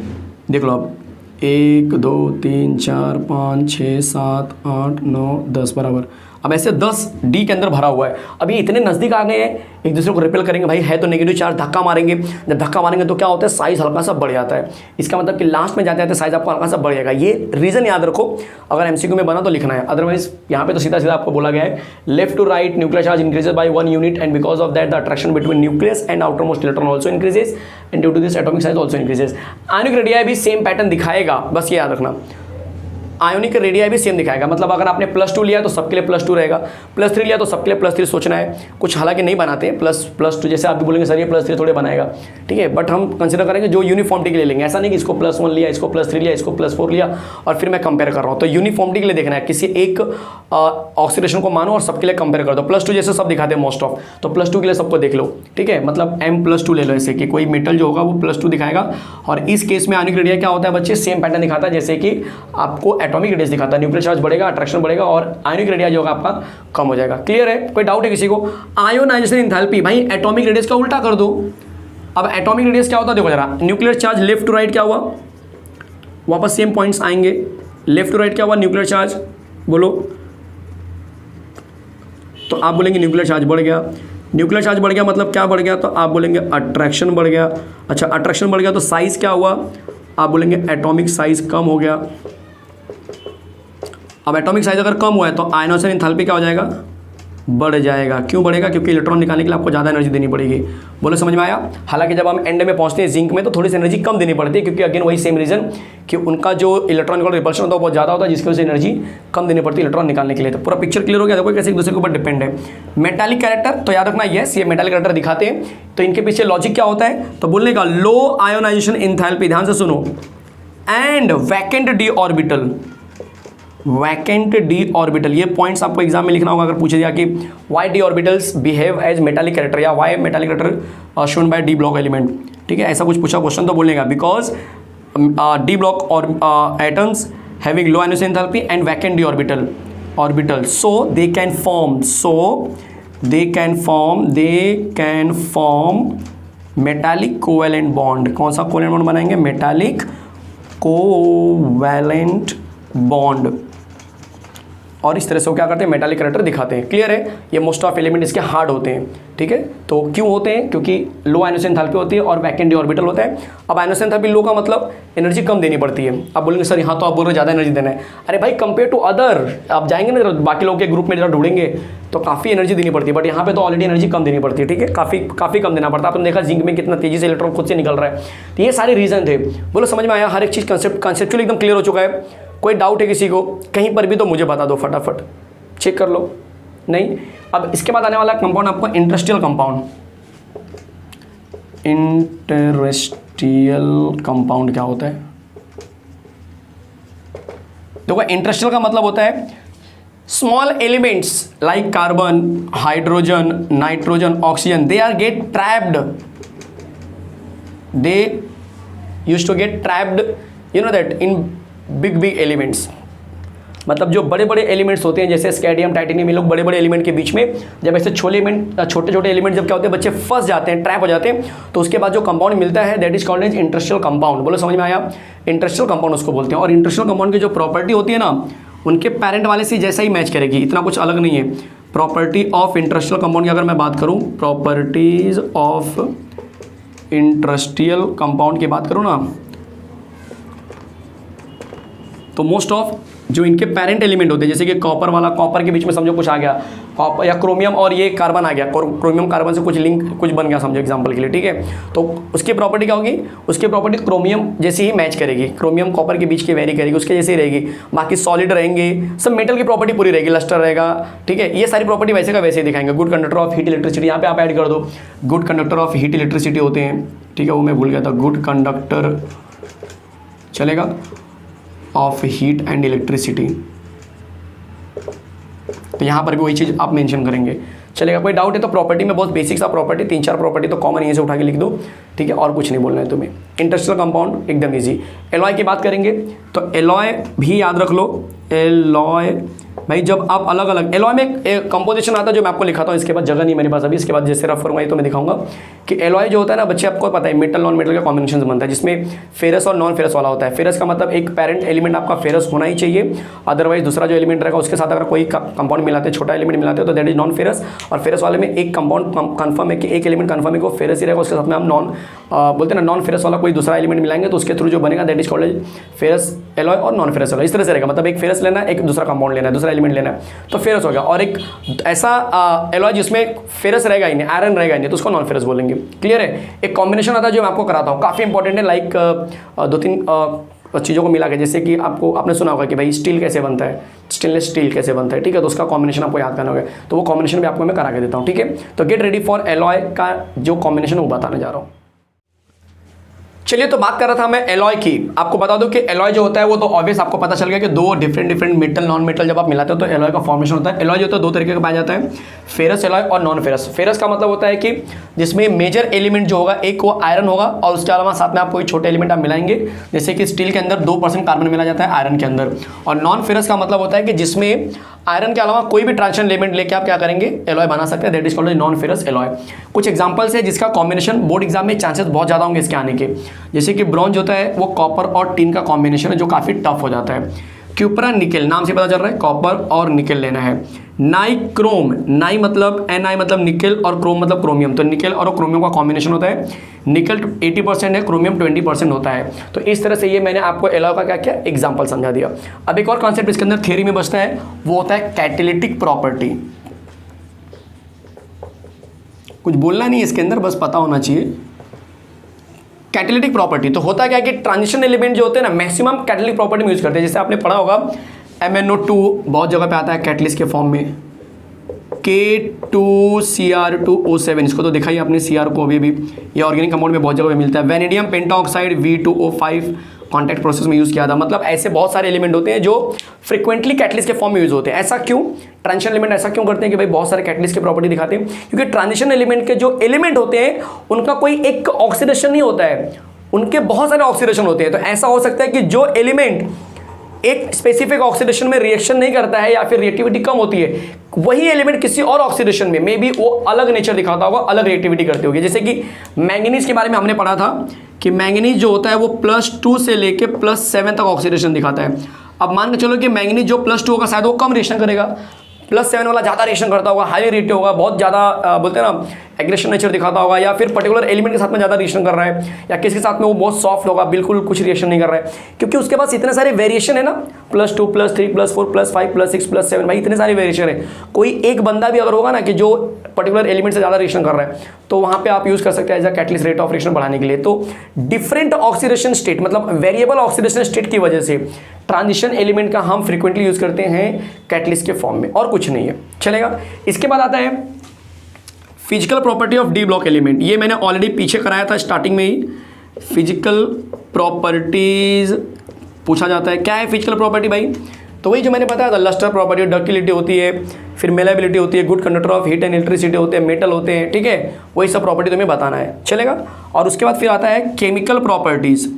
Speaker 1: देख लो अब 1, 2, 3, 4, 5, 6, 7, 8, 9, 10 बराबर। अब ऐसे 10 डी के अंदर भरा हुआ है। अभी इतने नज़दीक आ गए हैं, एक दूसरे को रिपेल करेंगे भाई, है तो नेगेटिव चार्ज, धक्का मारेंगे। जब धक्का मारेंगे तो क्या होता है? साइज हल्का सा बढ़ जाता है। इसका मतलब कि लास्ट में जाते जाते साइज आपको हल्का सा बढ़ जाएगा। ये रीज़न याद रखो, अगर एमसीक्यू में बना तो लिखना है, अदरवाइज यहाँ पे तो सीधा सीधा आपको बोला गया है left to right nuclear charge increases by 1 unit and because of that the attraction between nucleus and outermost electron also increases and due to this atomic size also increases. Ionic radii भी सेम पैटर्न दिखाएगा, बस ये याद रखना। आयोनिक रेडियाई भी सेम दिखाएगा, मतलब अगर आपने +2 लिया तो सबके लिए +2 रहेगा, +3 लिया तो सबके लिए +3 सोचना है। कुछ हालांकि नहीं बनाते हैं +2, जैसे आप भी बोलेंगे सर ये +3 थोड़े बनाएगा, ठीक है, बट हम कंसिडर करेंगे जो यूनिफॉर्मिटी के लिए लेंगे। ऐसा नहीं कि इसको +1 लिया, इसको +3 लिया, इसको +4 लिया और फिर मैं कंपेयर कर रहा हूँ। तो यूनिफॉर्मिटी के लिए देखना है, किसी एक ऑक्सीडेशन को मानो और सबके लिए कंपेयर कर दो। +2 जैसे सब दिखाते हैं मोस्ट ऑफ, तो +2 के लिए सबको देख लो, ठीक है, मतलब M+2 ले लो, ऐसे कि कोई मेटल जो होगा वो +2 दिखाएगा। और इस केस में आयोनिक रेडियाई क्या होता है बच्चे? सेम पैटर्न दिखाता है जैसे कि आपको एटॉमिक रेडियस दिखाता है। न्यूक्लियर चार्ज बढ़ेगा, अट्रैक्शन बढ़ेगा और आयोनिक रेडियाई जो होगा आपका कम हो जाएगा। क्लियर है? कोई डाउट है किसी को? आयोनाइजेशन एंथैल्पी, भाई एटॉमिक रेडियस का उल्टा कर दो। अब एटॉमिक रेडियस क्या होता है देखो जरा, nuclear charge left to right क्या हुआ? वापस सेम पॉइंट्स आएंगे। लेफ्ट टू राइट क्या हुआ? न्यूक्लियर चार्ज बोलो, तो आप बोलेंगे न्यूक्लियर चार्ज बढ़ गया। न्यूक्लियर चार्ज बढ़ गया मतलब क्या बढ़ गया? तो आप बोलेंगे अट्रैक्शन बढ़ गया। अच्छा, अट्रैक्शन बढ़ गया तो साइज क्या हुआ? आप बोलेंगे एटॉमिक साइज कम हो गया। अब एटॉमिक साइज अगर कम हुआ है तो आयनोसेशन एंथैल्पी क्या हो जाएगा? बढ़ जाएगा। क्यों बढ़ेगा? क्योंकि इलेक्ट्रॉन निकालने के लिए आपको ज़्यादा एनर्जी देनी पड़ेगी। बोलो समझ में आया? हालांकि जब हम एंड में पहुंचते हैं जिंक में तो थोड़ी सी एनर्जी कम देनी पड़ती है, क्योंकि अगेन वही सेम रीजन कि उनका जो इलेक्ट्रॉन का रिपल्शन होता है बहुत ज़्यादा होता है, जिसकी वजह से एनर्जी कम देनी पड़ती है इलेक्ट्रॉन निकालने के लिए। तो पूरा पिक्चर क्लियर हो गया? देखो कैसे एक दूसरे के ऊपर डिपेंड है। मेटालिक कैरेक्टर तो याद रखना, यस ये मेटालिक कैरेक्टर दिखाते हैं, तो इनके पीछे लॉजिक क्या होता है? तो बोलने का लो आयोनाइजेशन इंथैल्पी, ध्यान से सुनो, and vacant d orbital, vacant d orbital, ये पॉइंट्स आपको एग्जाम में लिखना होगा अगर पूछे दिया कि why d orbitals behave as metallic character या why metallic character shown by d block element, ठीक है, ऐसा कुछ पूछा क्वेश्चन तो बोलेगा बिकॉज डी ब्लॉक और atoms having low ionization enthalpy and vacant d orbital so they can form metallic covalent bond. कौन सा कोवैलेंट बॉन्ड बनाएंगे? Metallic covalent bond. और इस तरह से वो क्या करते हैं? मेटालिक कैरेक्टर दिखाते हैं। क्लियर है? ये मोस्ट ऑफ एलिमेंट इसके हार्ड होते हैं, ठीक है। तो क्यों होते हैं? क्योंकि लो आयोनाइजेशन एंथैल्पी होती है और वैकेंट डी ऑर्बिटल होता है। अब आयोनाइजेशन एंथैल्पी लो का मतलब एनर्जी कम देनी पड़ती है। अब बोलेंगे सर यहाँ तो आप बोल रहे ज़्यादा एनर्जी देना है। अरे भाई कंपेयर टू अदर, आप जाएंगे ना बाकी लोगों के ग्रुप में जरा ढूंढेंगे तो काफ़ी एनर्जी देनी पड़ती है, बट यहाँ पे तो ऑलरेडी एनर्जी कम देनी पड़ती है, ठीक है, काफ़ी कम देना पड़ता है। आपने देखा जिंक में कितना तेजी से इलेक्ट्रॉन खुद से निकल रहा है। तो ये सारे रीजन थे। बोलो समझ में आया? हर एक चीज़ कंसेप्चुअली एकदम क्लियर हो चुका है? कोई डाउट है किसी को कहीं पर भी तो मुझे बता दो, फटाफट चेक कर लो। नहीं? अब इसके बाद आने वाला कंपाउंड आपको इंडस्ट्रियल कंपाउंड। इंडस्ट्रियल कंपाउंड क्या होता है? देखो इंडस्ट्रियल का मतलब होता है small elements like carbon, hydrogen, nitrogen, oxygen, they are get trapped, they used to get trapped, you know that, in big elements. मतलब जो बड़े बड़े एलिमेंट्स होते हैं जैसे स्कैडियम, टाइटेनियम, ये लोग बड़े बड़े एलिमेंट के बीच में जब ऐसे छोटे एलिमेंट जब क्या होते हैं, बच्चे फंस जाते हैं, ट्रैप हो जाते हैं, तो उसके बाद जो कंपाउंड मिलता है that is called as industrial compound. बोलो समझ में आया? इंडस्ट्रियल कंपाउंड उसको बोलते हैं। और इंडस्ट्रियल कंपाउंड की जो प्रॉपर्टी होती है ना, उनके पेरेंट वाले से जैसा ही मैच करेगी, इतना कुछ अलग नहीं है। प्रॉपर्टी ऑफ इंडस्ट्रियल कंपाउंड की अगर मैं बात करूँ, प्रॉपर्टीज ऑफ इंडस्ट्रियल कंपाउंड की बात करूँ ना, तो मोस्ट ऑफ जो इनके पेरेंट एलिमेंट होते हैं, जैसे कि कॉपर वाला, कॉपर के बीच में समझो कुछ आ गया, कॉपर या क्रोमियम और ये कार्बन आ गया, क्रोमियम कार्बन से कुछ लिंक कुछ बन गया समझो एग्जांपल के लिए, ठीक है। तो उसकी प्रॉपर्टी क्या होगी? उसकी प्रॉपर्टी क्रोमियम जैसे ही मैच करेगी, क्रोमियम कॉपर के बीच की वेरी करेगी, उसके जैसे ही रहेगी। बाकी सॉलिड रहेंगे, सब मेटल की प्रॉपर्टी पूरी रहेगी, लस्टर रहेगा, ठीक है। ये सारी प्रॉपर्टी वैसे का वैसे ही दिखाएंगे। Good conductor of heat electricity, यहाँ पे आप ऐड कर दो, good conductor of heat electricity होते हैं, ठीक है, वो मैं भूल गया था, गुड कंडक्टर चलेगा ऑफ हीट एंड इलेक्ट्रिसिटी। तो यहाँ पर भी वही चीज़ आप मेंशन करेंगे, चलेगा। कोई डाउट है तो प्रॉपर्टी में बहुत बेसिक सा प्रॉपर्टी, 3-4 प्रॉपर्टी तो कॉमन यहीं से उठा के लिख दो, ठीक है, और कुछ नहीं बोलना है तुम्हें। इंडस्ट्रियल कंपाउंड एकदम इजी। एलॉय की बात करेंगे तो एलॉय भी याद रख लो। एलॉय भाई जब आप अलग अलग एलॉय में एक कंपोजिशन आता है जो मैं आपको लिखाता हूँ, इसके बाद जगह नहीं मेरे पास अभी, इसके बाद जैसे रफ करूँगा तो मैं दिखाऊंगा कि एलॉय जो होता है ना बच्चे, आपको पता है मेटल नॉन मेटल का कॉम्बिनेशन बनता है, जिसमें फेरस और नॉन फेरस वाला होता है। फेरस का मतलब एक पेरेंट एलिमेंट आपका फेरस होना ही चाहिए, अदरवाइज दूसरा जो एलिमेंट रहेगा उसके साथ अगर कोई कंपाउंड मिलाते हैं, छोटा एलिमेंट मिलाते हैं तो दैट इज नॉन फेरस। और फेरस वाले में एक कंपाउंड कन्फर्म है कि एक एलिमेंट कन्फर्म है कि वो फेरस ही रहेगा, उसके साथ में हम नॉन बोलते हैं ना, नॉन फेरस वाला कोई दूसरा एलिमेंट मिलाएंगे तो उसके थ्रू जो बनेगा that is called ferrous alloy और नॉन फेरस एलॉय। इस तरह से रहेगा, मतलब एक फेरस लेना है, एक दूसरा कंपाउंड लेना है, दूसरा एलिमेंट लेना है तो फेरस हो गया। और एक ऐसा एलॉय जिसमें फेरस रहेगा ही नहीं, आयरन रहेगा ही नहीं, तो उसको नॉन फेरस बोलेंगे। क्लियर है? एक कॉम्बिनेशन आता है जो मैं आपको कराता हूँ, काफ़ी इंपॉर्टेंट है। लाइक 2-3 चीज़ों को मिला के, जैसे कि आपको आपने सुना होगा कि भाई स्टील कैसे बनता है, स्टेनलेस स्टील कैसे बनता है, ठीक है, तो उसका कॉम्बिनेशन आपको याद करना होगा, तो वो कॉम्बिनेशन भी आपको मैं करा के देता हूँ, ठीक है। तो गेट रेडी फॉर एलॉय का जो कॉम्बिनेशन वो बताने जा रहा हूँ। चलिए, तो बात कर रहा था मैं एलॉय की। आपको बता दूं कि एलॉय जो होता है वो तो ऑब्वियस आपको पता चल गया कि दो डिफरेंट मेटल नॉन मेटल जब आप मिलाते हो तो एलॉय का फॉर्मेशन होता है। एलॉय जो होता है दो तरीके का पाया जाता है, फेरस एलॉय और नॉन फेरस। फेरस का मतलब होता है कि जिसमें मेजर एलिमेंट जो होगा एक वो आयरन होगा और उसके अलावा साथ में आप कोई छोटे एलिमेंट आप मिलाएंगे, जैसे कि स्टील के अंदर 2% कार्बन मिला जाता है आयरन के अंदर। और नॉन फेरस का मतलब होता है कि जिसमें आयरन के अलावा कोई भी ट्रांजिशन एलिमेंट लेके आप क्या करेंगे, एलॉय बना सकते हैं, that is called non ferrous alloy. कुछ एग्जांपल्स है जिसका कॉम्बिनेशन बोर्ड एग्जाम में चांसेस बहुत ज़्यादा होंगे इसके आने के, जैसे कि ब्रॉन्ज होता है वो कॉपर और टिन का कॉम्बिनेशन है जो काफ़ी टफ हो जाता है। क्यूपरा निकेल, नाम से पता चल रहा है कॉपर और निकेल लेना है। नाइक्रोम, नाई मतलब NI मतलब निकेल और क्रोम मतलब क्रोमियम, तो निकेल और क्रोमियम का कॉम्बिनेशन होता है। निकेल 80% है, क्रोमियम 20% होता है। तो इस तरह से ये मैंने आपको एलॉय का क्या क्या एग्जांपल समझा दिया। अब एक और कॉन्सेप्ट इसके अंदर थ्योरी में बचता है, वो होता है कैटालिटिक प्रॉपर्टी। कुछ बोलना नहीं है इसके अंदर, बस पता होना चाहिए। कैटालिटिक प्रॉपर्टी तो होता क्या है कि ट्रांजिशन एलिमेंट जो होते हैं ना मैक्सिमम कैटालिटिक प्रॉपर्टी में यूज करते हैं। जैसे आपने पढ़ा होगा MnO2 बहुत जगह पे आता है कैटलिस्ट के फॉर्म में, K2Cr2O7 इसको तो देखा ही आपने, Cr को अभी भी ये ऑर्गेनिक कंपाउंड में बहुत जगह पे मिलता है। Vanadium pentoxide V2O5 contact process में यूज किया था। मतलब ऐसे बहुत सारे एलिमेंट होते हैं जो फ्रीक्वेंटली कैटलिस्ट के फॉर्म में यूज होते हैं। ऐसा क्यों? ट्रांजिशन एलिमेंट ऐसा क्यों करते हैं कि भाई बहुत सारे कैटलिस्ट की प्रॉपर्टी दिखाते हैं? क्योंकि ट्रांजिशन एलिमेंट के जो एलिमेंट होते हैं उनका कोई एक ऑक्सीडेशन नहीं होता है, उनके बहुत सारे ऑक्सीडेशन होते हैं। तो ऐसा हो सकता है कि जो एलिमेंट एक स्पेसिफिक ऑक्सीडेशन में रिएक्शन नहीं करता है या फिर रिएक्टिविटी कम होती है, वही एलिमेंट किसी और ऑक्सीडेशन में मे बी वो अलग नेचर दिखाता होगा, अलग रिएक्टिविटी करती होगी। जैसे कि मैंगनीज के बारे में हमने पढ़ा था कि मैंगनीज जो होता है वो +2 से लेके +7 तक ऑक्सीडेशन दिखाता है। अब मान के चलो कि मैंगनीज जो +2 होगा शायद वो कम रिएक्शन करेगा, +7 वाला ज़्यादा रिएक्शन करता होगा, हाई रेट होगा, बहुत ज़्यादा बोलते हैं ना एग्रेशन नेचर दिखाता होगा, या फिर पर्टिकुलर एलिमेंट के साथ में ज़्यादा रिएक्शन कर रहा है, या किसके साथ में वो बहुत सॉफ्ट होगा, बिल्कुल कुछ रिएक्शन नहीं कर रहा है, क्योंकि उसके पास इतने सारे वेरिएशन है ना, +2 +3 +4 +5 +6 +7, भाई इतने सारे वेरिएशन है। कोई एक बंदा भी अगर होगा ना कि जो पर्टिकुलर एलिमेंट से ज़्यादा रिएक्शन कर रहा है, तो वहाँ पे आप यूज़ कर सकते हैं as a catalyst rate of reaction बढ़ाने के लिए। तो डिफरेंट ऑक्सीडेशन स्टेट मतलब वेरिएबल ऑक्सीडेशन स्टेट की वजह से ट्रांजिशन एलिमेंट का हम फ्रीक्वेंटली यूज़ करते हैं कैटलिस्ट के फॉर्म में, और कुछ नहीं है, चलेगा। इसके बाद आता है physical property of D block element. ये मैंने ऑलरेडी पीछे कराया था स्टार्टिंग में ही। फिजिकल प्रॉपर्टीज पूछा जाता है, क्या है फिजिकल प्रॉपर्टी भाई? तो वही जो मैंने बताया था, लस्टर प्रॉपर्टी, डक्टिलिटी होती है, फिर मेलेबिलिटी होती है, good conductor of heat and electricity होते हैं, मेटल होते हैं, ठीक है, वही सब प्रॉपर्टी तुम्हें बताना है, चलेगा। और उसके बाद फिर आता है केमिकल प्रॉपर्टीज।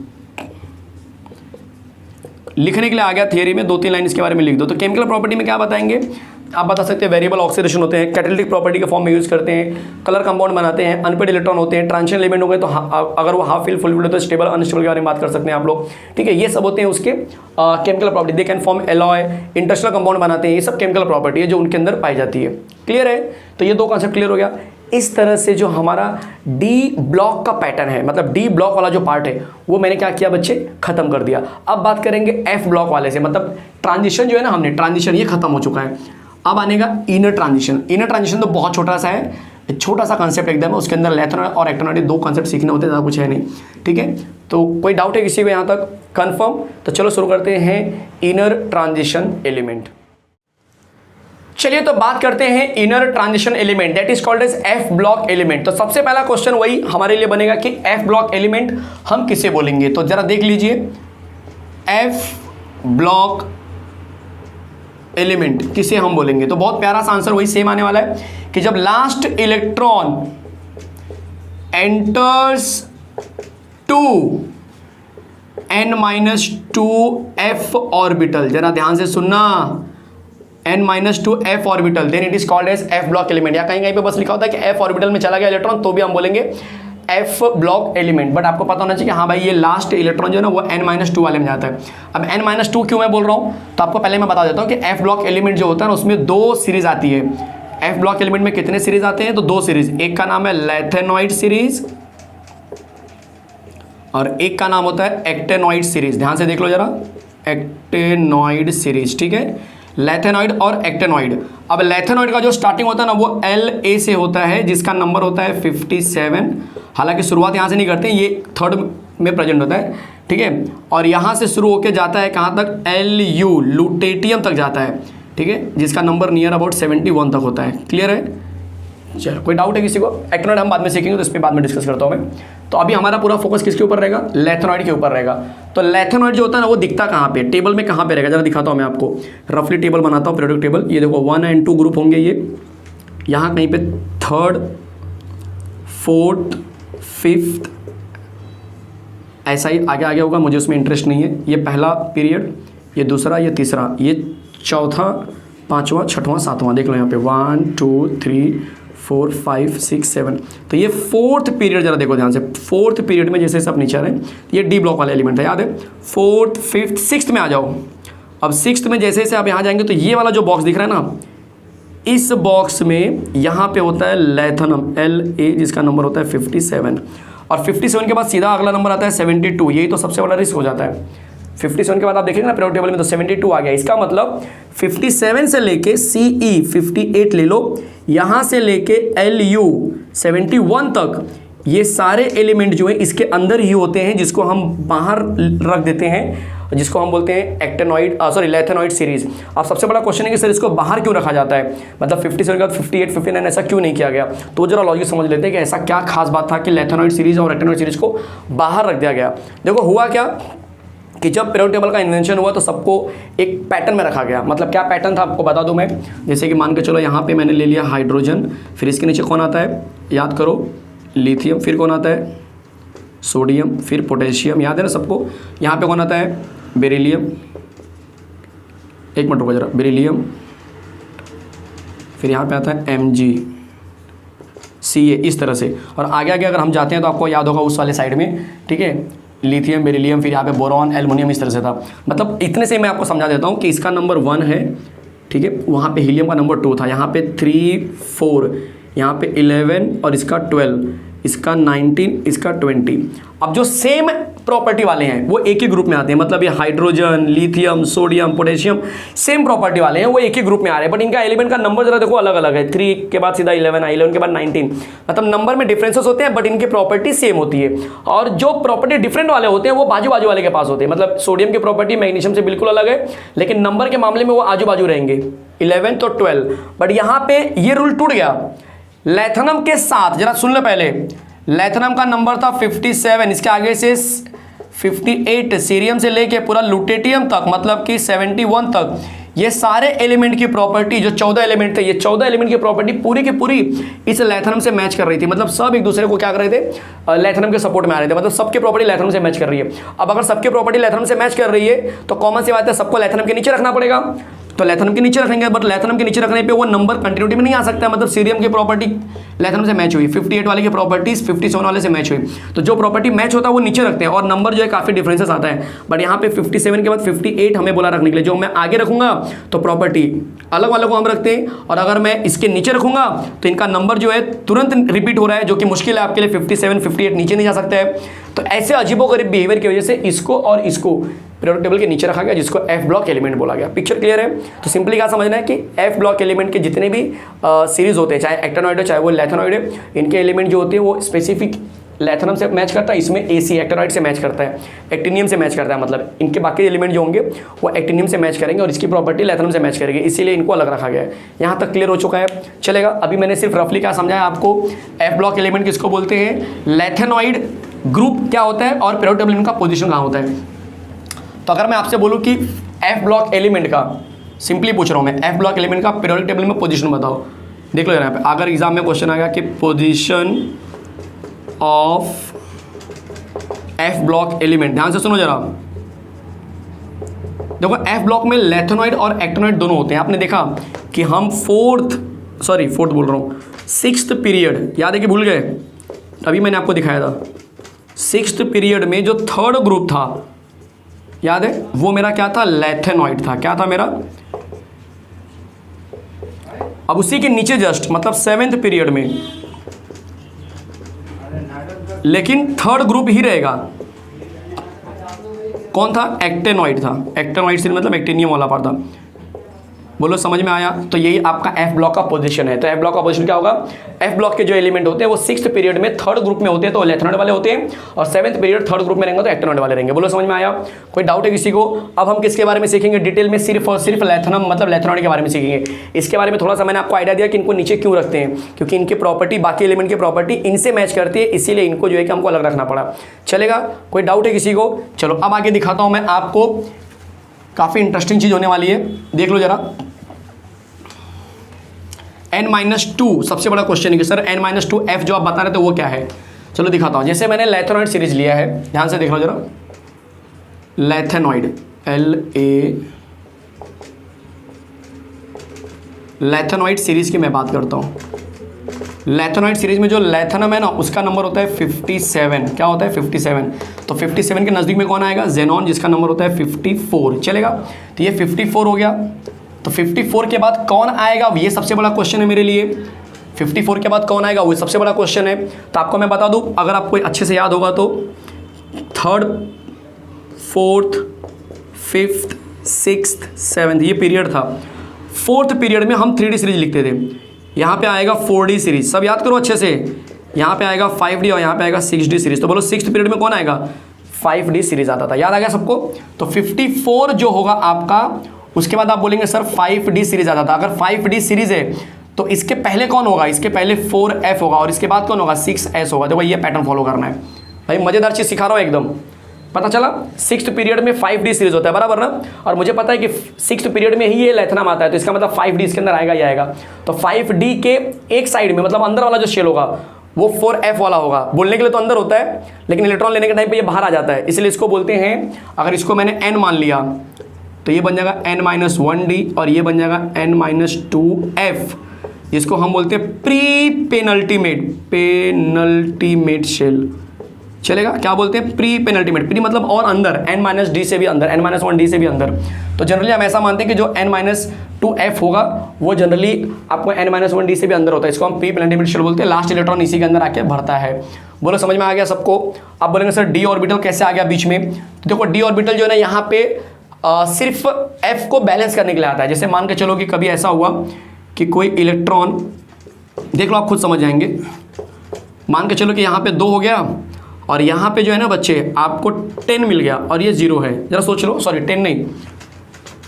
Speaker 1: लिखने के लिए आ गया थियरी में, 2-3 लाइन इसके बारे में लिख दो। तो केमिकल प्रॉपर्टी में क्या बताएंगे आप बता सकते हैं, वेरिएबल ऑक्सीडेशन होते हैं, कैटालिटिक प्रॉपर्टी के फॉर्म में यूज करते हैं, कलर कंपाउंड बनाते हैं, अनपेड इलेक्ट्रॉन होते हैं, ट्रांजिशन एलिमेंट हो गए तो अगर वो हाफ फिल फुल फिल तो स्टेबल अनस्टेबल के बारे में बात कर सकते हैं आप लोग, ठीक है। ये सब होते हैं उसके chemical property. They can form alloy, Interstellar compound बनाते हैं, ये सब केमिकल प्रॉपर्टी है जो उनके अंदर पाई जाती है। क्लियर है? तो ये 2 कॉन्सेप्ट क्लियर हो गया। इस तरह से जो हमारा डी ब्लॉक का पैटर्न है, मतलब डी ब्लॉक वाला जो पार्ट है वो मैंने क्या किया बच्चे, खत्म कर दिया। अब बात करेंगे एफ ब्लॉक वाले से, मतलब ट्रांजिशन जो है ना, हमने ट्रांजिशन ये खत्म हो चुका है। अब आने का इनर ट्रांजिशन। इनर ट्रांजिशन तो बहुत छोटा सा है, छोटा सा कॉन्सेप्ट एकदम है, उसके अंदर लेथेनॉइड और एक्टिनॉइड 2 कॉन्सेप्ट सीखने होते हैं, ज़्यादा कुछ है नहीं, ठीक है। तो कोई डाउट है किसी को यहाँ तक कंफर्म? तो चलो शुरू करते हैं इनर ट्रांजिशन एलिमेंट। चलिए तो बात करते हैं inner transition element, that is called as f block element. तो सबसे पहला क्वेश्चन वही हमारे लिए बनेगा कि एफ ब्लॉक एलिमेंट हम किसे बोलेंगे। तो जरा देख लीजिए, एफ ब्लॉक एलिमेंट किसे हम बोलेंगे। तो बहुत प्यारा सा आंसर वही सेम आने वाला है कि जब last electron enters to n-2 orbital, जरा ध्यान से सुनना, n-2 f orbital, then it is called as f block element. या कहीं कहीं पे बस लिखा होता है कि f ऑर्बिटल में चला गया इलेक्ट्रॉन तो भी हम बोलेंगे एफ ब्लॉक एलिमेंट। बट आपको पता होना चाहिए कि हाँ भाई ये लास्ट इलेक्ट्रॉन जो है ना वो n-2 वाले में जाता है। अब n-2 क्यों मैं बोल रहा हूँ, तो आपको पहले मैं बता देता हूँ कि एफ ब्लॉक एलिमेंट जो होता है ना उसमें 2 सीरीज आती है। एफ ब्लॉक एलिमेंट में कितने सीरीज आते हैं? तो 2 सीरीज, एक का नाम है लेथेनॉइड सीरीज और एक का नाम होता है एक्टेनॉइड सीरीज। ध्यान से देख लो जरा, एक्टेनॉइड सीरीज, ठीक है, लेथेनॉइड और एक्टेनॉइड। अब लेथेनॉइड का जो स्टार्टिंग होता है ना वो La से होता है, जिसका नंबर होता है 57। हालांकि शुरुआत यहाँ से नहीं करते हैं, ये 3rd में प्रेजेंट होता है, ठीक है। और यहाँ से शुरू होकर जाता है कहाँ तक? Lu, लुटेटियम तक जाता है, ठीक है, जिसका नंबर नियर अबाउट 71 तक होता है। क्लियर है? चलो कोई डाउट है किसी को? एक्टेनॉइड हम बाद में सीखेंगे तो इस पर बाद में डिस्कस करता हूँ मैं। तो अभी हमारा पूरा फोकस किसके ऊपर रहेगा? लेथेनॉइड के ऊपर रहेगा। तो लेथेनॉइड जो होता है ना वो दिखता कहाँ पे, टेबल में कहाँ पे रहेगा, जरा दिखाता हूँ मैं आपको। रफली टेबल बनाता हूँ, पीरियोडिक टेबल। ये देखो 1 और 2 ग्रुप होंगे, ये यहाँ कहीं पे 3rd 4th 5th ऐसा ही आगे आगे होगा, मुझे उसमें इंटरेस्ट नहीं है। ये पहला पीरियड, ये दूसरा, ये तीसरा, ये चौथा, 5वां, 6वां, 7वां, देख लो यहाँ पे 1 2 3 4 5 6 7। तो ये 4th पीरियड, जरा देखो ध्यान से, 4th पीरियड में जैसे सब नीचे आ रहे हैं, ये डी ब्लॉक वाले एलिमेंट है, याद है। 4th 5th 6th में आ जाओ। अब 6th में जैसे जैसे आप यहाँ जाएंगे तो ये वाला जो बॉक्स दिख रहा है ना, इस बॉक्स में यहाँ पे होता है लेथेनम La, जिसका नंबर होता है 57। और 57 के बाद सीधा अगला नंबर आता है 72। यही तो सबसे बड़ा रिस्क हो जाता है। 57 के बाद आप देखेंगे ना पीरियोडिक टेबल में तो 72 आ गया। इसका मतलब 57 से लेके Ce 58 ले लो, यहाँ से लेके Lu 71 तक ये सारे एलिमेंट जो है इसके अंदर ही होते हैं, जिसको हम बाहर रख देते हैं, जिसको हम बोलते हैं एक्टेनॉइड लैथेनॉइड सीरीज। अब सबसे बड़ा क्वेश्चन है कि सर इसको बाहर क्यों रखा जाता है, मतलब 57 के बाद 58, 59 ऐसा क्यों नहीं किया गया। तो जरा लॉजिक समझ लेते हैं कि ऐसा क्या खास बात था कि लैथेनॉइड सीरीज और एक्टेनॉइड सीरीज को बाहर रख दिया गया। देखो हुआ क्या कि जब पीरियोडिक टेबल का इन्वेंशन हुआ तो सबको एक पैटर्न में रखा गया। मतलब क्या पैटर्न था आपको बता दूं मैं, जैसे कि मान के चलो यहाँ पे मैंने ले लिया हाइड्रोजन, फिर इसके नीचे कौन आता है, याद करो, लिथियम, फिर कौन आता है, सोडियम, फिर पोटेशियम, याद है ना सबको। यहाँ पे कौन आता है, बेरिलियम, एक मिनट रुको जरा, बेरिलियम, फिर यहाँ पे आता है MgCa, इस तरह से। और आगे आगे अगर हम जाते हैं तो आपको याद होगा उस वाले साइड में, ठीक है, लिथियम, बेरिलियम, फिर यहाँ पे बोरॉन, एल्युमिनियम, इस तरह से था। मतलब इतने से मैं आपको समझा देता हूँ कि इसका नंबर 1 है, ठीक है, वहाँ पे हीलियम का नंबर 2 था, यहाँ पे 3, 4, यहाँ पे 11 और इसका 12, इसका 19, इसका 20। अब जो सेम प्रॉपर्टी वाले हैं वो एक ही ग्रुप में आते हैं, मतलब ये hydrogen, lithium, sodium, potassium same property वाले हैं, वो एक ही ग्रुप में आ रहे हैं, बट इनका एलिमेंट का नंबर जरा देखो अलग अलग है। 3 के बाद सीधा 11 है, 11 के बाद 19, मतलब नंबर में डिफरेंसेस होते हैं बट इनकी प्रॉपर्टी सेम होती है। और जो प्रॉपर्टी डिफरेंट वाले होते हैं वो बाजू बाजू वाले के पास होते हैं, मतलब सोडियम की प्रॉपर्टी मैग्नीशियम से बिल्कुल अलग है, लेकिन नंबर के मामले में वो आजू बाजू रहेंगे, 11 तो 12। बट यहाँ पे ये रूल टूट गया लैथेनम के साथ। जरा सुन लो पहले, लैथेनम का नंबर था 57, इसके आगे से 58, सीरियम से लेके पूरा लुटेटियम तक, मतलब कि 71 तक, ये सारे एलिमेंट की प्रॉपर्टी, जो 14 एलिमेंट थे, ये 14 एलिमेंट की प्रॉपर्टी पूरी की पूरी इस लैथेनम से मैच कर रही थी। मतलब सब एक दूसरे को क्या कर रहे थे, लैथेनम के सपोर्ट में आ रहे थे, मतलब सबकी प्रॉपर्टी लैथेनम से मैच कर रही है। अब अगर सबकी प्रॉपर्टी लैथेनम से मैच कर रही है तो कॉमन सी बात है सबको लैथेनम के नीचे रखना पड़ेगा, तो लैथेनम के नीचे रखेंगे, बट लैथेनम के नीचे रखने पे वो नंबर कंटिन्यूटी में नहीं आ सकता है। मतलब सीरियम की प्रॉपर्टी लैथेनम से मैच हुई, 58 वाले की प्रॉपर्टीज 57 वाले से मैच हुई, तो जो प्रॉपर्टी मैच होता है वो नीचे रखते हैं और नंबर जो है काफी डिफरेंसेस आता है। बट यहाँ पे 57 के बाद 58 हमें बोला रखने के लिए, जो मैं आगे रखूंगा तो प्रॉपर्टी अलग वालों को हम रखते हैं, और अगर मैं इसके नीचे रखूंगा तो इनका नंबर जो है तुरंत रिपीट हो रहा है, जो कि मुश्किल है आपके लिए। 57, 58 नीचे नहीं जा सकता है। तो ऐसे अजीबोगरीब बिहेवियर की वजह से इसको और इसको पीरियोडिक टेबल के नीचे रखा गया, जिसको एफ ब्लॉक एलिमेंट बोला गया। पिक्चर क्लियर है? तो सिंपली क्या समझना है कि एफ ब्लॉक एलिमेंट के जितने भी सीरीज होते हैं, चाहे एक्टेनॉइड हो चाहे वो लैथेनॉइड है, इनके एलिमेंट जो होते हैं वो स्पेसिफिक लैथेनम से मैच करता है, इसमें एसी एक्टेनॉइड से मैच करता है, एक्टिनियम से मैच करता है। मतलब इनके बाकी एलिमेंट जो होंगे वो एक्टिनियम से मैच करेंगे और इसकी प्रॉपर्टी लैथेनम से मैच करेंगे, इसीलिए इनको अलग रखा गया है। यहाँ तक क्लियर हो चुका है? चलेगा। अभी मैंने सिर्फ रफली क्या समझाया आपको, एफ ब्लॉक एलिमेंट किसको बोलते हैं, लैथेनॉइड ग्रुप क्या होता है और पीरियोडिक टेबल का पोजीशन कहाँ होता है। तो अगर मैं आपसे बोलूँ कि एफ ब्लॉक एलिमेंट का, सिंपली पूछ रहा हूँ मैं, एफ ब्लॉक एलिमेंट का पीरियोडिक टेबल में पोजीशन बताओ। देख लो यहाँ पे, अगर एग्जाम में क्वेश्चन आ गया कि position of F block element, ध्यान से सुनो जरा। देखो एफ ब्लॉक में लैथेनॉइड और एक्टिनॉइड दोनों होते हैं। आपने देखा कि हम फोर्थ बोल रहा हूँ, 6th पीरियड, याद है कि भूल गए? अभी मैंने आपको दिखाया था 6th पीरियड में जो 3rd ग्रुप था, याद है, वो मेरा क्या था, लैथेनॉइड था। क्या था मेरा? अब उसी के नीचे जस्ट, मतलब 7th पीरियड में, लेकिन 3rd ग्रुप ही रहेगा। कौन था? एक्टेनॉइड था। एक्टेनॉइड से मतलब एक्टिनियम वाला पार्ट था। बोलो समझ में आया? तो यही आपका एफ ब्लॉक का पोजीशन है। तो एफ ब्लॉक का पोजीशन क्या होगा, एफ ब्लॉक के जो एलिमेंट होते हैं वो 6th पीरियड में 3rd ग्रुप में होते हैं तो लैथेनॉइड वाले होते हैं, और 7th पीरियड 3rd ग्रुप में रहेंगे तो एक्टिनॉइड वाले रहेंगे। बोलो समझ में आया? कोई डाउट है किसी को? अब हम किसके बारे में सीखेंगे डिटेल में, सिर्फ और सिर्फ लैथेनम मतलब लैथेनॉइड के बारे में सीखेंगे। इसके बारे में थोड़ा सा मैंने आपको आइडिया दिया कि इनको नीचे क्यों रखते हैं, क्योंकि इनकी प्रॉपर्टी बाकी एलिमेंट की प्रॉपर्टी इनसे मैच करती है, इसीलिए इनको जो है कि हमको अलग रखना पड़ा। चलेगा? कोई डाउट है किसी को? चलो अब आगे दिखाता हूं मैं आपको, काफी इंटरेस्टिंग चीज होने वाली है, देख लो जरा। n-2 सबसे बड़ा क्वेश्चन है कि सर n-2 f जो आप बता रहे थे वो क्या है। चलो दिखाता हूं। जैसे मैंने लैथेनॉइड सीरीज लिया है, ध्यान से देख लो जरा, लैथेनॉइड लैथेनॉइड सीरीज की मैं बात करता हूं। लैथेनॉइड सीरीज में जो लैथेनम है ना, उसका नंबर होता है 57। क्या होता है? 57। तो 57 के नजदीक में कौन आएगा? ज़ेनॉन, जिसका नंबर होता है 54। चलेगा? तो ये 54 हो गया। तो 54 के बाद कौन आएगा, ये सबसे बड़ा क्वेश्चन है मेरे लिए। 54 के बाद कौन आएगा, वो सबसे बड़ा क्वेश्चन है। तो आपको मैं बता दूं, अगर आपको अच्छे से याद होगा तो 3rd, 4th, 5th, 6th, 7th ये पीरियड था। 4th पीरियड में हम 3D सीरीज लिखते थे। यहाँ पे आएगा 4D सीरीज, सब याद करो अच्छे से। यहाँ पे आएगा 5D और यहाँ पे आएगा 6D सीरीज। तो बोलो 6th पीरियड में कौन आएगा? 5D सीरीज आता था, याद आ गया सबको? तो 54 जो होगा आपका, उसके बाद आप बोलेंगे सर 5D सीरीज आता था। अगर 5D सीरीज है तो इसके पहले कौन होगा? इसके पहले 4F होगा और इसके बाद कौन होगा? 6S होगा। देखो ये पैटर्न फॉलो करना है भाई, मजेदार चीज सिखा रहा हूँ एकदम। पता चला 6th पीरियड में 5D सीरीज होता है, बराबर ना? और मुझे पता है कि 6th पीरियड में ही ये लेथनम आता है, तो इसका मतलब 5D इसके अंदर आएगा ही आएगा। तो 5D के एक साइड में, मतलब अंदर वाला जो शेल होगा वो 4F वाला होगा। बोलने के लिए तो अंदर होता है, लेकिन इलेक्ट्रॉन लेने के टाइम पे ये बाहर आ जाता है, इसलिए इसको बोलते हैं, अगर इसको मैंने N मान लिया तो ये बन जाएगा N-1D और ये बन जाएगा N-2F, जिसको हम बोलते हैं प्री पेनल्टीमेट शेल। चलेगा? क्या बोलते हैं? Pre penultimate. प्री मतलब और अंदर, N-D से भी अंदर, N-1D से भी अंदर। तो जनरली हम ऐसा मानते हैं कि जो N-2F होगा वो जनरली आपको N-1D से भी अंदर होता है, इसको हम प्री पेनल्टीमेट शेल बोलते हैं। लास्ट इलेक्ट्रॉन इसी के अंदर आके भरता है। बोलो समझ में आ गया सबको? आप बोलेंगे सर डी ऑर्बिटल कैसे आ गया बीच में? तो देखो डी ऑर्बिटल जो है ना यहाँ पे सिर्फ F को बैलेंस करने के लिए आता है। जैसे मान के चलो कि कभी ऐसा हुआ कि कोई इलेक्ट्रॉन, देख लो आप खुद समझ जाएंगे, मान के चलो कि यहाँ पे 2 हो गया और यहाँ पे जो है ना बच्चे आपको 10 मिल गया और ये 0 है। जरा सोच लो, सॉरी 10 नहीं,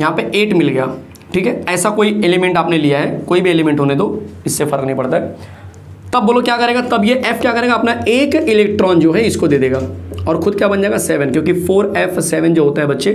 Speaker 1: यहाँ पे 8 मिल गया, ठीक है? ऐसा कोई एलिमेंट आपने लिया है, कोई भी एलिमेंट होने दो, इससे फर्क नहीं पड़ता है। तब बोलो क्या करेगा? तब ये F क्या करेगा? अपना एक इलेक्ट्रॉन जो है इसको दे देगा और खुद क्या बन जाएगा? 7, क्योंकि 4F7 जो होता है बच्चे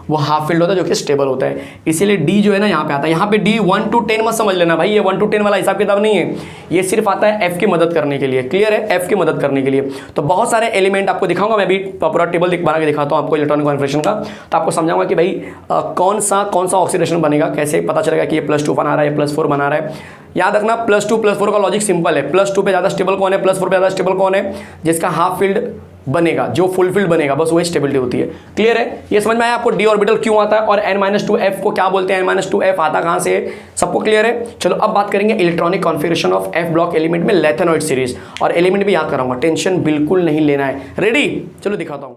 Speaker 1: वो हाफ फील्ड होता है जो कि स्टेबल होता है, इसीलिए D जो है ना यहाँ पे आता है। यहाँ पे D 1 to 10 मत समझ लेना भाई, ये 1 to 10 वाला हिसाब किताब नहीं है, ये सिर्फ आता है F की मदद करने के लिए। क्लियर है? F की मदद करने के लिए। तो बहुत सारे एलिमेंट आपको दिखाऊंगा, मैं भी पूरा टेबल बना के दिखाता हूँ आपको इलेक्ट्रॉनिक कॉन्फिगरेशन का, तो आपको समझाऊंगा कि भाई कौन सा ऑक्सीडेशन बनेगा, कैसे पता चलेगा कि ये +2 बना रहा है, +4 बना रहा है। याद रखना +2 +4 का लॉजिक सिंपल है। +2 पे ज़्यादा स्टेबल कौन है? +4 पे ज़्यादा स्टेबल कौन है? जिसका हाफ फील्ड बनेगा, जो फुल फील्ड बनेगा, बस वही स्टेबिलिटी होती है। क्लियर है? ये समझ में आया आपको? डी ऑर्बिटल क्यों आता है और N-2F को क्या बोलते हैं? N-2F आता कहाँ से है? सबको क्लियर है? चलो अब बात करेंगे electronic configuration of F block element में लेथेनॉइड सीरीज, और एलिमेंट भी याद कराऊंगा, टेंशन बिल्कुल नहीं लेना है। रेडी? चलो दिखाता हूं।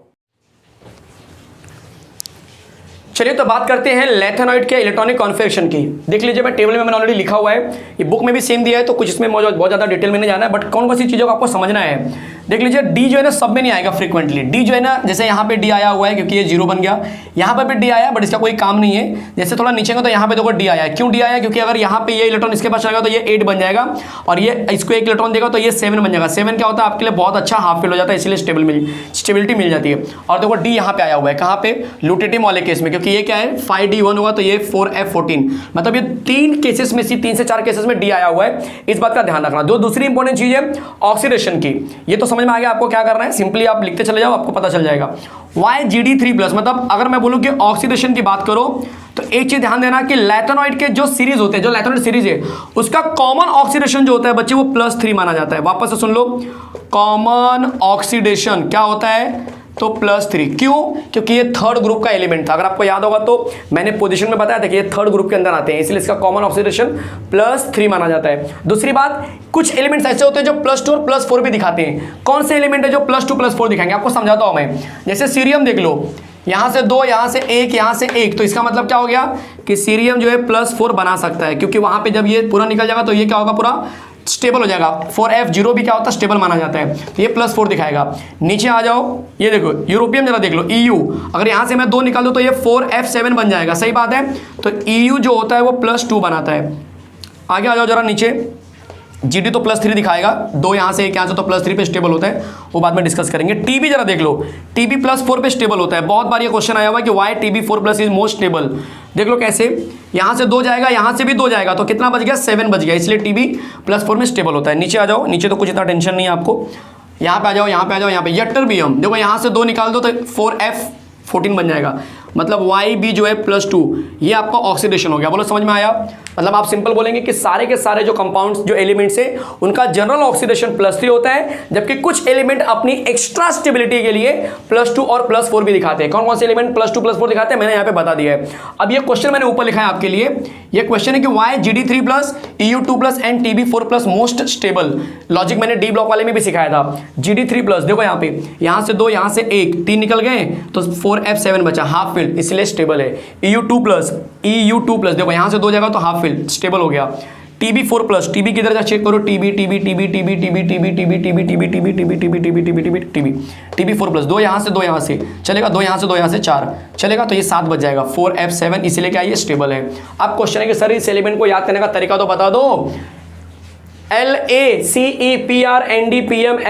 Speaker 1: चलिए तो बात करते हैं लेथेनॉइड के इलेक्ट्रॉनिक कॉन्फिगरेशन की। देख लीजिए, मैं टेबल में मैंने ऑलरेडी लिखा हुआ है, ये बुक में भी सेम दिया है, तो कुछ इसमें बहुत ज़्यादा डिटेल में नहीं जाना है, बट कौन कौन सी चीज़ों को आपको समझना है। देख लीजिए, डी जो है ना सब में नहीं आएगा फ्रीक्वेंटली। डी जो है ना, जैसे यहाँ पे डी आया हुआ है क्योंकि ये 0 बन गया, यहाँ पे भी डी आया बट इसका कोई काम नहीं है। जैसे थोड़ा नीचे का तो यहाँ पे देखो डी आया है। क्यों डी आया? क्योंकि अगर यहाँ पे ये इलेक्ट्रॉन इसके पास चलेगा तो ये 8 बन जाएगा और ये इसको 1 इलेक्ट्रॉन देगा तो ये 7 बन जाएगा। 7 क्या होता है? आपके लिए बहुत अच्छा हाफ फील्ड हो जाता है, इसलिए स्टेबिलिटी मिल जाती है। और देखो डी यहाँ पे आया हुआ है, कहाँ पे? ल्यूटेटियम वाले केस में, क्योंकि ये क्या है 5D1 होगा तो ये 4F14, मतलब ये 3 केसेस में से 3 से 4 केसेस में डी आया हुआ है। इस बात का ध्यान रखना। जो दूसरी इंपॉर्टेंट चीज है ऑक्सीडेशन की, ये तो समझ में आ गया आपको क्या करना है। सिंपली आप लिखते चले जाओ, आपको पता चल जाएगा। YGD3+, मतलब अगर मैं बोलूं कि ऑक्सीडेशन की बात करो तो एक चीज ध्यान देना कि लेथेनॉइड के जो सीरीज होते हैं, जो लेथेनॉइड सीरीज है उसका कॉमन ऑक्सीडेशन जो होता है बच्चे वो +3 माना जाता है। वापस से सुन लो, कॉमन ऑक्सीडेशन क्या होता है? तो +3। क्यों? क्योंकि ये 3rd ग्रुप का एलिमेंट था। अगर आपको याद होगा तो मैंने पोजीशन में बताया था कि ये 3rd ग्रुप के अंदर आते हैं, इसलिए इसका कॉमन ऑक्सीडेशन +3 माना जाता है। दूसरी बात, कुछ एलिमेंट्स ऐसे होते हैं जो +2 और +4 भी दिखाते हैं। कौन से एलिमेंट है जो +2 +4 दिखाएंगे? आपको समझाता हूं मैं। जैसे सीरियम देख लो, यहां से 2, यहां से 1, यहां से 1, तो इसका मतलब क्या हो गया कि सीरियम जो है +4 बना सकता है, क्योंकि वहां पे जब ये पूरा निकल जाएगा तो ये क्या होगा? पूरा स्टेबल हो जाएगा। 4F0 भी क्या होता है? स्टेबल माना जाता है, तो ये +4 दिखाएगा। नीचे आ जाओ, ये देखो यूरोपियम, जरा देख लो EU, अगर यहां से मैं 2 निकाल दूं तो ये 4F7 बन जाएगा। सही बात है? तो EU जो होता है वो +2 बनाता है। आगे आ जाओ जरा नीचे, GD तो +3 दिखाएगा, 2 यहाँ से 1 यहाँ से, तो +3 पे स्टेबल होता है, वो बाद में डिस्कस करेंगे। TB जरा देख लो, TB +4 पे स्टेबल होता है। बहुत बार ये क्वेश्चन आया हुआ है कि Y TB4+ is most stable. देख लो कैसे, यहाँ से 2 जाएगा, यहाँ से भी 2 जाएगा, तो कितना बच गया? 7 बच गया, इसलिए TB +4 में स्टेबल होता है। नीचे आ जाओ, नीचे तो कुछ इतना टेंशन नहीं है आपको। यहाँ पे आ जाओ, यहाँ पे आ जाओ, यहाँ पे यट्टरबियम देखो, यहाँ से 2 निकाल दो तो 4F14 बन जाएगा, मतलब YB जो है +2, ये आपका ऑक्सीडेशन हो गया। बोलो समझ में आया? मतलब आप सिंपल बोलेंगे कि सारे के सारे जो कंपाउंड्स, जो एलिमेंट्स है, उनका जनरल ऑक्सीडेशन +3 होता है, जबकि कुछ एलिमेंट अपनी एक्स्ट्रा स्टेबिलिटी के लिए +2 और +4 भी दिखाते हैं। कौन कौन से एलिमेंट +2 +4 दिखाते हैं मैंने यहाँ पे बता दिया है। अब ये क्वेश्चन मैंने ऊपर लिखा है आपके लिए, ये क्वेश्चन है कि why GD3+, EU2+ and TB4+ most stable. Logic मैंने डी ब्लॉक वाले में भी सिखाया था। GD3+, देखो यहाँ पे, यहाँ से 2, यहाँ से 1, 3 निकल गए तो 4F7 बचा, हाफ फील्ड, इसलिए स्टेबल है। EU2+, देखो यहाँ से 2 जाएगा तो हाफ फील्ड, स्टेबल हो गया। Tb4+, टीबी किधर जा चेक करो, TB TB TB TB TB TB TB TB TB TB TB TB TB TB TB TB Tb4+, 2 यहाँ से 2 यहाँ से चलेगा, 2 यहाँ से 2 यहाँ से 4 चलेगा, तो ये 7 बच जाएगा। 4F7 इसीलिए क्या ये स्टेबल है। अब क्वेश्चन है कि सर इस एलिमेंट को याद करने का तरीका तो बता दो। LACEPRNDPM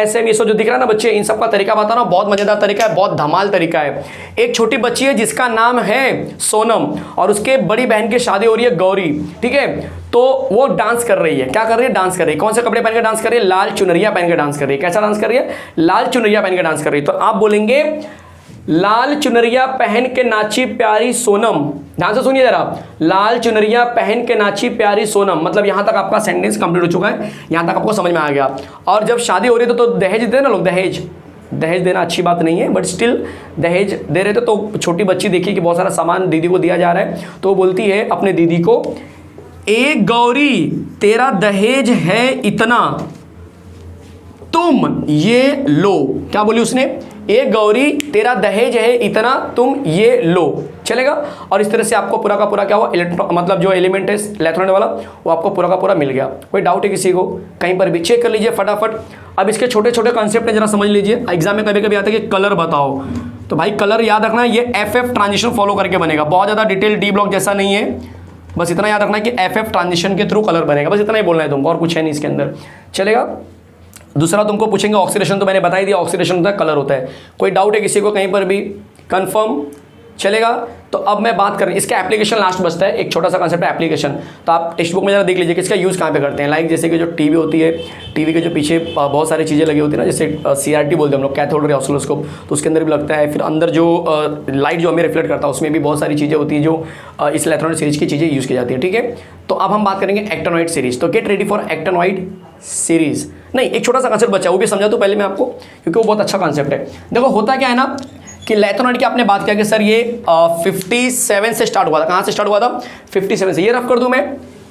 Speaker 1: SM ये सब जो दिख रहा है ना बच्चे, इन सब का तरीका बता रहा हूं, बहुत मजेदार तरीका है, बहुत धमाल तरीका है। एक छोटी बच्ची है जिसका नाम है सोनम और उसके बड़ी बहन की शादी हो रही है गौरी, ठीक है। तो वो डांस कर रही है, क्या कर रही है, डांस कर रही है। कौन से कपड़े पहन के डांस कर रही है, लाल चुनरिया पहन के डांस कर रही है। कैसा डांस कर रही है, लाल चुनरिया पहन के डांस कर रही है। तो आप बोलेंगे लाल चुनरिया पहन के नाची प्यारी सोनम। ध्यान से सुनिए जरा, लाल चुनरिया पहन के नाची प्यारी सोनम, मतलब यहां तक आपका सेंटेंस कंप्लीट हो चुका है, यहां तक आपको समझ में आ गया। और जब शादी हो रही है तो दहेज देते हैं ना लोग, दहेज देना अच्छी बात नहीं है, बट स्टिल दहेज दे रहे थे। तो छोटी बच्ची देखी कि बहुत सारा सामान दीदी को दिया जा रहा है, तो वो बोलती है अपने दीदी को, एक गौरी तेरा दहेज है इतना, तुम ये लो। क्या बोली उसने, एक गौरी तेरा दहेज है इतना, तुम ये लो। चलेगा। और इस तरह से आपको पूरा का पूरा क्या हुआ, मतलब जो एलिमेंट है इलेक्ट्रॉन वाला वो आपको पूरा का पूरा मिल गया। कोई डाउट है किसी को, कहीं पर भी चेक कर लीजिए फटाफट। अब इसके छोटे छोटे कॉन्सेप्ट है, जरा समझ लीजिए। एग्जाम में कभी कभी आता है कि कलर बताओ, तो भाई कलर याद रखना ये FF ट्रांजिशन फॉलो करके बनेगा, बहुत ज़्यादा डिटेल डी ब्लॉक जैसा नहीं है। बस इतना याद रखना कि FF ट्रांजिशन के थ्रू कलर बनेगा, बस इतना ही बोलना है तुमको, और कुछ है नहीं इसके अंदर। चलेगा। दूसरा तुमको पूछेंगे ऑक्सीडेशन, तो मैंने बता ही दिया, ऑक्सीडेशन होता है कलर होता है। कोई डाउट है किसी को कहीं पर भी, कंफर्म। चलेगा। तो अब मैं बात कर रही हूँ, इसका एप्लीकेशन लास्ट बचता है, एक छोटा सा कंसेप्ट है एप्लीकेशन। तो आप टेक्स्ट बुक में जरा देख लीजिए कि इसका यूज़ कहाँ पे करते हैं। लाइक जैसे कि जो टीवी होती है, टीवी के जो पीछे बहुत सारी चीज़ें लगी होती है ना, जैसे CRT बोलते हैं हम लोग, कैथोड रे ऑसिलोस्कोप, तो उसके अंदर भी लगता है। फिर अंदर जो लाइट जो हमें रिफ्लेक्ट करता है उसमें भी बहुत सारी चीज़ें होती हैं जो इस इलेक्ट्रॉनिक सीरीज की चीज़ें यूज़ की जाती है, ठीक है। तो अब हम बात करेंगे एक्टिनॉइड सीरीज। तो get ready for actinoid series. नहीं, एक छोटा सा कंसेप्ट बचा, वो भी समझा दूं पहले मैं आपको, क्योंकि वो बहुत अच्छा कंसेप्ट है। देखो होता क्या है ना कि लैथोनाइड की आपने बात किया कि सर ये 57 से स्टार्ट हुआ था। कहाँ से स्टार्ट हुआ था, 57 से। ये रफ कर दूं, मैं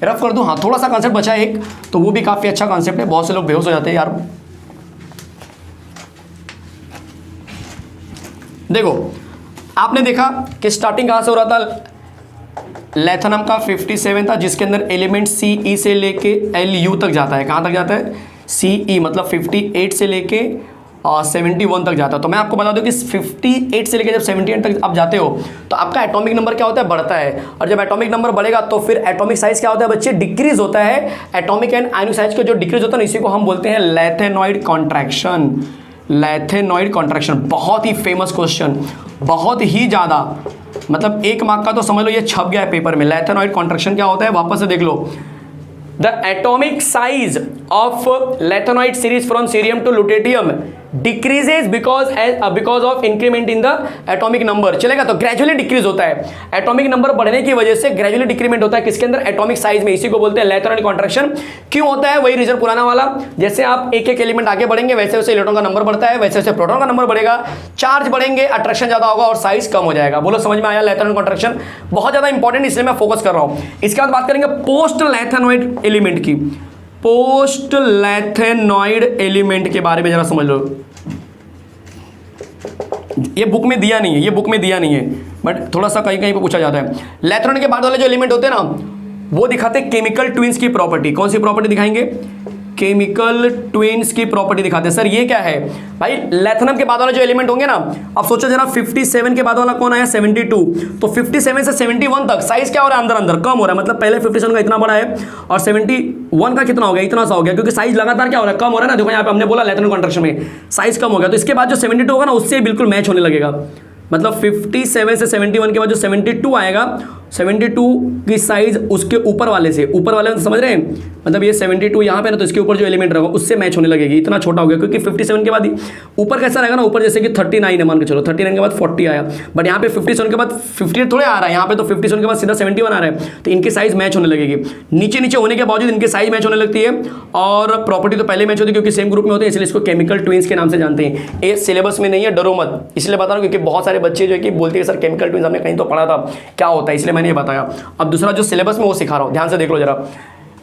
Speaker 1: रफ कर दूं। हाँ, थोड़ा सा कंसेप्ट बचा है एक, तो वो भी काफ़ी अच्छा कंसेप्ट है। बहुत से लोग बेहोश हो जाते हैं यार। देखो आपने देखा कि स्टार्टिंग कहाँ से हो रहा था, लैथनम का 57 था, जिसके अंदर एलिमेंट CE से लेके LU तक जाता है। कहाँ तक जाता है, CE, मतलब 58 से लेके 71 तक जाता है। तो मैं आपको बता दूं कि 58 से लेके जब 78 तक आप जाते हो तो आपका एटॉमिक नंबर क्या होता है, बढ़ता है। और जब एटॉमिक नंबर बढ़ेगा तो फिर एटॉमिक साइज क्या होता है बच्चे, डिक्रीज होता है। एटॉमिक एंड आयनिक साइज का जो डिक्रीज होता है इसी को हम बोलते हैं लैथेनॉइड कॉन्ट्रैक्शन। लैथेनॉइड कॉन्ट्रैक्शन बहुत ही फेमस क्वेश्चन, बहुत ही ज़्यादा, मतलब 1 मार्क का तो समझ लो ये छप गया है पेपर में। लैथेनॉइड कॉन्ट्रैक्शन क्या होता है, वापस से देख लो। The atomic size of lanthanide series from cerium to lutetium decreases because of increment in the atomic number। चलेगा। तो ग्रेजुअली डिक्रीज होता है, एटॉमिक नंबर बढ़ने की वजह से ग्रेजुअली डिक्रीमेंट होता है किसके अंदर, एटॉमिक साइज में। इसी को बोलते हैं लैथेनॉइड कॉन्ट्रैक्शन। क्यों होता है, वही रीजन पुराना वाला, जैसे आप एक एक एलिमेंट आगे बढ़ेंगे वैसे वैसे इलेक्ट्रॉन का नंबर बढ़ता है, वैसे वैसे प्रोटॉन का नंबर बढ़ेगा, चार्ज बढ़ेंगे, अट्रैक्शन ज्यादा होगा और साइज कम हो जाएगा। बोलो समझ में आया, लैथेनॉइड कॉन्ट्रैक्शन बहुत ज्यादा इंपॉर्टेंट, इसलिए मैं फोकस कर रहा हूं। इसके बाद बात करेंगे पोस्ट लैथेनॉइड एलिमेंट की। पोस्ट लैथेनॉइड एलिमेंट के बारे में जरा समझ लो। ये बुक में दिया नहीं है, ये बुक में दिया नहीं है, बट थोड़ा सा कहीं कहीं पे पूछा जाता है। लैथेनॉइड के बाद वाले जो एलिमेंट होते हैं ना, वो दिखाते हैं केमिकल ट्विन्स की प्रॉपर्टी। कौन सी प्रॉपर्टी दिखाएंगे, केमिकल ट्विन्स की प्रॉपर्टी दिखाते हैं। सर ये क्या है भाई, लैथेनम के बाद वाले जो एलिमेंट होंगे ना, अब सोचो जरा 57 के बाद वाला कौन आया, 72। तो 57 से 71 तक साइज क्या हो रहा है, अंदर अंदर कम हो रहा है। मतलब पहले 57 का इतना बड़ा है और 71 का कितना हो गया, इतना सा हो गया, क्योंकि साइज लगातार क्या हो रहा है, कम हो रहा है ना। देखो यहाँ पे हमने बोला लैथेनॉइड कॉन्ट्रैक्शन में साइज कम हो गया, तो इसके बाद जो 72 होगा ना उससे बिल्कुल मैच होने लगेगा। मतलब 57 से 71 के बाद जो 72 आएगा, 72 की साइज उसके ऊपर वाले से, ऊपर वाले में समझ रहे हैं, मतलब ये 72 यहाँ पे ना, तो इसके ऊपर जो एलिमेंट रहेगा उससे मैच होने लगेगी। इतना छोटा हो गया क्योंकि 57 के बाद ऊपर कैसा रहेगा ना, ऊपर जैसे कि 39 है मान के चलो, 39 के बाद 40 आया, बट यहाँ पे 57 के बाद 58 थोड़े आ रहा है, यहाँ पे तो 57 के बाद सीधा 71 आ रहा है, तो इनकी साइज मैच होने लगेगी। नीचे नीचे होने के बावजूद इनकी साइज मैच होने लगती है, और प्रॉपर्टी तो पहले मैच होती है क्योंकि सेम ग्रुप में होते हैं, इसलिए इसको केमिकल ट्विन्स के नाम से जानते हैं। ये सिलेबस में नहीं है, डरो मत, इसलिए बता रहा हूँ क्योंकि बहुत सारे बच्चे जो है कि बोलते हैं सर केमिकल ट्विन्स हमने कहीं तो पढ़ा था, क्या होता है, इसलिए मैंने ये बताया। अब दूसरा जो सिलेबस में वो सिखा रहा हूं, ध्यान से देख लो जरा।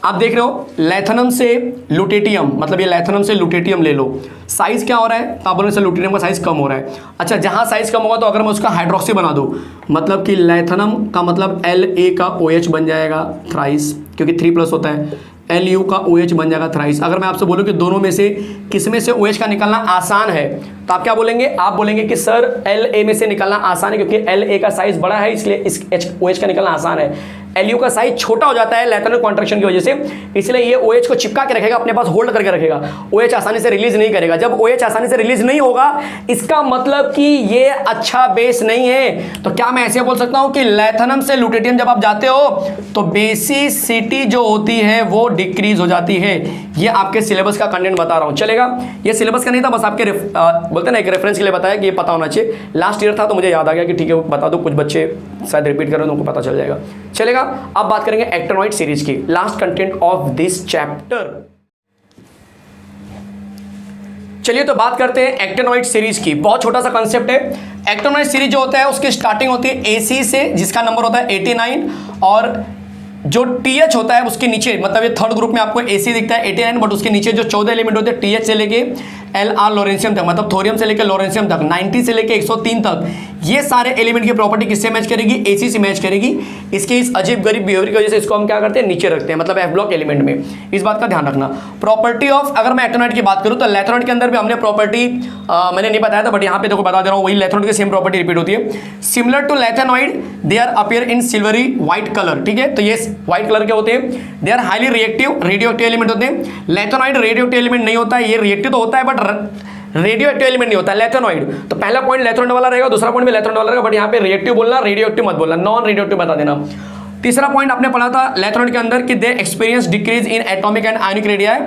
Speaker 1: आप देख रहे हो लैथेनम से लुटेटियम, मतलब ये लैथेनम से लुटेटियम ले लो, साइज क्या हो रहा है, आप बोलोगे सर लुटेटियम का साइज कम हो रहा है। अच्छा, जहां साइज कम होगा तो अगर मैं उसका हाइड्रोक्सी बना दूं, मतलब कि लैथेनम का मतलब La का OH बन जाएगा थ्राइस, क्योंकि 3+ होता है, Lu का OH बन जाएगा थ्राइस। अगर मैं आपसे बोलूं कि दोनों में से किस में से OH का निकलना आसान है, तो आप क्या बोलेंगे? आप बोलेंगे कि सर La में से निकलना आसान है, क्योंकि La का साइज बड़ा है, इसलिए इस OH का निकलना आसान है। Lu का साइज छोटा हो जाता है लैथेनल कॉन्ट्रैक्शन की वजह से, इसलिए ये OH को चिपका के रखेगा, अपने पास होल्ड करके रखेगा, OH आसानी से रिलीज नहीं करेगा। जब OH आसानी से रिलीज नहीं होगा, इसका मतलब कि ये अच्छा बेस नहीं है। तो क्या मैं ऐसे बोल सकता हूं कि लैथेनम से लुटेटियम जब आप जाते हो तो बेसिसिटी जो होती है वो डिक्रीज हो जाती है। ये आपके सिलेबस का कंटेंट बता रहा हूं, चलेगा? ये सिलेबस का नहीं था, बस आपके बोलते ना एक रेफरेंस के लिए बताया कि ये पता होना चाहिए। लास्ट ईयर था तो मुझे याद आ गया कि ठीक है बता दो, कुछ बच्चे शायद रिपीट करें तो उनको पता चल जाएगा। चलेगा? अब बात करेंगे एक्टिनॉइड सीरीज की, last content of this chapter. चलिए तो बात करते हैं एक्टिनॉइड सीरीज की। बहुत छोटा सा कंसेप्ट है। एक्टिनॉइड सीरीज जो होता है उसकी स्टार्टिंग होती है AC से, जिसका नंबर होता है 89, और जो TH होता है उसके नीचे, मतलब ये थर्ड ग्रुप में आपको AC दिखता है 89, बट उसके नीचे जो 14 एलिमेंट होते हैं TH से लेके LR लोरेंशियम तक, मतलब थोरियम से लेकर लोरेंशियम तक, 90 से लेकर 103 तक, ये सारे एलिमेंट की प्रॉपर्टी किससे मैच करेगी? AC से मैच करेगी। इसके इस अजीब गरीब बिहेवियर की वजह से इसको हम क्या करते हैं? नीचे रखते हैं, मतलब F ब्लॉक एलिमेंट में। इस बात का ध्यान रखना। प्रॉपर्टी ऑफ, अगर मैं एक्टिनॉइड की बात करूं तो लैथेनॉइड के अंदर भी हमने प्रॉपर्टी मैंने नहीं बताया था, बट यहाँ पे देखो बता दे रहा हूँ, वही लैथेनॉइड की सेम प्रॉपर्टी रिपीट होती है। Similar to lanthanoid they are appear in silvery white colour, ठीक है? तो ये व्हाइट कलर के होते हैं। They are highly reactive, radio active element होते हैं। लैथेनॉइड रेडियो एक्टिव एलिमेंट नहीं होता है, ये रिएक्टिव तो होता है बट रेडियो एक्टिव एलिमेंट नहीं होता लैथेनॉइड। तो पहला पॉइंट लैथेनॉइड वाला रहेगा, दूसरा पॉइंट भी लैथेनॉइड वाला रहेगा, बट यहाँ पे रिएक्टिव बोलना, रेडियो एक्टिव मत बोलना, नॉन रेडियो एक्टिव बता देना। तीसरा पॉइंट आपने पढ़ा था लैथेनॉइड के अंदर कि they experience decrease in atomic and ionic radii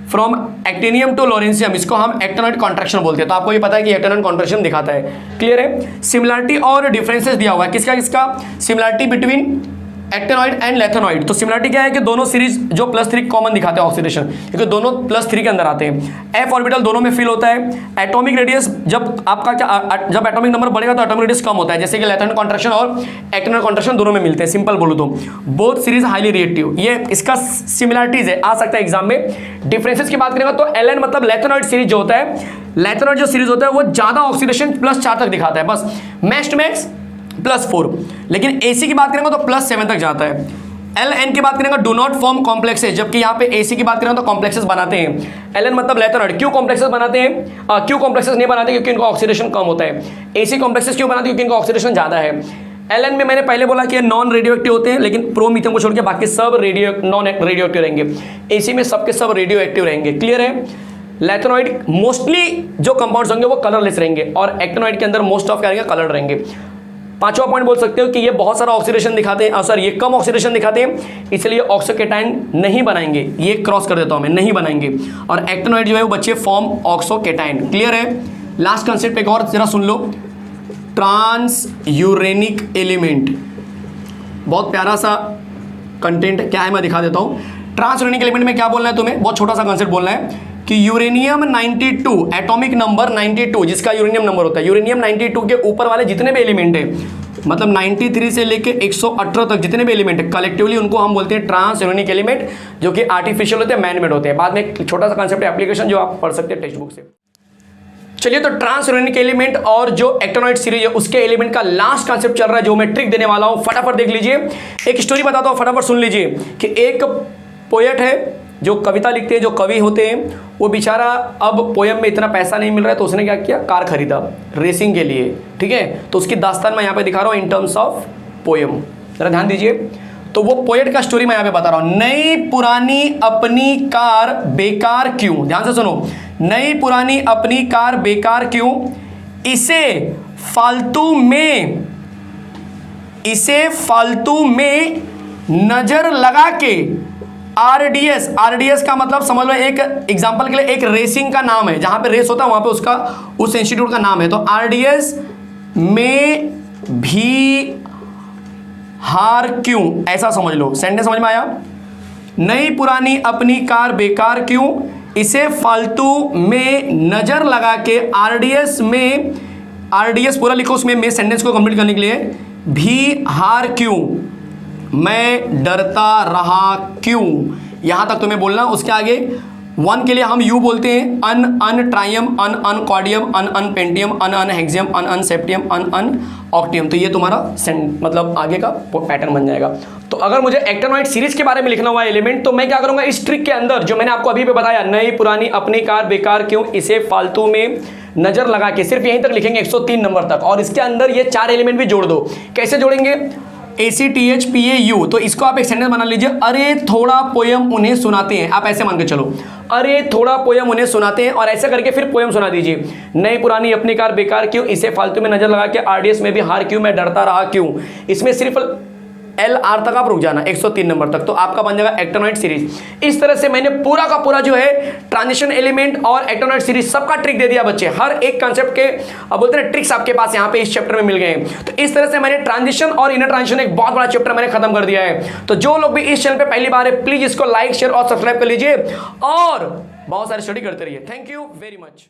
Speaker 1: from actinium to lawrencium, इसको हम एक्टिनॉइड कॉन्ट्रैक्शन बोलते हैं। तो आपको ये पता है कि एक्टिनॉइड कॉन्ट्रैक्शन दिखाता है, क्लियर है? सिमिलरिटी और डिफरेंसेस दिया हुआ है, किसका किसका? Similarity between actinoid and lanthanoid. तो सिमिलरिटी क्या है कि दोनों सीरीज जो +3 कॉमन दिखाते हैं ऑक्सीडेशन, क्योंकि दोनों +3 के अंदर आते हैं। f ऑर्बिटल दोनों में फिल होता है। एटॉमिक रेडियस जब आपका क्या, जब एटॉमिक नंबर बढ़ेगा तो एटॉमिक रेडियस कम होता है, जैसे कि लैथेनॉइड कॉन्ट्रैक्शन और एक्टिनॉइड कॉन्ट्रैक्शन दोनों में मिलते हैं। सिंपल बोलो तो बोथ सीरीज हाईली रिएक्टिव, ये इसका सिमिलरिटीज है, आ सकता है एग्जाम में। डिफरेंसेस की बात करेंगे तो Ln मतलब लैथेनॉइड सीरीज जो होता है, लैथेनॉइड जो सीरीज होता है वो ज्यादा ऑक्सीडेशन +4 तक दिखाता है, बस मैक्स टू मैक्स +4। लेकिन AC की बात करेंगे तो +7 तक जाता है। Ln की बात करेंगे डू नॉट फॉर्म कॉम्प्लेक्सेस, जबकि यहाँ पे AC की बात करेंगे तो कॉम्प्लेक्सेस बनाते हैं। Ln मतलब लैथेनॉइड। क्यों कॉम्प्लेक्सेस बनाते हैं? क्यों कॉम्प्लेक्सेस नहीं बनाते? क्योंकि इनका ऑक्सीडेशन कम होता है। AC कॉम्प्लेक्सेस क्यों बनाते हैं? क्योंकि इनका ऑक्सीडेशन ज्यादा है। Ln में मैंने पहले बोला कि नॉन रेडियो एक्टिव होते हैं, लेकिन प्रोमीथियम को छोड़ के बाकी सब नॉन रेडियो एक्टिव रहेंगे। AC में सबके सब रेडियो एक्टिव रहेंगे, क्लियर है? लैथेनॉइड मोस्टली जो कंपाउंड्स होंगे वो कलरलेस रहेंगे, और एक्टिनॉइड के अंदर मोस्ट ऑफ क्या रहेंगे? कलर रहेंगे। पांचवा पॉइंट बोल सकते हो कि ये बहुत सारा ऑक्सीडेशन दिखाते हैं, सर ये कम ऑक्सीडेशन दिखाते हैं, इसलिए ऑक्सोकेटाइन नहीं बनाएंगे। ये क्रॉस कर देता हूं मैं, नहीं बनाएंगे। और एक्टिनॉइड जो है वो बच्चे फॉर्म ऑक्सोकेटाइन, क्लियर है? लास्ट कंसेप्ट एक और जरा सुन लो, ट्रांस यूरेनिक एलिमेंट। बहुत प्यारा सा कंटेंट क्या है मैं दिखा देता हूं। ट्रांस यूरेनिक एलिमेंट में क्या बोलना है तुम्हें? बहुत छोटा सा कंसेप्ट बोलना है कि यूरेनियम 92, एटॉमिक नंबर 92, जिसका यूरेनियम नंबर होता है, यूरेनियम 92 के ऊपर वाले जितने भी एलिमेंट है, मतलब 93 से लेके 118 तक जितने भी एलिमेंट है, कलेक्टिवली उनको हम बोलते हैं ट्रांस यूरेनिक एलिमेंट, जो कि आर्टिफिशियल होते हैं, मैनमेड होते हैं। बाद में एक छोटा सा कंसेप्ट एप्लीकेशन जो आप पढ़ सकते हैं टेक्स्ट बुक से। चलिए तो ट्रांस यूरेनिक एलिमेंट और जो एक्टिनॉइड सीरीज है उसके एलिमेंट का लास्ट कंसेप्ट चल रहा है, जो मैं ट्रिक देने वाला हूं, फटाफट देख लीजिए। एक स्टोरी बताता हूं, फटाफट सुन लीजिए कि एक पोएट है जो कविता लिखते हैं, जो कवि होते हैं, वो बेचारा अब पोयम में इतना पैसा नहीं मिल रहा है, तो उसने क्या किया? कार खरीदा रेसिंग के लिए, ठीक है? तो उसकी दास्तान मैं यहाँ पे दिखा रहा हूँ इन टर्म्स ऑफ पोयम, जरा ध्यान दीजिए। तो वो पोएट का स्टोरी मैं यहाँ पे बता रहा हूँ। नई पुरानी अपनी कार बेकार क्यों? ध्यान से सुनो। नई पुरानी अपनी कार बेकार क्यों? इसे फालतू में नजर लगा के आरडीएस का मतलब समझ लो, एक एग्जांपल के लिए एक रेसिंग का नाम है, जहां पे रेस होता है वहां पे उसका उस इंस्टीट्यूट का नाम है। तो आरडीएस में भी हार क्यों, ऐसा समझ लो। सेंटेंस समझ में आया? नई पुरानी अपनी कार बेकार क्यों? इसे फालतू में नजर लगा के आरडीएस पूरा लिखो, उसमें मैं सेंटेंस को कंप्लीट करने के लिए भी हार क्यों? मैं डरता रहा क्यों? यहां तक तुम्हें बोलना। उसके आगे 1 के लिए हम यू बोलते हैं, अन ट्राइयम, अन कॉर्डियम, अन पेंटियम, अन हेक्सियम, अन सेप्टियम, अन ऑक्टियम। तो ये तुम्हारा मतलब आगे का पैटर्न बन जाएगा। तो अगर मुझे एक्टिनोइड सीरीज के बारे में लिखना हुआ एलिमेंट, तो मैं क्या करूंगा, इस ट्रिक के अंदर जो मैंने आपको अभी भी बताया, नई पुरानी अपनी कार बेकार क्यों, इसे फालतू में नजर लगा के सिर्फ यहीं तक लिखेंगे 103 नंबर तक, और इसके अंदर ये 4 एलिमेंट भी जोड़ दो। कैसे जोड़ेंगे, ACTHPAU, तो इसको आप एक सेंटेंस बना लीजिए, अरे थोड़ा पोयम उन्हें सुनाते हैं। आप ऐसे मान के चलो, अरे थोड़ा पोयम उन्हें सुनाते हैं, और ऐसे करके फिर पोयम सुना दीजिए। नई पुरानी अपनी कार बेकार क्यों, इसे फालतू में नजर लगा के RDS में भी हार क्यों, मैं डरता रहा क्यों। इसमें सिर्फ LR तक आप रुक जाना, 103 नंबर तक, तो आपका बन जाएगा एक्टिनोइड सीरीज। इस तरह से मैंने पूरा का पूरा जो है ट्रांजिशन एलिमेंट और एक्टिनोइड सीरीज सबका ट्रिक दे दिया बच्चे। हर एक कंसेप्ट के बोलते हैं ट्रिक्स आपके पास यहाँ पे इस चैप्टर में मिल गए हैं। तो इस तरह से मैंने ट्रांजिशन और इनर ट्रांजिशन एक बहुत बड़ा चैप्टर मैंने खत्म कर दिया है। तो जो लोग भी इस चैनल पे पहली बार है, प्लीज इसको लाइक, शेयर और सब्सक्राइब कर लीजिए और बहुत सारी स्टडी करते रहिए। Thank you very much.